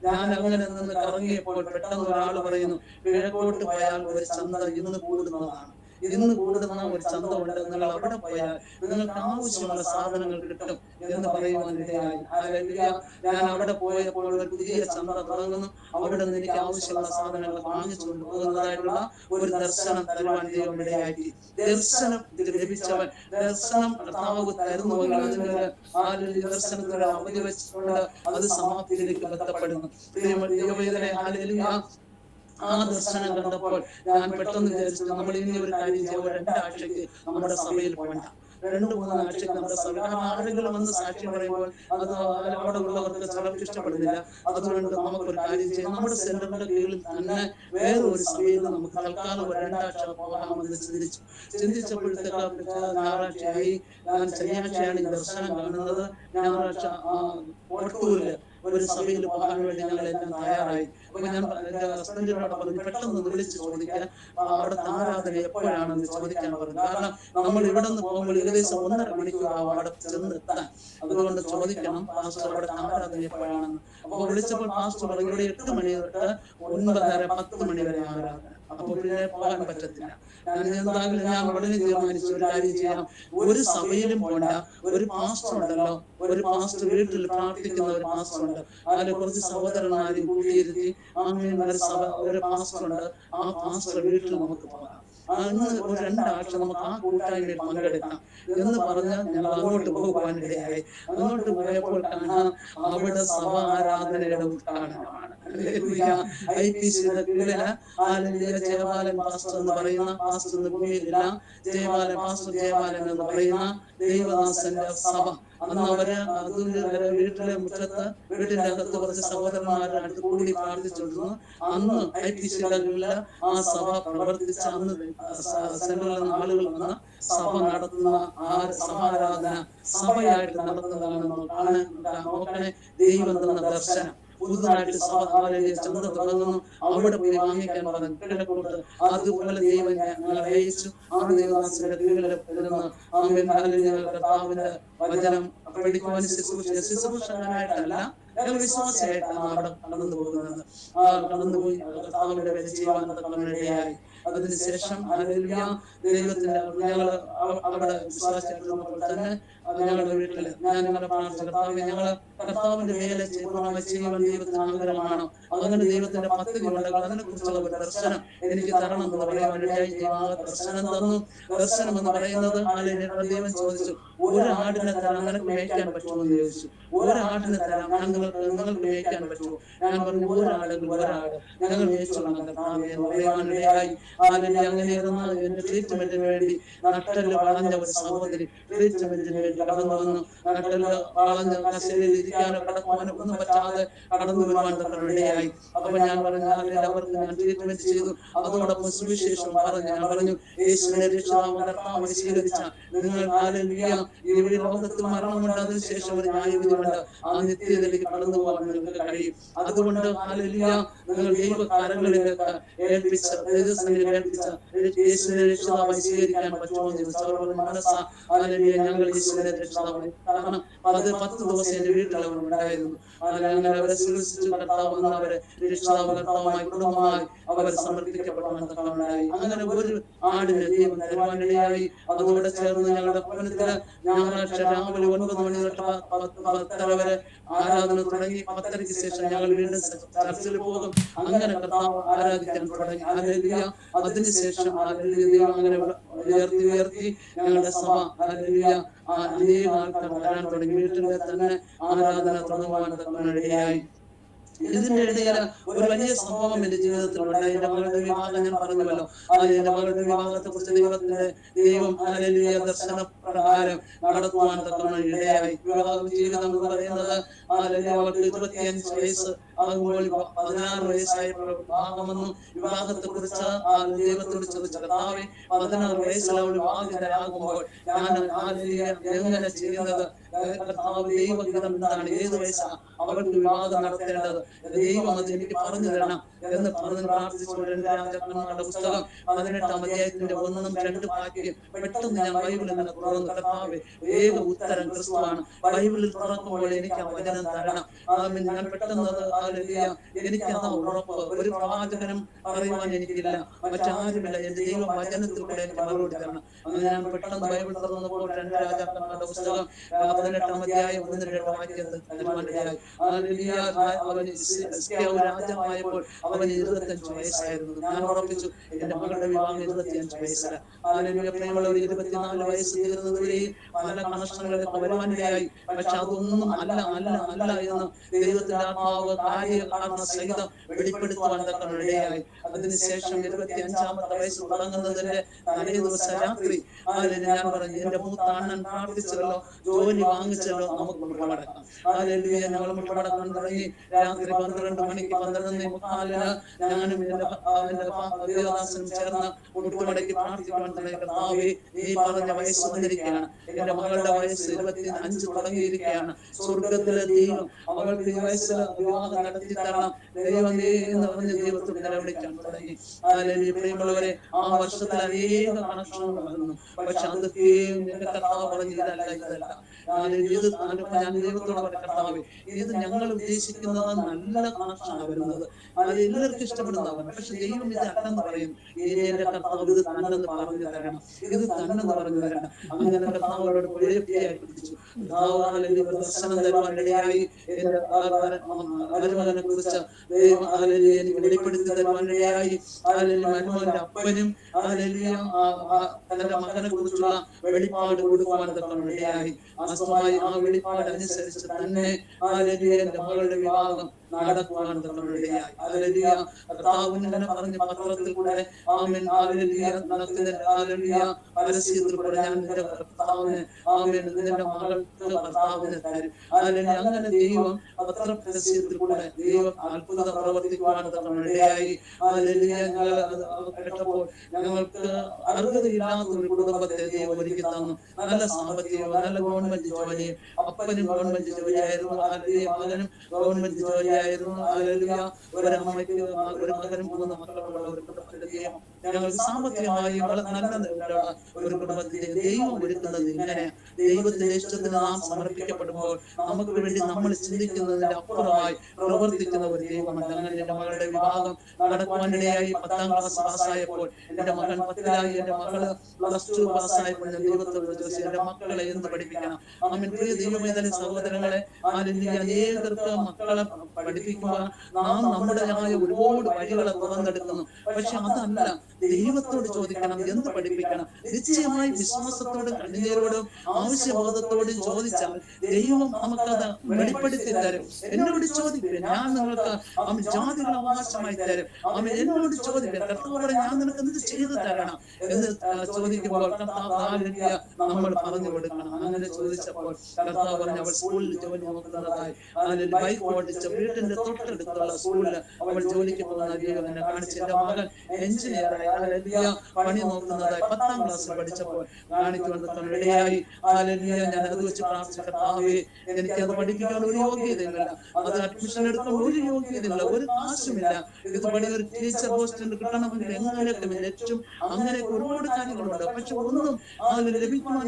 ഞാൻ അങ്ങനെ നിന്ന് കറങ്ങിയപ്പോൾ പെട്ടെന്ന് ഒരാൾ പറയുന്നു കിഴക്കോട്ട് പോയാൽ ഒരു ചന്ത ഇന്ന് കൂടുന്നതാണ്. ഇന്ന് കൂടുന്ന ഒരു ചന്ത ഉണ്ട്, നിങ്ങൾ അവിടെ പോയാൽ നിങ്ങൾക്ക് ആവശ്യമുള്ള സാധനങ്ങൾ കിട്ടും എന്ന് പറയുവാനിടയായി. ഞാൻ അവിടെ പോയപ്പോൾ ഒരു പുതിയ ചന്ത തുടങ്ങുന്നു. അവിടെ നിന്ന് എനിക്ക് ആവശ്യമുള്ള സാധനങ്ങൾ വാങ്ങിച്ചുകൊണ്ട് പോകുന്നതായിട്ടുള്ള ഒരു ദർശനം തരുവാൻ ദൈവം ഇടയാക്കി. ദർശനം ലഭിച്ചവൻ ദർശനം കർത്താവ് തരുന്നുവെങ്കിൽ അതിനൊരു ദർശനത്തിനൊരു അവധി വെച്ചിട്ടുണ്ട്. അത് സമാപ്തിയിലേക്ക് ബന്ധപ്പെടുന്നു. ദൈവവേദന ആ ദർശനം കണ്ടപ്പോൾ ഞാൻ പെട്ടെന്ന് വിചാരിച്ചു നമ്മൾ ഇനി ഒരു കാര്യം ചെയ്യുമ്പോൾ 2 ആഴ്ചക്ക് നമ്മുടെ സഭയിൽ പോകണ്ട. 2-3 ആഴ്ചക്ക് നമ്മുടെ സഭ, കാരണം ആരെങ്കിലും വന്ന് സാക്ഷ്യം പറയുമ്പോൾ അത് അവിടെ ഉള്ളവർക്ക് ചിലർക്ക് ഇഷ്ടപ്പെടുന്നില്ല. അതുകൊണ്ട് നമുക്കൊരു കാര്യം ചെയ്യാം, നമ്മുടെ സെന്ററിന്റെ കീഴിൽ തന്നെ വേറെ ഒരു സഭയിൽ നമുക്ക് തൽക്കാലം 2 ആഴ്ച പോകാമെന്ന് ചിന്തിച്ചപ്പോഴത്തേക്ക് ഞായറാഴ്ചയായി. ഞാൻ ശനിയാഴ്ചയാണ് ഈ ദർശനം കാണുന്നത്. ഞായറാഴ്ച കോട്ടൂരില് ഒരു സഭയിൽ പോകാൻ വേണ്ടി ഞങ്ങൾ എല്ലാം തയ്യാറായി. അപ്പൊ ഞാൻ എന്റെ ഹസ്ബൻഡിനോട് പറഞ്ഞു പെട്ടെന്ന് വിളിച്ച് ചോദിക്കാൻ അവിടുത്തെ ആരാധന എപ്പോഴാണെന്ന് ചോദിക്കാൻ പറഞ്ഞു. കാരണം നമ്മൾ ഇവിടെ നിന്ന് പോകുമ്പോൾ ഏകദേശം 1.5 മണിക്കൂറാവും അവിടെ ചെന്നെത്താൻ. അതുകൊണ്ട് ചോദിക്കണം പാസ്റ്റർ അവിടുത്തെ ആരാധന എപ്പോഴാണെന്ന്. അപ്പൊ വിളിച്ചപ്പോൾ പാസ്റ്റർ പറഞ്ഞു ഇവിടെ 8 മണി തൊട്ട് 9:30-10 മണി വരെ ആരാധന. അപ്പൊ പിന്നെ പോകാൻ പറ്റത്തില്ല. എന്തായാലും ഞാൻ ഉടനെ തീരുമാനിച്ചു, ഒരു കാര്യം ചെയ്യാം, ഒരു സഭയിലും പോണ്ട, ഒരു പാസ്റ്റർ ഉണ്ടല്ലോ, ഒരു പാസ്റ്റർ വീട്ടിൽ പ്രാർത്ഥിക്കുന്ന ഒരു പാസ്റ്റർ ഉണ്ട്, അതിൽ കുറച്ച് സഹോദരന്മാരും കൂട്ടിയിരുത്തി അങ്ങനെ ഒരു പാസ്റ്റർ ഉണ്ട്, ആ പാസ്റ്റർ വീട്ടിൽ നമുക്ക് പോകാം, അന്ന് ഒരു 2 ആഴ്ച നമുക്ക് ആ കൂട്ടായ്മയിൽ പങ്കെടുക്കാം എന്ന് പറഞ്ഞാൽ ഞങ്ങൾ അങ്ങോട്ട് പോകുവാനിടയായി. അങ്ങോട്ട് പോയപ്പോൾ കാണാം, അവിടെ സഭ ആരാധനയുടെ ഉദ്ഘാടനമാണ്. IPCയുടെ കീഴില് ജയബാലൻ പാസ്റ്റർ എന്ന് പറയുന്ന പാസ്റ്റർ ഭൂമിയിലില്ല, പാസ്റ്റർ ജയബാലൻ എന്ന് പറയുന്ന ദൈവദാസന്റെ സഭ, അന്ന് അവര് അതിന്റെ വീട്ടിലെ മുറ്റത്ത്, വീട്ടിന്റെ അകത്ത് കുറച്ച് സഹോദരന്മാരുടെ അടുത്ത് കൂടി പ്രാർത്ഥിച്ചിരുന്നു. അന്ന് IPCയുടെ കീഴില് ആ സഭ പ്രവർത്തിച്ച, അന്ന് സെൻട്രലിൽ നിന്ന് ആളുകൾ വന്ന് സഭ നടത്തുന്ന സഭാരാധന സഭയായിട്ട് നടത്തുന്നതാണ്. നോക്കണേ, ദൈവം തന്ന ദർശനം. പുതുതായിട്ട് സഭ ചന്ത തുടങ്ങുന്നു, അവിടെ പോയി വാങ്ങിക്കാൻ പറഞ്ഞു കിഴക്കോട്ട്. അതുപോലെ ദൈവം ഞങ്ങളെ അയച്ചു. ആ ദൈവദാസന്റെ കീഴിൽ ഇരുന്ന് കർത്താവിന്റെ വചനം പഠിക്കുവാൻ ശുശ്രൂഷകനായിട്ടല്ല, ഞങ്ങൾ വിശ്വാസിയായിട്ടാണ് അവിടെ കടന്നു പോകുന്നത്. കടന്നുപോയി കർത്താവിന്റെ വേല ചെയ്യുവാൻ ഇടയായി. അതിനുശേഷം ദൈവത്തിന്റെ ഞങ്ങള് അവിടെ വിശ്വാസിയായിട്ടുള്ളപ്പോൾ തന്നെ ഞങ്ങളുടെ വീട്ടില് ഞാൻ ഞങ്ങളെ പ്രാർത്ഥിച്ചു, ഞങ്ങള് കർത്താവിന്റെ വേല ചെയ്യുവാൻ ദൈവത്തിന് ആഗ്രഹമാണ്, അങ്ങനെ ദൈവത്തിന്റെ പദ്ധതി ഉണ്ടെങ്കിൽ അതിനെ കുറിച്ചുള്ള ഒരു ദർശനം എനിക്ക് തരണം എന്ന് പറയാൻ വേണ്ടിയായി ദർശനം തന്നു. ദർശനം എന്ന് പറയുന്നത് ദൈവം ചോദിച്ചു, ഒരു ആടിനെ തരാം, നിനക്ക് മേയ്ക്കാൻ പറ്റുമോ എന്ന് ചോദിച്ചു. ഒരു ആടിനെ തരാം, നിങ്ങൾക്ക് മേയ്ക്കാൻ പറ്റുമോ? ഞാൻ പറഞ്ഞു, ഒരാടെങ്കിൽ ഒരാട് ഞങ്ങൾ മേയിച്ചോളാം കർത്താവേ എന്ന് പറയാനിടയായി. അങ്ങനെ ഇരുന്ന് എന്റെ ട്രീറ്റ്മെന്റിന് വേണ്ടി നട്ടെല്ല് വളഞ്ഞ ഒരു സഹോദരി ട്രീറ്റ്മെന്റിന് വേണ്ടി കടന്നു വന്നു. നട്ടെല്ല് വളഞ്ഞ കസേരയിൽ ഇരിക്കാനോ കിടക്കുവാനോ ഒന്നും പറ്റാതെ കടന്നു വരുവാൻ ഇടയായി. അപ്പൊ ഞാൻ പറഞ്ഞു, അവർക്ക് ഞാൻ ട്രീറ്റ്മെന്റ് ചെയ്തു. അതോടൊപ്പം സുവിശേഷം പറഞ്ഞു. ഞാൻ പറഞ്ഞു, യേശുവിനെ രക്ഷിതാവും കർത്താവായി സ്വീകരിച്ച നിങ്ങൾ ഈ ലോകത്തിൽ മരണമുണ്ട്, അതിനുശേഷം ഒരു ന്യായവിധിയുണ്ട്, ആ നിത്യതയിലേക്ക് കടന്നു പോകാൻ നിങ്ങൾക്ക് കഴിയും. അതുകൊണ്ട് നിങ്ങൾ ദൈവകാരങ്ങളിലേക്ക് ഏൽപ്പിച്ച യേശുവിനെ രക്ഷിതാവായി സ്വീകരിക്കാൻ പറ്റുമോ എന്ന് ചോദിച്ചു. മനസ്സാ ഞങ്ങൾ യേശുവിനെ രക്ഷിതാവായി. കാരണം 10 ദിവസം എന്റെ വീട്ടിൽ അവർ ഉണ്ടായിരുന്നു. അങ്ങനെ അവരെ ചികിത്സിച്ചു. കർത്താവ് വന്ന് അവരെ രക്ഷിതാവ് കർത്താവുമായി കുടുംബമായി അവർ സമർപ്പിക്കപ്പെടാൻ. അങ്ങനെ ഒരു ആടിനെ ദൈവം തരുവാനിടയായി. അതോടെ ചേർന്ന് ഞങ്ങളുടെ ഭവനത്തില് ഞായറാഴ്ച രാവിലെ 9 മണി തൊട്ട് 10:30 വരെ ആരാധന തുടങ്ങി. 10:30-ക്ക് ശേഷം ഞങ്ങൾ വീണ്ടും ചർച്ചിൽ പോകും. അങ്ങനെ കർത്താവ് ആരാധിക്കാൻ തുടങ്ങി. അതിനുശേഷം അങ്ങനെ ഉയർത്തി ഞങ്ങളുടെ സഭ അനേക ആൾക്കാർ വരാൻ തുടങ്ങി. വീട്ടിലെ തന്നെ ആരാധന തുടങ്ങുവാൻ ഇടയായി. ഇതിന്റെ ഇടയിൽ ഒരു വലിയ സംഭവം എന്റെ ജീവിതത്തിൽ ഉണ്ടായി. എന്റെ മകളുടെ വിവാഹം ഞാൻ പറഞ്ഞുവല്ലോ. എന്റെ മകളുടെ വിവാഹത്തെ കുറിച്ച് ദൈവം ദർശന പ്രകാരം നടത്തുവാൻ ഇടയായി. വിവാഹ ജീവിതം എന്ന് പറയുന്നത് അവർക്ക് 25 വയസ്സ് ആകുമ്പോൾ 16 വയസ്സായപ്പോൾ വിവാഹം വന്നു. വിവാഹത്തെ കുറിച്ച് ദൈവത്തോട് ചോദിച്ചു, കർത്താവേ, 16 വയസ്സിൽ അവൾ വിവാഹിതരാകുമ്പോൾ ഞാൻ എങ്ങനെ ചെയ്യുന്നത്? കർത്താവ് ദൈവഹിതം എന്താണ്? ഏത് വയസ്സാണ് അവൾക്ക് വിവാഹം നടത്തേണ്ടത്? ദൈവം അത് എനിക്ക് പറഞ്ഞു തരണം എന്ന് പറഞ്ഞ് പ്രാർത്ഥിച്ചുകൊണ്ട് രാജാക്കന്മാരുടെ പുസ്തകം 18-ാം അധ്യായത്തിന്റെ 1-2 വാക്യം പെട്ടെന്ന് ഞാൻ ബൈബിളിൽ നിന്ന് തുറന്നു. കർത്താവേ, ഏക ഉത്തരം ക്രിസ്തുവാണ്. ബൈബിളിൽ തുറക്കുമ്പോൾ എനിക്ക് ആ വചനം തരണം. ഞാൻ പെട്ടെന്ന് എനിക്കതാ ഉറപ്പ്. ഒരു പ്രവാചകനും പറയുവാൻ എനിക്കില്ല, മറ്റാരുമില്ല. എന്റെ ദൈവ വചനത്തിലൂടെ എനിക്ക് മറുപടി തരണം. അങ്ങനെ ഞാൻ പെട്ടെന്ന് ബൈബിൾ തുറന്നപ്പോൾ 2 രാജാക്കന്മാരുടെ പുസ്തകം 18-ാം അധ്യായം 1-2 വാക്യം തരുവാനിടയായി. അവൻ രാജാവായപ്പോൾ അവന് 25 വയസ്സായിരുന്നു. ഞാൻ ഉറപ്പിച്ചു, എന്റെ മകളുടെ വിവാഹം 25 വയസ്സിലാണ്. പ്രിയമുള്ളവർ, 24 വയസ്സ് തീർന്നതുവരെയും പല കണക്ഷനുകളൊക്കെ വരുവാനിടയായി. പക്ഷെ അതൊന്നും അല്ല എന്ന് ദൈവത്തിന്റെ ആത്മാവ് കാര്യകാരണ സഹിതം വെളിപ്പെടുത്തുവാൻ ഇടയായി. അതിനുശേഷം 25-ാമത്തെ വയസ്സ് തുടങ്ങുന്നതിന്റെ തലേ ദിവസം രാത്രി ഞാൻ പറഞ്ഞു, എന്റെ മൂത്ത അണ്ണൻ പ്രാർത്ഥിച്ചല്ലോ, ജോലി വാങ്ങിച്ചല്ലോ, നമുക്ക് മുട്ടുമടക്കാം. ഞങ്ങൾ മുട്ടുമടക്കാൻ തുടങ്ങി. രാത്രി 12 മണിക്ക് 12:45 ഞാനും എന്റെ ദേവദാസനും ചേർന്ന് മുട്ടുമടക്കി പ്രാർത്ഥിക്കുവാൻ തുടങ്ങി. കർത്താവേ, നീ പറഞ്ഞ വയസ്സ് വന്നിരിക്കുകയാണ്. എന്റെ മകളുടെ വയസ്സ് 25 തുടങ്ങിയിരിക്കുകയാണ്. സ്വർഗത്തിലെ ദൈവം അവൾക്ക് ഈ വയസ്സിൽ വിവാഹം നടത്തി തരണം ദൈവമേ എന്ന് പറഞ്ഞ് ദൈവത്തോട് നിലവിളിക്കാൻ തുടങ്ങി. പ്രിയമുള്ളവരെ, ആ വർഷത്തിൽ അനേക കണക്ഷനുകൾ വന്നു. പക്ഷെ അതൊക്കെയും എന്റെ കർത്താവ് പറഞ്ഞു, ഇതല്ല ഞാൻ ദൈവത്തോട് പറഞ്ഞ, കർത്താവേ, ഇത് ഞങ്ങൾ ഉദ്ദേശിക്കുന്നത് നല്ല കണക്ഷനാണ് വരുന്നത്. എല്ലാവർക്കും ഇഷ്ടപ്പെടുന്നതാണ്. പക്ഷെ ദൈവം ഇത് അല്ലെന്ന് പറയും. ഇനി എന്റെ കർത്താവ് ഇത് തന്നെന്ന് പറഞ്ഞു തരണം, ഇത് തന്നെന്ന് പറഞ്ഞു തരണം. അങ്ങനെ കർത്താവോട് പ്രേരിപ്പിയായി പിടിച്ചു. കർത്താവ് ഹല്ലേലൂയ ദർശനം തരുവാനിടയായി. എന്റെ മരുമകനെ കുറിച്ച് ദൈവം ഹല്ലേലൂയ എനിക്ക് വെളിപ്പെടുത്തി തരുവാനിടയായി. ഹല്ലേലൂയ മരുമകന്റെ അപ്പനും ഹല്ലേലൂയ തന്റെ മകനെ കുറിച്ചുള്ള വെളിപ്പാട് കൊടുക്കുവാൻ ഇടയായി. വാസ്തവമായി ആ വെളിപ്പാട് അനുസരിച്ച് തന്നെ ഹല്ലേലൂയ എന്റെ മകളുടെ വിവാഹം നടക്കുവാൻ ഇടയായി. ഹല്ലേലൂയ കർത്താവ് ഇങ്ങനെ പറഞ്ഞ പത്രത്തിൽ കൂടെ ആമേൻ ഹല്ലേലൂയ ഹല്ലേലൂയ പരസ്യത്തിൽ കൂടെ ഞാൻ നിന്റെ കർത്താവിന് ആമേൻ നിന്റെ മകൾക്ക് കർത്താവിന് തരും. ഹല്ലേലൂയ അങ്ങനെ ദൈവം പത്ര പരസ്യത്തിൽ കൂടെ ദൈവം അത്ഭുത പ്രവർത്തിക്കുവാൻ ഇടയായി. ഹല്ലേലൂയ ഞങ്ങൾ കേട്ടപ്പോൾ ഞങ്ങൾക്ക് അർഹതയില്ലാത്ത ഒരു കുടുംബത്തെ ദൈവം ഒരുക്കി തന്നു. നല്ല സാമ്പത്തികവും നല്ല ഗവൺമെന്റ് ജോലിയും. അപ്പനും ഗവൺമെന്റ് ജോലിയായിരുന്നു, ഹല്ലേലൂയ മകനും ഗവൺമെന്റ് ജോലിയായിരുന്നു. ഹല്ലേലൂയ ഒരമ്മയ്ക്ക് ഒരു മകനും 3 മക്കളുള്ള ഒരു കുടുംബത്തിന്റെ ദൈവം ഞങ്ങൾക്ക് സാമ്പത്തികമായി വളരെ നല്ല നിലയിലുള്ള ഒരു കുടുംബത്തിന്റെ ദൈവം ഒരുക്കുന്നത് ഇങ്ങനെ. ദൈവത്തിന്റെ ഇഷ്ടത്തിന് നാം സമർപ്പിക്കപ്പെടുമ്പോൾ നമുക്ക് വേണ്ടി നമ്മൾ ചിന്തിക്കുന്നതിന്റെ അപ്പുറമായി പ്രവർത്തിക്കുന്ന ഒരു ദൈവമുണ്ട്. അങ്ങനെ എന്റെ മകളുടെ വിവാഹം നടക്കുവാനിടയായി. 10ാം ക്ലാസ് പാസ്സായപ്പോൾ എന്റെ മകൻ 10ലായി, എന്റെ മകള് +2 പാസ്സായപ്പോൾ ഞാൻ ദൈവത്തോട് ചോദിച്ചു, എന്റെ മക്കളെ എന്ത് പഠിപ്പിക്കണം? ആമേൻ. പ്രിയ ദൈവമേതലെ സഹോദരങ്ങളെ, അനേകർക്ക് മക്കളെ പഠിപ്പിക്കുമ്പോൾ നാം നമ്മുടേതായ ഒരുപാട് വഴികളെ തുറന്നെടുക്കുന്നു. പക്ഷെ അതല്ല, ദൈവത്തോട് ചോദിക്കണം എന്ത് പഠിപ്പിക്കണം. നിശ്ചയമായി വിശ്വാസത്തോടും കണ്ണീരോടും ആവശ്യബോധത്തോടും ചോദിച്ചാൽ ദൈവം നമുക്കത് വെളിപ്പെടുത്തി തരും. എന്നോട് ചോദിക്കുക, ഞാൻ നിങ്ങൾക്ക് ജാതികൾ അവകാശമായി തരും. എന്നോട് ചോദിക്കുക, കർത്താവോടെ ഞാൻ നിനക്ക് എന്ത് ചെയ്തു തരണം എന്ന് ചോദിക്കുമ്പോൾ കർത്താവ് നമ്മൾ പറഞ്ഞു കൊടുക്കണം. അങ്ങനെ ചോദിച്ചപ്പോൾ കർത്താവ് പറഞ്ഞു, അവൾ സ്കൂളിൽ ജോലി നോക്കുന്നതായി. അതിൽ ബൈക്ക് ഓടിച്ച വീട്ടിന്റെ തൊട്ടടുത്തുള്ള സ്കൂളിൽ അവൾ ജോലിക്ക് പോകുന്ന ദൈവം എന്നെ കാണിച്ചു. എന്റെ മകൻ എഞ്ചിനീയറായി പണി നോക്കുന്നതായി 10ാം ക്ലാസ്സിൽ പഠിച്ചപ്പോൾ കാണിക്കുവാൻ ഇടയായി. ഞാൻ അത് വെച്ച് പ്രാർത്ഥിച്ചു, കർത്താവേ എനിക്കത് പഠിപ്പിക്കാൻ ഒരു യോഗ്യതയില്ല, അത് അഡ്മിഷൻ എടുക്കാൻ ഒരു യോഗ്യതയില്ല, ഒരു കാശുമില്ല. ഇത് പണി ഒരു ടീച്ചർ പോസ്റ്റ് കിട്ടണമെങ്കിൽ എങ്ങനെയൊക്കെ ഏറ്റവും അങ്ങനെയൊക്കെ ഒരുപാട് കാര്യങ്ങളുണ്ട്. പക്ഷെ ഒന്നും അതിന് ലഭിക്കുവാൻ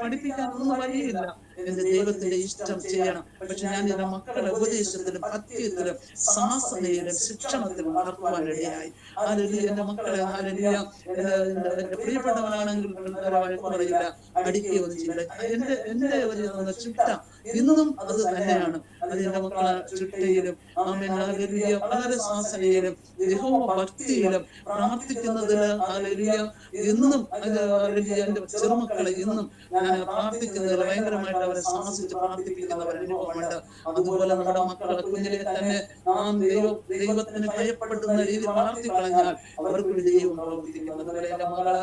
പഠിപ്പിക്കാൻ ഒന്നും വഴിയില്ല. എന്റെ ദൈവത്തിന്റെ ഇഷ്ടം ചെയ്യണം. പക്ഷെ ഞാൻ എന്റെ മക്കളുടെ ഉപദേശത്തിലും പത്യത്തിലും ശാസനയിലും ശിക്ഷണത്തിലും വളർത്തുവാനിടയായി. എന്റെ മക്കളെ എന്റെ പ്രിയപ്പെട്ടവനാണെങ്കിൽ പറയില്ല, അടിക്കുകയൊന്നും ചെയ്യില്ല. എന്റെ ഒരു ചിട്ട ഇന്നും അത് തന്നെയാണ്. അത് എന്റെ മക്കളെ ചിട്ടയിലും വളരെ ശാസനയിലും യഹോവ ഭക്തിയിലും പ്രാർത്ഥിക്കുന്നതില് ഇന്നും എന്റെ ചെറുമക്കളെ ഇന്നും ഞാൻ പ്രാർത്ഥിക്കുന്നതിൽ ഭയങ്കരമായിട്ട് അവരെ സാഹസിച്ച് പ്രാർത്ഥിപ്പിക്കുന്നവർ അനുഭവമുണ്ട്. അതുപോലെ നമ്മുടെ മക്കളെ കുഞ്ഞിലെ തന്നെ നാം ദൈവത്തിന് ഭയപ്പെടുന്ന രീതി വളർത്തി കളഞ്ഞാൽ അവർക്ക് ദൈവം പ്രവർത്തിക്കും. അതുപോലെ എന്റെ മകള്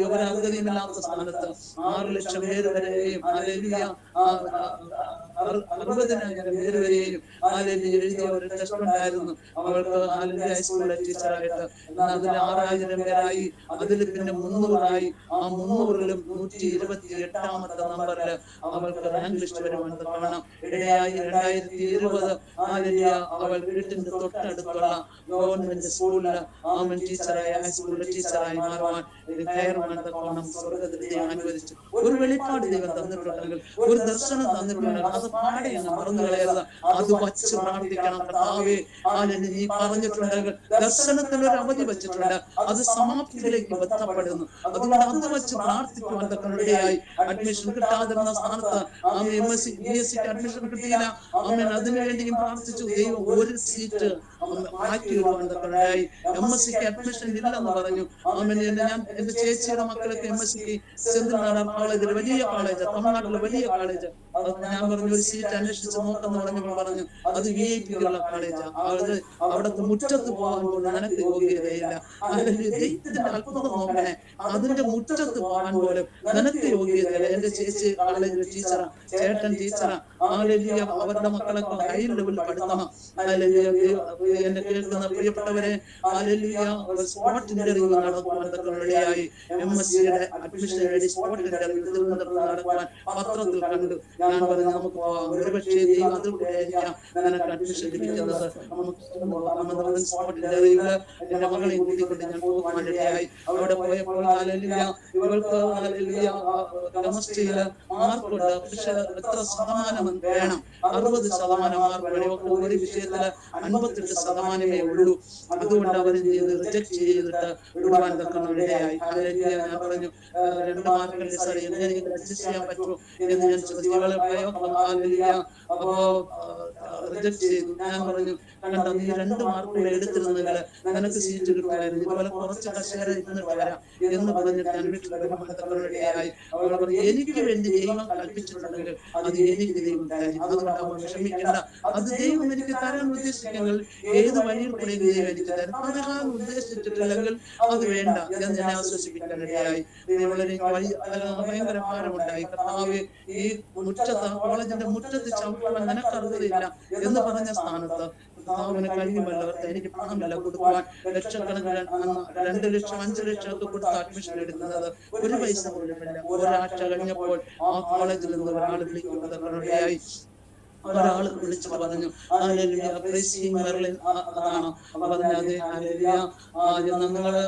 ഒരു അർഹതയില്ലാത്ത സ്ഥാനത്ത് 6 ലക്ഷം പേര് വരെയും 60,000 പേര് വരെയും എഴുതിയ ഒരു ടെസ്റ്റ് ഉണ്ടായിരുന്നു. അവൾക്ക് ഹൈസ്കൂളിലെ ടീച്ചറായിട്ട്. എന്നാൽ അതിൽ 6,000 പേരായി. അതിൽ പിന്നെ 300ആയി. ആ 300ലും 128ാമത്തെ നമ്പറില് അവൾക്ക് റാങ്ക് ലിസ്റ്റ് വരുവാൻ കാണാം ഇടയായി. 2020 അവൾ വീട്ടിന്റെ തൊട്ടടുത്തുള്ള ഗവൺമെന്റ് സ്കൂളില് ടീച്ചറായി, ഹൈസ്കൂളിലെ ടീച്ചറായി മാറുവാൻ സ്വർഗത്തിൽ അനുവദിച്ചു. ഒരു വെളിപ്പാട് ദൈവം തന്നിട്ടുണ്ടെങ്കിൽ, ഒരു ദർശനം തന്നിട്ടുണ്ടെങ്കിൽ അത് പാടെ മറന്നു കളയരുത്. അത് വച്ച് പ്രാർത്ഥിക്കണം. കർത്താവേ നീ പറഞ്ഞിട്ടുണ്ടെങ്കിൽ ദർശനത്തിൽ ഒരു അവധി വെച്ചിട്ടുണ്ട്, അത് സമാപ്തിയിലേക്ക് ബന്ധപ്പെടുന്നു. അതുകൊണ്ട് അത് വെച്ച് പ്രാർത്ഥിക്കുവാൻ ഇടയായി. അഡ്മിഷൻ കിട്ടാതിരുന്ന സ്ഥാനത്ത് BSc അഡ്മിഷൻ കിട്ടിയില്ല. അതിനുവേണ്ടിയും പ്രാർത്ഥിച്ചു. ദൈവം ഒരു സീറ്റ് മാറ്റിയിടുവാൻ ഇടയായി. MSc അഡ്മിഷൻ ഇല്ലെന്ന് പറഞ്ഞു. ഞാൻ എന്റെ ചേച്ചിയുടെ മക്കളൊക്കെ MSc സെന്തിൽനാട് കോളേജിൽ, വലിയ കോളേജ്, തമിഴ്നാട്ടിലെ വലിയ കോളേജ്. ഞാൻ പറഞ്ഞു ഒരു സീറ്റ് അന്വേഷിച്ച് നോക്കെന്ന് പറഞ്ഞു. അത് VIP-ക്കുള്ള കോളേജാണ്. അവിടുത്തെ മുറ്റത്ത് പോകാൻ പോലും നിനക്ക് യോഗ്യതയില്ല. ദൈവത്തിന്റെ അത്ഭുതം നോക്കണേ. അതിന്റെ മുറ്റത്ത് പോകാൻ പോലും നിനക്ക് യോഗ്യതയില്ല. എന്റെ ചേച്ചി കോളേജിലെ ടീച്ചറാ, ചേട്ടൻ ടീച്ചറാ. അവരുടെ മക്കളൊക്കെ ഹൈ ലെവലിൽ പഠിത്തണം. എന്നെ കേൾക്കുന്ന പ്രിയപ്പെട്ടവരെ, സ്പോട്ട് ഇന്റർവ്യൂ നടക്കുവാൻ ഇടയായി. MSc-യുടെ അഡ്മിഷന് വേണ്ടി സ്പോട്ട് ഇന്റർവ്യൂ നടക്കുവാൻ പത്രത്തിൽ കണ്ടു. ഞാൻ പറഞ്ഞു നമുക്ക് പോകാം, ഒരുപക്ഷേ ദൈവം അതുകൂടെ ആയിരിക്കാം നിനക്ക് അഡ്മിഷൻ ലഭിക്കുന്നത്, നമുക്ക് കടന്നു പോകാമെന്ന് സ്പോട്ട് ഇന്റർവ്യൂവില് എന്റെ മകളെയും കൂട്ടിക്കൊണ്ട് ഞാൻ പോകുവാനിടയായി. അവിടെ പോയപ്പോൾ ഹല്ലേലൂയ, ഇവൾക്ക് ഹല്ലേലൂയ കെമിസ്ട്രിയില് മാർക്കുണ്ട്, പക്ഷെ എത്ര ശതമാനം വേണം, 60% മാർക്ക് വേണം. ഇവർക്ക് ഒരു വിഷയത്തില് 58% ഉള്ളൂ. അതുകൊണ്ട് അവർ റിജക്ട് ചെയ്തിട്ട് വിടുവാൻ തക്കണിടയായി. ഹല്ലേലൂയ. ഞാൻ പറഞ്ഞു 2 മാർക്കല്ലേ സാർ, എങ്ങനെയെങ്കിലും അഡ്ജസ്റ്റ് ചെയ്യാൻ പറ്റുമോ എന്ന് ഞാൻ ചോദിച്ചു. ഇവളെ ഹല്ലേലൂയ അപ്പോ റിജക്ട് ചെയ്തു. ഞാൻ പറഞ്ഞു കണ്ടോ, നീ 2 മാർക്ക് കൂടെ എടുത്തിരുന്നെങ്കിൽ നിനക്ക് സീറ്റ് കിട്ടുമായിരുന്നു, ഇതുപോലെ കുറച്ച് കർഷകരെ ഇരുന്നിട്ട് വരാം എന്ന് പറഞ്ഞിട്ട് ഞാൻ വീട്ടിൽ വരുമാനത്തക്കണിടയായി. അവൾ പറഞ്ഞു എനിക്ക് വേണ്ടി ദൈവം കൽപ്പിച്ചിട്ടുണ്ടെങ്കിൽ അത് എനിക്ക് ദൈവം തരും, അതുകൊണ്ട് അവൻ വിഷമിക്കേണ്ട, അത് ദൈവം എനിക്ക് തരാൻ ഉദ്ദേശിക്കുമെങ്കിൽ ഏത് വഴിയിൽ കൂടെ ദൈവം എനിക്ക് തരും, തരാൻ ഉദ്ദേശിച്ചിട്ടില്ലെങ്കിൽ അത് വേണ്ട എന്ന് എന്നെ ആശ്വസിപ്പിക്കാനിടയായി. എനിക്ക് വഴി ഭയങ്കര ഭാരമുണ്ടായി. കർത്താവേ, ഈ മുറ്റത്ത് കോളേജിന്റെ മുറ്റത്ത് ചവിട്ടുവാൻ നിനക്ക് അർഹതയില്ല എന്ന് പറഞ്ഞ സ്ഥാനത്ത് കർത്താവിന് കഴിയുമല്ലോ, എനിക്ക് പണമില്ല കൊടുക്കുവാൻ, ലക്ഷക്കണക്കിന് 2 ലക്ഷം 5 ലക്ഷം ഒക്കെ കൊടുത്ത് അഡ്മിഷൻ എടുക്കുന്നത്, ഒരു പൈസ പോലുമില്ല. ഒരാഴ്ച കഴിഞ്ഞപ്പോൾ ആ കോളേജിൽ നിന്ന് ഒരാൾ വിളിക്കുന്നതായി. ഒരാൾ വിളിച്ചിട്ട് പറഞ്ഞു ഹല്ലേലൂയ, പ്രൈസിംഗ് മെർലിൻ അതാണോ? പറഞ്ഞത് ഹല്ലേലൂയ, നിങ്ങള്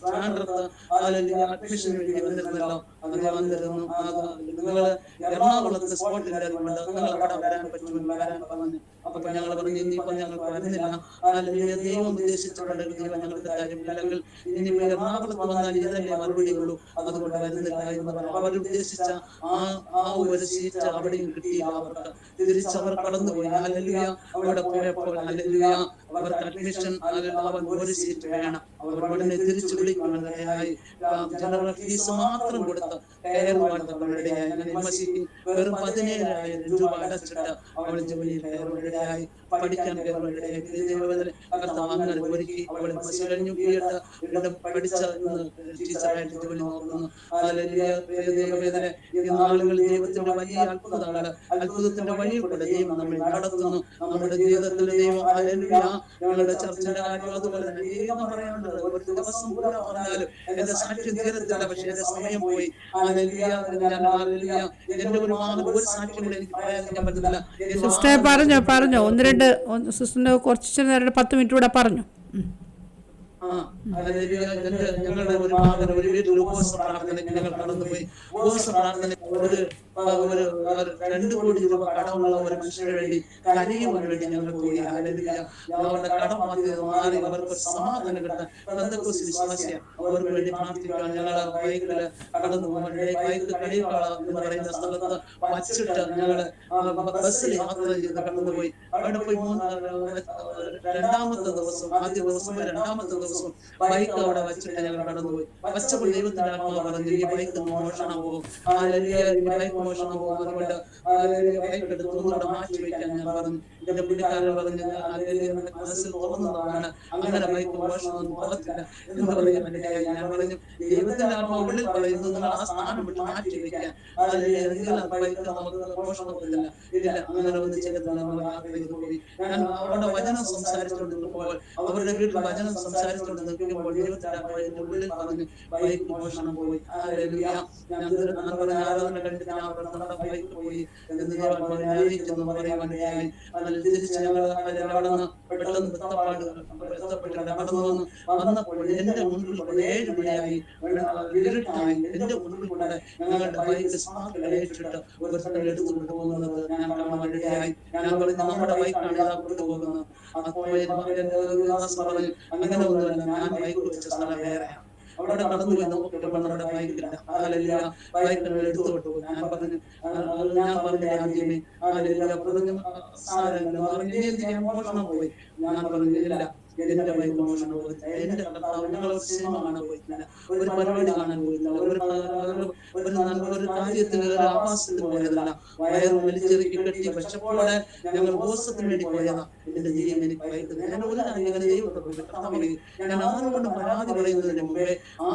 ട്രാൻഡ്രത്ത് ഹല്ലേലൂയ അഡ്മിഷന് വേണ്ടി വന്നിരുന്നല്ലോ, അത് വന്നിരുന്നു, നിങ്ങള് എറണാകുളത്ത് സ്പോട്ട് ഇല്ലാതുകൊണ്ട് നിങ്ങൾ അവിടെ വരാൻ പറ്റുമെന്ന് വരാൻ പറഞ്ഞു. അപ്പൊ ഞങ്ങൾ പറഞ്ഞു ഇനിയിപ്പോ ഞങ്ങൾക്ക് വരുന്നില്ല, ഹല്ലേലൂയ ദൈവം ഉദ്ദേശിച്ചിട്ടുണ്ടെങ്കിൽ ദൈവം ഞങ്ങൾക്ക് തരും, അല്ലെങ്കിൽ ഇനിയിപ്പോ എറണാകുളത്ത് വന്നാൽ ഇതല്ലേ മറുപടി ഉള്ളൂ, അതുകൊണ്ട് വരുന്നില്ല എന്ന് പറഞ്ഞു. അവർ ഉദ്ദേശിച്ച ആ ഒരു സീറ്റ് അവിടെയും കിട്ടിയില്ല അവർക്ക്. തിരിച്ചവർ കടന്നുപോയി. ഹല്ലേലൂയ. അവിടെ പോയപ്പോൾ ഹല്ലേലൂയ അവർക്ക് അഡ്മിഷൻ അവൻ ഒരു സീറ്റ് വേണം. അവർ ഉടനെ തിരിച്ചു വിളിക്കുന്നതിനായി ജനറൽ ഫീസ് മാത്രം കൊടുത്ത് കയറുവാൻ തന്നിടയായി. വെറും 17,000 രൂപ അടച്ചിട്ട് അവൾ ജോലിയിൽ കയറുവാനിടയായി, പഠിക്കാൻ കയറുവാനിടയായി. കർത്താവ് അങ്ങനെ ഒരുക്കി. അവൾ എംഎസ്സി കഴിഞ്ഞു, വീണ്ടും പഠിച്ച ടീച്ചറായിട്ട് ജോലി നോക്കുന്നു. ദൈവവേദന ഈ നാളുകളിൽ ദൈവത്തിന്റെ വലിയ അത്ഭുതങ്ങള്, അത്ഭുതത്തിന്റെ വഴിയിൽ കൂടെ ദൈവം നമ്മെ നടത്തുന്നു. നമ്മുടെ ജീവിതത്തിൽ ദൈവം ഹല്ലേലൂയ, ഞങ്ങളുടെ ചർച്ചിന്റെ കാര്യം അതുപോലെ തന്നെ ദൈവം പറയാനുള്ളത് ഒരു ദിവസം കൂടെ പറഞ്ഞാലും എന്റെ സാക്ഷ്യം തീരത്തില്ല, പക്ഷെ എന്റെ സമയം പോയി. ഹല്ലേലൂയ. എന്റെ ഒരു സാക്ഷ്യം കൂടെ എനിക്ക് പറയാതിരിക്കാൻ പറ്റുന്നില്ല. സിസ്റ്റർ പറഞ്ഞോ സിസ്റ്ററിന്റെ കുറച്ച് നേരം 10 മിനിറ്റ് കൂടെ പറഞ്ഞു. ഞങ്ങളുടെ ഒരു മകൻ ഒരു വീട്ടിൽ ഉപവാസ പ്രാർത്ഥനയ്ക്ക് ഞങ്ങൾ കടന്നുപോയി. ഉപവാസ പ്രാർത്ഥന ഒരു 2 കോടി രൂപ കടമുള്ള ഒരു മനുഷ്യന് വേണ്ടി കരയുവാൻ വേണ്ടി ഞങ്ങൾ പോയി. ഹല്ലേലൂയ. അവരുടെ കടം മാറി അവർക്ക് സമാധാനം കിട്ടാൻ പെന്തക്കോസ്ത് വിശ്വാസിയാണ്, അവർക്ക് വേണ്ടി പ്രാർത്ഥിക്കാൻ ഞങ്ങൾ ബൈക്കില് കടന്നു പോകാൻ ബൈക്ക് കളിയക്കാള എന്ന് പറയുന്ന സ്ഥലത്ത് വച്ചിട്ട് ഞങ്ങള് ബസ്സിൽ യാത്ര ചെയ്ത് കടന്നുപോയി. അവിടെ പോയി രണ്ടാമത്തെ ദിവസം, ആദ്യ ദിവസം രണ്ടാമത്തെ ദിവസം ബൈക്ക് അവിടെ വച്ചിട്ട് ഞങ്ങൾ കടന്നുപോയി. വച്ചപ്പോൾ ദൈവത്തിന്റെ ആത്മാവ് പറഞ്ഞു ഈ ബൈക്ക് മോഷണം പോകും, ഈ ബൈക്ക് മോഷണം പോകും, അതുകൊണ്ട് ബൈക്ക് എടുത്ത് ഒന്നുകൂടെ മാറ്റി വയ്ക്കാൻ ഞാൻ പറഞ്ഞു. എന്റെ പുള്ളിക്കാരൻ പറഞ്ഞു മനസ്സിൽ തോന്നുന്നതാണ്, അങ്ങനെ ബൈക്ക് മോഷണം പോകത്തില്ല എന്ന് പറയാൻ വേണ്ടിയായി. ഞാൻ പറഞ്ഞു ദൈവത്തിന്റെ ആത്മാവ് ഉള്ളിൽ പറയുന്നു നിങ്ങൾ ആ സ്ഥാനം വിട്ട് മാറ്റി വയ്ക്കാൻ, ബൈക്ക് നമുക്ക് മോഷണം പോകത്തില്ല, ഇല്ല അങ്ങനെ ഒന്നും ചെയ്യത്തില്ല നമ്മൾ യാത്ര ചെയ്ത് പോയി. ഞാൻ അവിടെ വചനം സംസാരിച്ചുകൊണ്ട് നിൽക്കുമ്പോൾ, അവരുടെ വീട്ടിൽ വചനം സംസാരിച്ചുകൊണ്ട് നിൽക്കുമ്പോൾ ദൈവത്തിന്റെ ആത്മാവ് എന്റെ ഉള്ളിൽ പറഞ്ഞു ബൈക്ക് മോഷണം പോയി. ഹല്ലേലൂയ. ഞാൻ പറഞ്ഞ ആരാധന കണ്ടിട്ട് ഞാൻ നമ്മുടെ ബൈക്ക് പോയി എന്ന് അറിയിക്കുന്നു പറയാൻ വേണ്ടിയായി. തിരിച്ച് ഞങ്ങൾ അവിടെ നിന്ന് പെട്ടെന്ന് ബന്ധപ്പെട്ട് കടന്നു വന്നപ്പോൾ എന്റെ മുൻപിൽ 7 മണിയായി, ഇരുട്ടായി. എന്റെ മുൻപിൽ കൂടെ ഞങ്ങളുടെ ബൈക്ക് സ്പാർക്കിലേറ്റിട്ട് ഒരുത്തൻ എടുത്തു കൊണ്ടുപോകുന്നത് ഞാൻ കാണാൻ വേണ്ടിയായി. ഞാൻ പറഞ്ഞു നമ്മുടെ ബൈക്കാണ് ഇതാ കൊണ്ടുപോകുന്നത്. അപ്പോൾ പറഞ്ഞു അങ്ങനെ ഒന്നുമല്ല, ഞാൻ ബൈക്ക് വെച്ച സ്ഥലം വേറെയാണ്. അവിടെ കടന്നു പോയി നോക്കിയപ്പോൾ നമ്മുടെ ബൈക്കില്ല. ഹല്ലേലൂയ. ബൈക്കിനെ എടുത്തു വിട്ടു. ഞാൻ പറഞ്ഞില്ലേ ആദ്യമേ ഹല്ലേലൂയ പറഞ്ഞു സാരമില്ല, മോഷണം പോയി. ഞാൻ പറഞ്ഞു ഇല്ല, എന്റെ ബൈക്ക് മോഷണം പോയില്ല. എന്റെ കർത്താവ് ഞങ്ങൾ ഒരു സിനിമ കാണാൻ പോയിട്ടില്ല, ഒരു പരിപാടി കാണാൻ പോയില്ല, ഒരു കാര്യത്തിന് ഒരു ആവാസത്തിന് പോയതല്ല, വയറ് വലിച്ചെറുക്കി കെട്ടി വിശപ്പോടെ ഞങ്ങൾ ഉപവാസത്തിന് വേണ്ടി പോയതാ. എന്റെ ദൈവം എനിക്ക് ബൈക്ക് ഞാൻ ഒരു അങ്ങനെ ദൈവത്തെ ഞാൻ ആരോടും പരാതി പറയുന്നതിന് മുമ്പേ ആ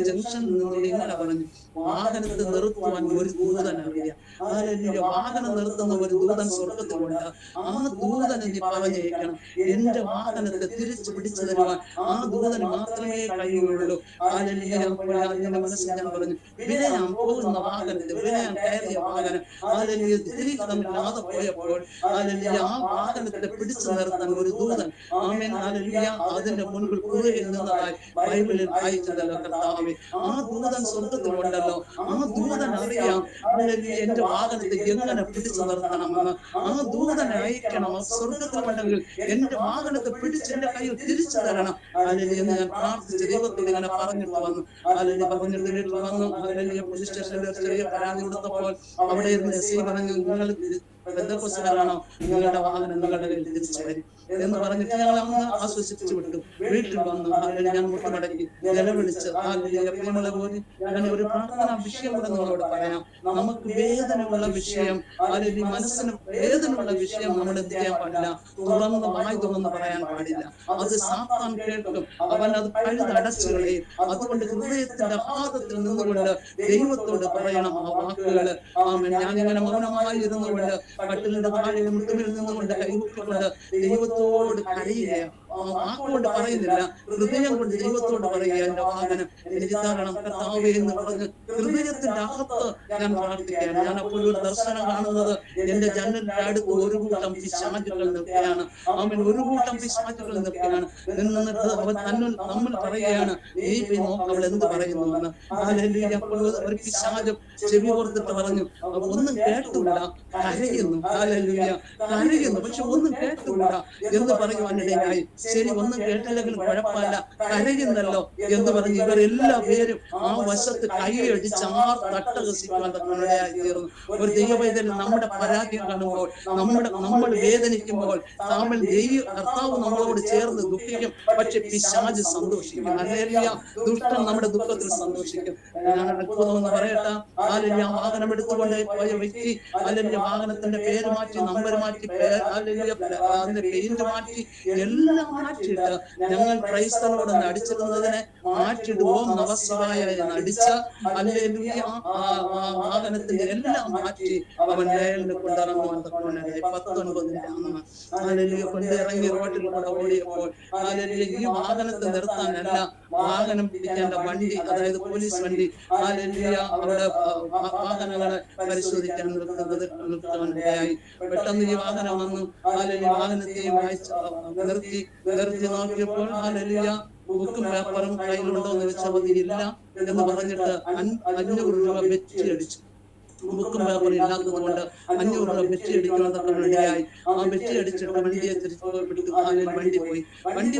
ജംഗ്ഷനിൽ നിന്ന് ഇങ്ങനെ പറഞ്ഞു വാഹനത്തെ നിർത്തുവാൻ ഒരു ദൂതൻ അറിയാം. ഹല്ലേലൂയ. വാഹനം നിർത്തുന്ന ഒരു ദൂതൻ സ്വർഗത്തിലുണ്ട്. ആ ദൂതൻ നീ പറഞ്ഞേക്കണം എന്റെ വാഹനം വാഹനത്തെ തിരിച്ചു പിടിച്ചു തരുവാൻ ആ ദൂതന് മാത്രമേ കഴിയുള്ളൂ. ഹല്ലേലൂയ. അപ്പോൾ എന്റെ മനസ്സിൽ ഞാൻ പറഞ്ഞു, വിലയാൻ പോകുന്ന വാഹനത്തെ, വിലയാൻ കയറിയ വാഹനം ഹല്ലേലൂയ തിരികമില്ലാതെ പോയപ്പോൾ ഹല്ലേലൂയ ആ വാഹനത്തെ പിടിച്ചു നിർത്താൻ ഒരു ദൂതൻ ആമേൻ ഹല്ലേലൂയ അതിന്റെ മുൻപിൽ കുറുകെ നിന്നതായി ബൈബിളിൽ വായിച്ചതല്ലോ കർത്താവേ. ആ ദൂതൻ സ്വർഗത്തിലുണ്ടല്ലോ. ആ ദൂതൻ അറിയാം ഹല്ലേലൂയ എന്റെ വാഹനത്തെ എങ്ങനെ പിടിച്ചു നിർത്തണമെന്ന്. ആ ദൂതനെ അയക്കണം. സ്വർഗത്തിലുണ്ടെങ്കിൽ എന്റെ വാഹനത്തെ പിടിച്ച് എന്റെ കയ്യിൽ തിരിച്ചു തരണം ഹല്ലേലൂയ എന്ന് ഞാൻ പ്രാർത്ഥിച്ച് ദൈവത്തോട് ഇങ്ങനെ പറഞ്ഞിട്ട് വന്നു. ഹല്ലേലൂയ പറഞ്ഞിട്ട് വീട്ടിൽ വന്നു. ഹല്ലേലൂയ പോലീസ് സ്റ്റേഷനിൽ ഒരു ചെറിയ പരാതി കൊടുത്തപ്പോൾ അവിടെ ഇരുന്ന് എസ് പറഞ്ഞു, നിങ്ങൾ ബന്ധക്കോസുകാരാണോ? നിങ്ങളുടെ വാഹനം നിങ്ങളുടെ കയ്യിൽ തിരിച്ചു വരും എന്ന് പറഞ്ഞിട്ട് ഞങ്ങൾ അന്ന് ആശ്വസിപ്പിച്ചു വിട്ടു. വീട്ടിൽ വന്നു. ഹല്ലേലൂയ ഞാൻ മുട്ടുമടക്കി നിലവിളിച്ച് ഹല്ലേലൂയ പ്രിയമുള്ള പോലെ ഞാൻ ഒരു പ്രാർത്ഥനാ വിഷയം കൂടെ നിങ്ങളോട് പറയാം. നമുക്ക് വേദനയുള്ള വിഷയം, ഹല്ലേലൂയ മനസ്സിന് വേദനയുള്ള വിഷയം നമ്മൾ എന്ത് ചെയ്യാൻ പാടില്ല? തുറന്ന് വായി തുറന്ന് പറയാൻ പാടില്ല. അത് സാത്താൻ കേൾക്കും. അവൻ അത് പഴുതടച്ചു കളയും. അതുകൊണ്ട് ഹൃദയത്തിന്റെ ആഘാതത്തിൽ നിന്നുകൊണ്ട് ദൈവത്തോട് പറയണം ആ വാക്കുകള്. ആമേൻ. ഞാനിങ്ങനെ മൗനമായി ഇരുന്നുകൊണ്ട് കട്ടിലിന്റെ താഴെ മുട്ടുമിൽ നിന്നുകൊണ്ട് കൈമുട്ടിക്കൊണ്ട് ദൈവത്തോട് കരയുകയാണ്. വാക്കുകൊണ്ട് പറയുന്നില്ല, ഹൃദയം കൊണ്ട് ദൈവത്തോട് പറയുക, എന്റെ വാഹനം എനിക്ക് തരണം കർത്താവേ എന്ന് പറഞ്ഞ് ഹൃദയത്തിന്റെ അകത്ത് ഞാൻ പ്രാർത്ഥിക്കുകയാണ്. ഞാൻ അപ്പോൾ ഒരു ദർശനം കാണുന്നത് എന്റെ ജനലിന്റെ അടുത്ത് ഒരു കൂട്ടം പിശാചുകൾ നിൽക്കുകയാണ്. ആമേൻ. ഒരു കൂട്ടം പിശാചുകൾ നിൽക്കുകയാണ്. നിന്നിട്ട് അവൻ നമ്മൾ പറയുകയാണ്, നീ പോയി നോക്ക് അവൾ എന്ത് പറയുന്നു എന്ന്. ഹല്ലേലൂയ. അപ്പോൾ ഒരു പിശാച് ചെവി ഓർത്തിട്ട് പറഞ്ഞു, ഒന്നും കേട്ടില്ല, കരയുന്നു. ഹല്ലേലൂയ. കരയുന്നു, പക്ഷെ ഒന്നും കേട്ടില്ല എന്ന് പറയുവാനിടയായി. ശരി, ഒന്നും കേട്ടില്ലെങ്കിലും കുഴപ്പമില്ല, കരയുന്നല്ലോ എന്ന് പറഞ്ഞ് ഇവരെല്ലാ പേരും ആ വശത്ത് കൈയടിച്ച് തട്ടഹസിക്കുവാൻ തക്കനിടയായി തീർന്നു. ഒരു ദൈവവേദന നമ്മുടെ പരാജയം കാണുമ്പോൾ, നമ്മൾ വേദനിക്കുമ്പോൾ കർത്താവ് നമ്മളോട് ചേർന്ന് ദുഃഖിക്കും, പക്ഷെ പിശാച് സന്തോഷിക്കും. ഹല്ലേലൂയ. ദുഷ്ടൻ നമ്മുടെ ദുഃഖത്തിൽ സന്തോഷിക്കും. ഞാൻ അത്ഭുതമെന്ന് പറയട്ടെ. ഹല്ലേലൂയ. വാഹനം എടുത്തുകൊണ്ട് പോയ വ്യക്തി ഹല്ലേലൂയ വാഹനത്തിന്റെ പേര് മാറ്റി, നമ്പർ മാറ്റി, ഹല്ലേലൂയ അതിന്റെ പെയിന്റ് മാറ്റി, എല്ലാം മാറ്റിയിട്ട് ഞങ്ങൾ ക്രൈസ്തവരോട് അടിച്ചിരുന്നതിനെ മാറ്റിയിട്ട് ഓം നമഃശിവായ എന്ന് അടിച്ച ഹല്ലേലൂയ വാഹനത്തിന്റെ എല്ലാം മാറ്റി അവൻ ലയലിന് കൊണ്ടിറങ്ങുവാൻ തക്കവനായി 19 അന്ന് ഹല്ലേലൂയ കൊണ്ടിറങ്ങി റോഡിൽ കൂടെ ഓടിയപ്പോൾ ഹല്ലേലൂയ ഈ വാഹനത്തെ നിർത്താനല്ല, വാഹനം പിടിക്കേണ്ട വണ്ടി, അതായത് പോലീസ് വണ്ടി ഹല്ലേലൂയ അവിടെ വാഹനങ്ങളെ പരിശോധിക്കാൻ നിർത്തുവാനിടയായി. പെട്ടെന്ന് ഈ വാഹനം വന്നു. ഹല്ലേലൂയ വാഹനത്തെയും നിർത്തി നോക്കിയപ്പോൾ ഹല്ലേലൂയ ബുക്കും പേപ്പറും കയ്യിലുണ്ടോ എന്ന് വെച്ചാൽ ഇല്ല എന്ന് പറഞ്ഞിട്ട് 500 രൂപ വെച്ച് അടിച്ചു. ബുക്കും പേപ്പറും ഇല്ലാത്തത് കൊണ്ട് 500 രൂപ ബെറ്റി അടിക്കുവാൻ തക്കനിടയായി. ആ ബെറ്റി അടിച്ചിട്ട് വണ്ടിയെ തിരിച്ചു വണ്ടി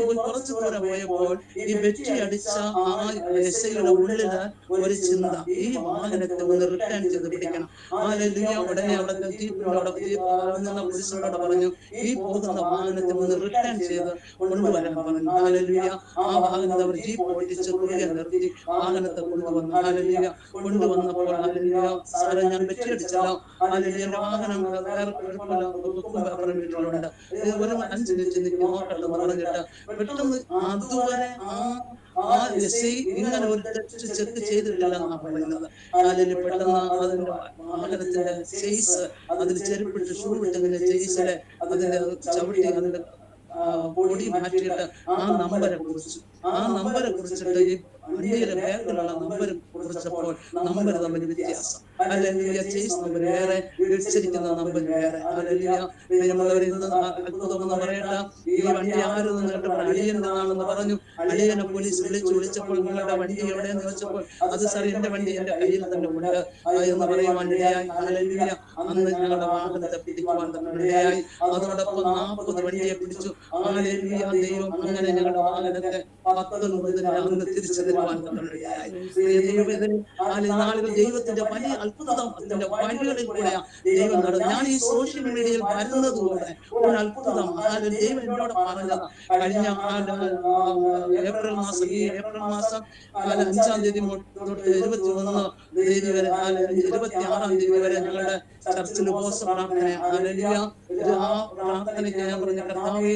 പോയി കുറച്ചു ദൂരം പോയപ്പോൾ ഈ ബെറ്റി അടിച്ച ആ എസ്ഐയുടെ ഉള്ളില് ഒരു ചിന്ത, ഈ വാഹനത്തെ ഒന്ന് റിട്ടേൺ ചെയ്ത് പിടിക്കണം. ഹല്ലേലൂയ. ഉടനെ അവിടെ പുരുഷനോട് പറഞ്ഞു, ഈ പോകുന്ന വാഹനത്തെ ഒന്ന് റിട്ടേൺ ചെയ്ത് കൊണ്ടുവരാൻ പറഞ്ഞു. ഹല്ലേലൂയ. ആ വാഹനത്തെ അവർ ജീപ്പ് ഓടിച്ച് കുറുകെ നിർത്തി വാഹനത്തെ കൊണ്ടുവന്നു. ഹല്ലേലൂയ. കൊണ്ടുവന്നപ്പോൾ ഹല്ലേലൂയ സാറേ ഞാൻ ബെറ്റി അടിച്ചല്ലോ, ഹല്ലേലൂയ എന്റെ വാഹനം വേറെ വീട്ടിലുണ്ട്, ഒരു 5 മിനിറ്റ് നോക്കട്ടെ എന്ന് പറഞ്ഞിട്ട് പെട്ടെന്ന് അതുവരെ ആ എസ്ഐ ഇങ്ങനെ ഒരു തെറ്റ് ചെക്ക് ചെയ്തിട്ടില്ലെന്നാണ് പറയുന്നത്. ഹല്ലേലൂയ. പെട്ടെന്ന് അതിന്റെ വാഹനത്തിന്റെ ചേസ്, അതിൽ ചെരുപ്പിട്ട് ഷൂ ഇട്ടതിന്റെ ചേസിലെ അതിന്റെ ചവിട്ടി അതിന്റെ പൊടി മാറ്റിയിട്ട് ആ നമ്പരെ കുറിച്ചിട്ട് ഈ വണ്ടിയുടെ ബാക്കിലുള്ള നമ്പർ കുറിച്ചപ്പോൾ നമ്പർ തമ്മിൽ വ്യത്യാസം. ഹല്ലേലൂയ. ചേസ് നമ്പർ വേറെ, വെച്ചിരിക്കുന്ന നമ്പർ വേറെ. ഹല്ലേലൂയ. നമ്മളവർ ഇന്ന് അത്ഭുതമെന്ന് പറയട്ടെ. ഈ വണ്ടി ആരെന്ന് കേട്ടപ്പോൾ അളിയൻ്റെതാണെന്ന് പറഞ്ഞു. അളിയനെ പോലീസ് വിളിച്ചപ്പോൾ നിങ്ങളുടെ വണ്ടി എവിടെയെന്ന് ചോദിച്ചപ്പോൾ അത് സാർ എന്റെ വണ്ടി എന്റെ കയ്യിൽ തന്നെ ഉണ്ട് എന്ന് പറയുവാനിടയായി. ഹല്ലേലൂയ. അന്ന് ഞങ്ങളുടെ വാഹനത്തെ പിടിക്കുവാൻ തക്കനിടയായി. അതോടൊപ്പം 40 വണ്ടിയെ പിടിച്ചു. ഹല്ലേലൂയ. ദൈവം അങ്ങനെ ഞങ്ങളുടെ വാഹനത്തെ 19 അന്ന് തിരിച്ചു തരുവാൻ തക്കനിടയായി. നാളുകൾ ദൈവത്തിന്റെ വലിയ അത്ഭുതത്തിന്റെ വഴികളിൽ കൂടെ ദൈവം നടന്നു. ഞാൻ ഈ സോഷ്യൽ മീഡിയയിൽ വരുന്നത് കൊണ്ട് ഒരു അത്ഭുതമാണ് ദൈവം എന്നോട് പറഞ്ഞത്. കഴിഞ്ഞ ഏപ്രിൽ മാസം 5-ാം തീയതി തൊട്ട് 21 തീയതി വരെ 26-ാം തീയതി വരെ ഞങ്ങളുടെ ചർച്ചിൽ ഉപവാസ പ്രാർത്ഥന, ഹല്ലേലൂയ. ആ പ്രാർത്ഥനയ്ക്ക് ഞാൻ പറഞ്ഞ കർത്താവേ,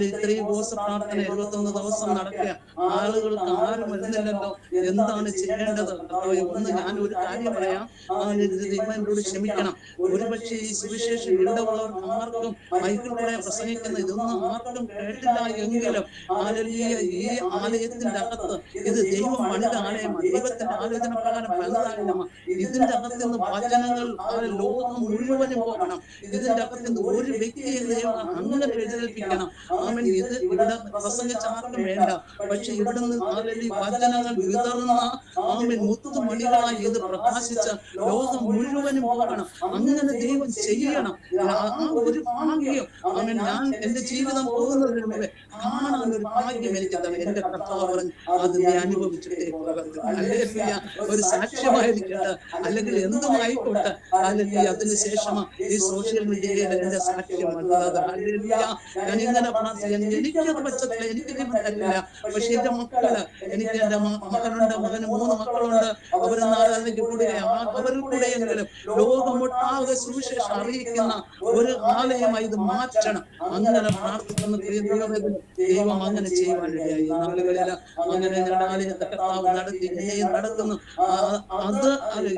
ഇത്രയും ഉപവാസ പ്രാർത്ഥന 71 ദിവസം നടക്കുക, ആളുകൾക്ക് ആരും വരുന്നില്ലല്ലോ, എന്താണ് ചെയ്യേണ്ടത് കർത്താവേ? ഞാൻ ഒരു കാര്യം പറയാം, ദൈവം എന്നോട് ക്ഷമിക്കണം. ഒരുപക്ഷെ ഈ സുവിശേഷം ഇവിടെ ഉള്ളവർക്ക് ആർക്കും മൈക്കിൽ കൂടെ പ്രസംഗിക്കുന്ന ഇതൊന്നും ആർക്കും കേട്ടില്ല എങ്കിലും ഹല്ലേലൂയ, ഈ ആലയത്തിന്റെ അകത്ത് ഇത് ദൈവം പണിത ആലയമാണ്, ദൈവത്തിന്റെ ആലോചന പ്രകാരം പണിതാലയമാണ്. ഇതിന്റെ അകത്ത് നിന്ന് വചനങ്ങൾ ലോകം മുഴുവനും പോകണം. ഇതിന്റെ അകത്ത് നിന്ന് ഒരു വ്യക്തിയെ ദൈവം അങ്ങനെ എഴുന്നേൽപ്പിക്കണം. ആമേൻ. ഇത് ഇവിടെ പ്രസംഗിച്ച ആർക്കും വേണ്ട, പക്ഷെ ഇവിടുന്ന് ഹല്ലേലൂയ വചനങ്ങൾ വിതറുന്ന ആമേൻ മുത്തുമണികളായി ഇത് പ്രകാശിച്ച ലോകം മുഴുവനും പോകണം. അങ്ങനെ ദൈവം ചെയ്യണം. ആ ഒരു ഭാഗ്യം ആമേൻ ഞാൻ എന്റെ ജീവിതം പോകുന്നതിന് മുമ്പേ കാണാൻ ഒരു ഭാഗ്യം എനിക്ക് തന്നെ എന്റെ കർത്താവ് പറഞ്ഞു, അത് നീ അനുഭവിച്ചിട്ടേ പോകരുത്. ഹല്ലേലൂയ. ഒരു സാക്ഷ്യമായിരിക്കട്ടെ, അല്ലെങ്കിൽ എന്തുമായിക്കോട്ടെ. ഹല്ലേലൂയ. അതിനുശേഷം ഈ സോഷ്യൽ മീഡിയയിൽ എന്റെ സാക്ഷ്യം വന്നത്. ഹല്ലേലൂയ. ഞാൻ ഇങ്ങനെ എനിക്കത് പറ്റത്തില്ല, എനിക്ക് ദൈവം തരില്ല. പക്ഷെ എന്റെ മക്കള്, എനിക്ക് എന്റെ മകനുണ്ട്, മകന് 3 മക്കളുണ്ട്. അവര് നാരായണയ്ക്ക് കൂടെ അവരിൽ കൂടെയെങ്കിലും ലോകമൊട്ടാകെ സുവിശേഷം അറിയിക്കുന്ന ഒരു ആലയമായി ഇത് മാറ്റണം. അങ്ങനെ പ്രാർത്ഥിക്കുന്ന ദൈവം അങ്ങനെ ചെയ്യുവാനിടയായി. നാളുകളിൽ അങ്ങനെ ഞങ്ങളുടെ ആലയത്തെ കർത്താവ് നടത്തി, ഇനിയും നടത്തുന്നു. അത്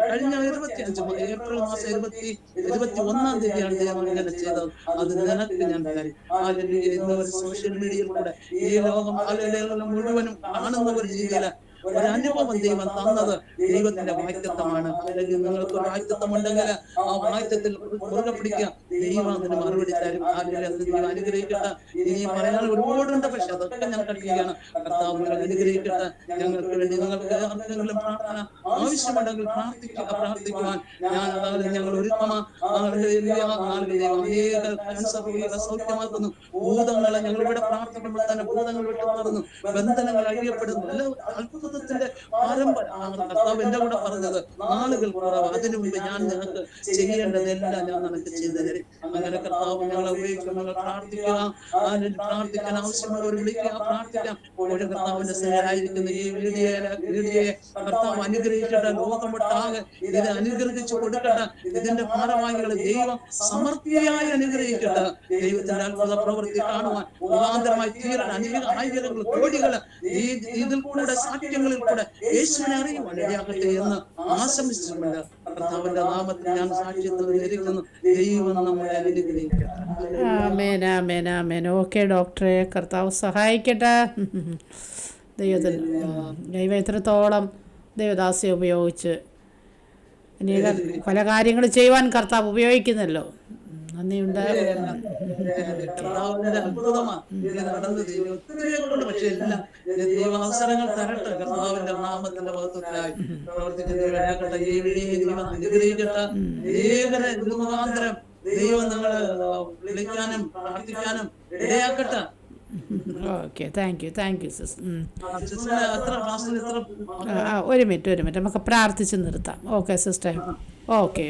കഴിഞ്ഞ 25 ഏപ്രിൽ മാസം 21-ാം തീയതിയാണ് ദൈവം ഇങ്ങനെ ചെയ്തത്. അത് നിനക്ക് ഞാൻ തരും. ഇന്ന് ഒരു സോഷ്യൽ മീഡിയയിൽ കൂടെ ഈ ലോകം മുഴുവനും കാണുന്ന ഒരു രീതിയില് ഒരു അനുഭവം ദൈവം തന്നത് ദൈവത്തിന്റെ വാഗ്ദത്തമാണ്. അല്ലെങ്കിൽ നിങ്ങൾക്ക് ഒരു വാഗ്ദത്തം ഉണ്ടെങ്കിൽ ആ വാഗ്ദത്തിൽ മുറുകെ പിടിക്കുക, ദൈവം അതിന് മറുപടി തരും. ദൈവം അനുഗ്രഹിക്കട്ടെ. ഇനി പറയാൻ ഒരുപാടുണ്ട്, പക്ഷെ അതൊക്കെ ഞാൻ കഴിയുകയാണ്. കർത്താവ് നിങ്ങൾ അനുഗ്രഹിക്കട്ടെ. ഞങ്ങൾക്ക് വേണ്ടി നിങ്ങൾക്ക് ആർക്കെങ്കിലും പ്രാർത്ഥന ആവശ്യമുണ്ടെങ്കിൽ പ്രാർത്ഥിക്കുവാൻ ഞങ്ങൾ ഒരുക്കമാണ്. അനേക ക്യാൻസർ രോഗികളെ സൗഖ്യമാക്കുന്നു. ഭൂതങ്ങളെ ഞങ്ങൾ ഇവിടെ പ്രാർത്ഥിക്കുമ്പോൾ തന്നെ ഭൂതങ്ങൾ വിട്ടുമാറുന്നു, ബന്ധനങ്ങൾ അഴിയപ്പെടുന്നു. അത്ഭുതത്തിന്റെ കർത്താവ് എന്റെ കൂടെ പറഞ്ഞത്, നാളുകൾ കുറവ്, അതിനു മുമ്പ് ഞാൻ നിങ്ങൾക്ക് ചെയ്യേണ്ടതെല്ലാം ഞാൻ നിനക്ക് ചെയ്തു തരും. അങ്ങനെ കർത്താവ് ഞങ്ങളെ ഉപയോഗിക്കും. ഞങ്ങൾ പ്രാർത്ഥിക്കാൻ ആവശ്യമുള്ളവർ വിളിക്കുക, പ്രാർത്ഥിക്കാം. ഒരു കർത്താവിന്റെ സ്നേഹമായിരിക്കുന്ന ഈ വീഡിയോയെ കർത്താവ് അനുഗ്രഹിക്കട്ടെ. ലോകമൊട്ടാകെ ഇത് അനുഗ്രഹിച്ചു കൊടുക്കട്ടെ. ഇതിന്റെ ഭാരവാഹികളെ ദൈവം സമൃദ്ധിയായി അനുഗ്രഹിക്കട്ടെ. ദൈവത്തിന്റെ അത്ഭുത പ്രവൃത്തി കാണുവാൻ മുഖാന്തരമായി തീരാൻ അനേക ആയിരങ്ങൾ കോടികൾ ഇതിൽ കൂടെ സാക്ഷ്യങ്ങളിൽ കൂടെ യേശുവിനെ അറിയുവാൻ ഇടയാകട്ടെ എന്ന് ആശംസിച്ചുകൊണ്ട് കർത്താവിന്റെ നാമത്തിൽ ഞാൻ സാക്ഷ്യത്തിൽ ഇരിക്കുന്നു. ദൈവം നമ്മളെ അനുഗ്രഹിക്കട്ടെ. ആമേൻ, ആമേൻ, ആമേൻ. ഓക്കെ ഡോക്ടറെ, കർത്താവ് സഹായിക്കട്ടെ. ദൈവം എത്രത്തോളം ദൈവദാസിയെ ഉപയോഗിച്ച് അനേക പല കാര്യങ്ങൾ ചെയ്യുവാൻ കർത്താവ് ഉപയോഗിക്കുന്നല്ലോ. നന്ദിയുണ്ട്. പക്ഷെ എല്ലാം ദൈവാവസരങ്ങൾ തരട്ടെ. കർത്താവിന്റെ നാമത്തിന്റെ മഹത്വത്തിനായി പ്രവർത്തിക്കുന്ന ദൈവം അനുഗ്രഹിക്കട്ടെ. ഇത് മുഖാന്തരം ദൈവം നിങ്ങളെ വിളിക്കാനും പ്രാർത്ഥിക്കാനും ഇടയാക്കട്ടെ. ഓക്കെ, താങ്ക് യു സിസ്. ഒരു മിനിറ്റ് നമുക്ക് പ്രാർത്ഥിച്ച് നിർത്താം. Okay sister. ഓക്കെ.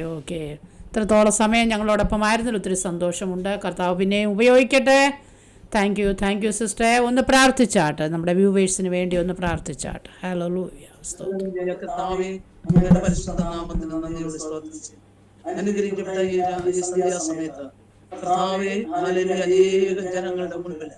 ഇത്രത്തോളം സമയം ഞങ്ങളോടൊപ്പം ആയിരുന്നല്ലോ, ഒത്തിരി സന്തോഷമുണ്ട്. കർത്താവ് പിന്നെയും ഉപയോഗിക്കട്ടെ. താങ്ക് യു സിസ്റ്ററെ. ഒന്ന് പ്രാർത്ഥിച്ചാട്ടെ, നമ്മുടെ വ്യൂവേഴ്സിന് വേണ്ടി ഒന്ന് പ്രാർത്ഥിച്ചാട്ടെ. ഹല്ലേലൂയ. അനുഗ്രഹിക്കപ്പെട്ട ഈ സന്ധ്യാസമയത്ത് കർത്താവേ, അനേക ജനങ്ങളുടെ മുൻപിൽ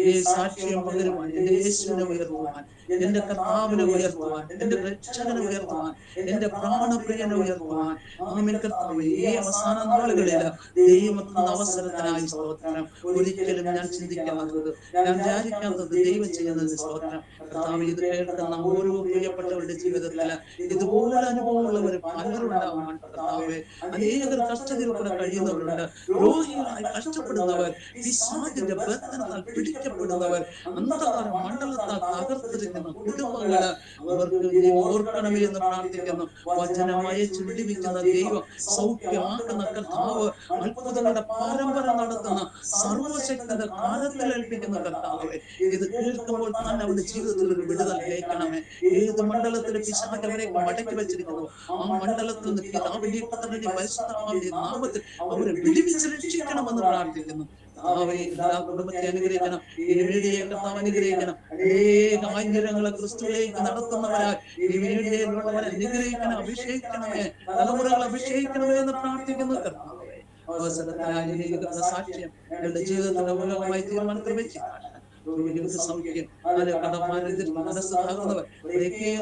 ഈ സാക്ഷ്യം പകരുവാൻ, എന്റെ യേശുവിനെ ഉയർത്തുവാൻ, എന്റെ കർത്താവിനെ ഉയർത്തുവാൻ, എന്റെ രക്ഷകനെ ഉയർത്തുവാൻ, എന്റെ പ്രാണപ്രിയനെ ഉയർത്തുവാൻ, ആമേൻ കർത്താവേ, ഈ അവസാന നാളുകളിൽ ദൈവത്തിന്റെ അവസരത്തിനായി സ്തോത്രം. ഒരിക്കലും ഞാൻ ചിന്തിക്കാത്തത്, ഞാൻ വിചാരിക്കാത്തത് ദൈവം ചെയ്യുന്നത് സ്തോത്രം. കർത്താവേ, ഇത് കേൾക്കുന്ന ഓരോ പ്രിയപ്പെട്ടവരുടെ ജീവിതത്തിൽ ഇതുപോലെ അനുഭവമുള്ളവർ പലരുണ്ടാവാൻ കർത്താവേ. അനേകർ കഷ്ടതയിലൂടെ കഴിയുന്നവരുണ്ട്, രോഗികളായി കഷ്ടപ്പെടുന്നവർ, പിശാചിന്റെ ബന്ധനത്താൽ പിടിക്കപ്പെടുന്നവർ, അന്ധകാര മണ്ഡലത്താൽ തകർത്തിരിക്കുന്ന കുടുംബങ്ങള്, അവർക്ക് ഓർക്കണമേ എന്ന് പ്രാർത്ഥിക്കുന്നു. വചനമായി ചുരുടിവിക്കുന്ന ദൈവം, സൗഖ്യമാക്കുന്ന കർത്താവ്, അത്ഭുതങ്ങളുടെ പരമ്പര നടത്തുന്ന സർവശക്തന്റെ കാലത്തിൽ ഏൽപ്പിക്കുന്ന കർത്താവ്, ഇത് കേൾക്കുമ്പോൾ തന്നെ അവരുടെ ജീവിതത്തിൽ ഒരു വിടുതൽ കേൾക്കണമേ. ഏത് മണ്ഡലത്തിലെ പിശാചവരെ മടക്കി വെച്ചിരിക്കുന്നു, ആ മണ്ഡലത്തിൽ നിന്ന് പിതാവിന്റെ പുത്രന്റെ പരിശുദ്ധാത്മാവിന്റെ നാമത്തിൽ അവരെ വിടുവിച്ച് രക്ഷിക്കണമെന്ന് പ്രാർത്ഥിക്കുന്നു. കർത്താവേ എല്ലാ കുടുംബത്തെ അനുഗ്രഹിക്കണം, ഈ മീഡിയയെ കർത്താവ് അനുഗ്രഹിക്കണം. അനേക ആയിരങ്ങളെ ക്രിസ്തുവിലേക്ക് നടത്തുന്നവരായി ഈ മീഡിയയിലുള്ളവരെ അനുഗ്രഹിക്കണം, അഭിഷേകിക്കണമേ, തലമുറകൾ അഭിഷേകിക്കണമേ എന്ന് പ്രാർത്ഥിക്കുന്നു കർത്താവേ. അവസരത്തിനായി അനുഗ്രഹിക്കുന്ന സാക്ഷ്യം ഞങ്ങളുടെ ജീവിതത്തിന്റെ മൂലമായി തീരുമാനത്തിൽ വെച്ചിട്ടാണ് രോഗികൾക്ക് സൗഖ്യം, അതിലെ കടഭാരത്തിൽ മനസ്സ് താകുന്നവർ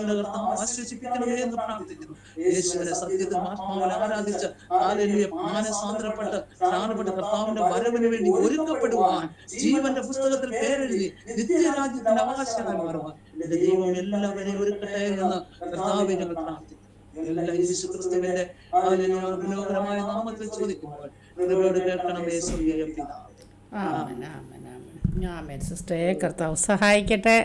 കർത്താവ് ആശ്വസിപ്പിക്കണമേ എന്ന് പ്രാർത്ഥിക്കുന്നു. യേശുവിനെ സത്യത്തിൽ ആത്മാവിൽ ആരാധിച്ച് ഹല്ലേലൂയ മാനസാന്തരപ്പെട്ട് സ്നാനപ്പെട്ട് കർത്താവിന്റെ വരവിന് വേണ്ടി ഒരുക്കപ്പെടുവാൻ, ജീവന്റെ പുസ്തകത്തിൽ പേരെഴുതി നിത്യരാജ്യത്തിന്റെ അവകാശമായി മാറുവാൻ എന്റെ ദൈവം എല്ലാവരെയും ഒരുക്കട്ടെ എന്ന് കർത്താവെ ഞങ്ങൾ പ്രാർത്ഥിക്കുന്നു. എല്ലാ യേശു ക്രിസ്തുവിന്റെ മനോഹരമായ നാമത്തിൽ ചോദിക്കുമ്പോൾ കൃപയോട് കേൾക്കണമേ സ്വർഗീയ പിതാവേ. ആമേൻ ആമേൻ ആമേൻ ആമേൻ. സിസ്റ്ററെ കർത്താവ് സഹായിക്കട്ടെ.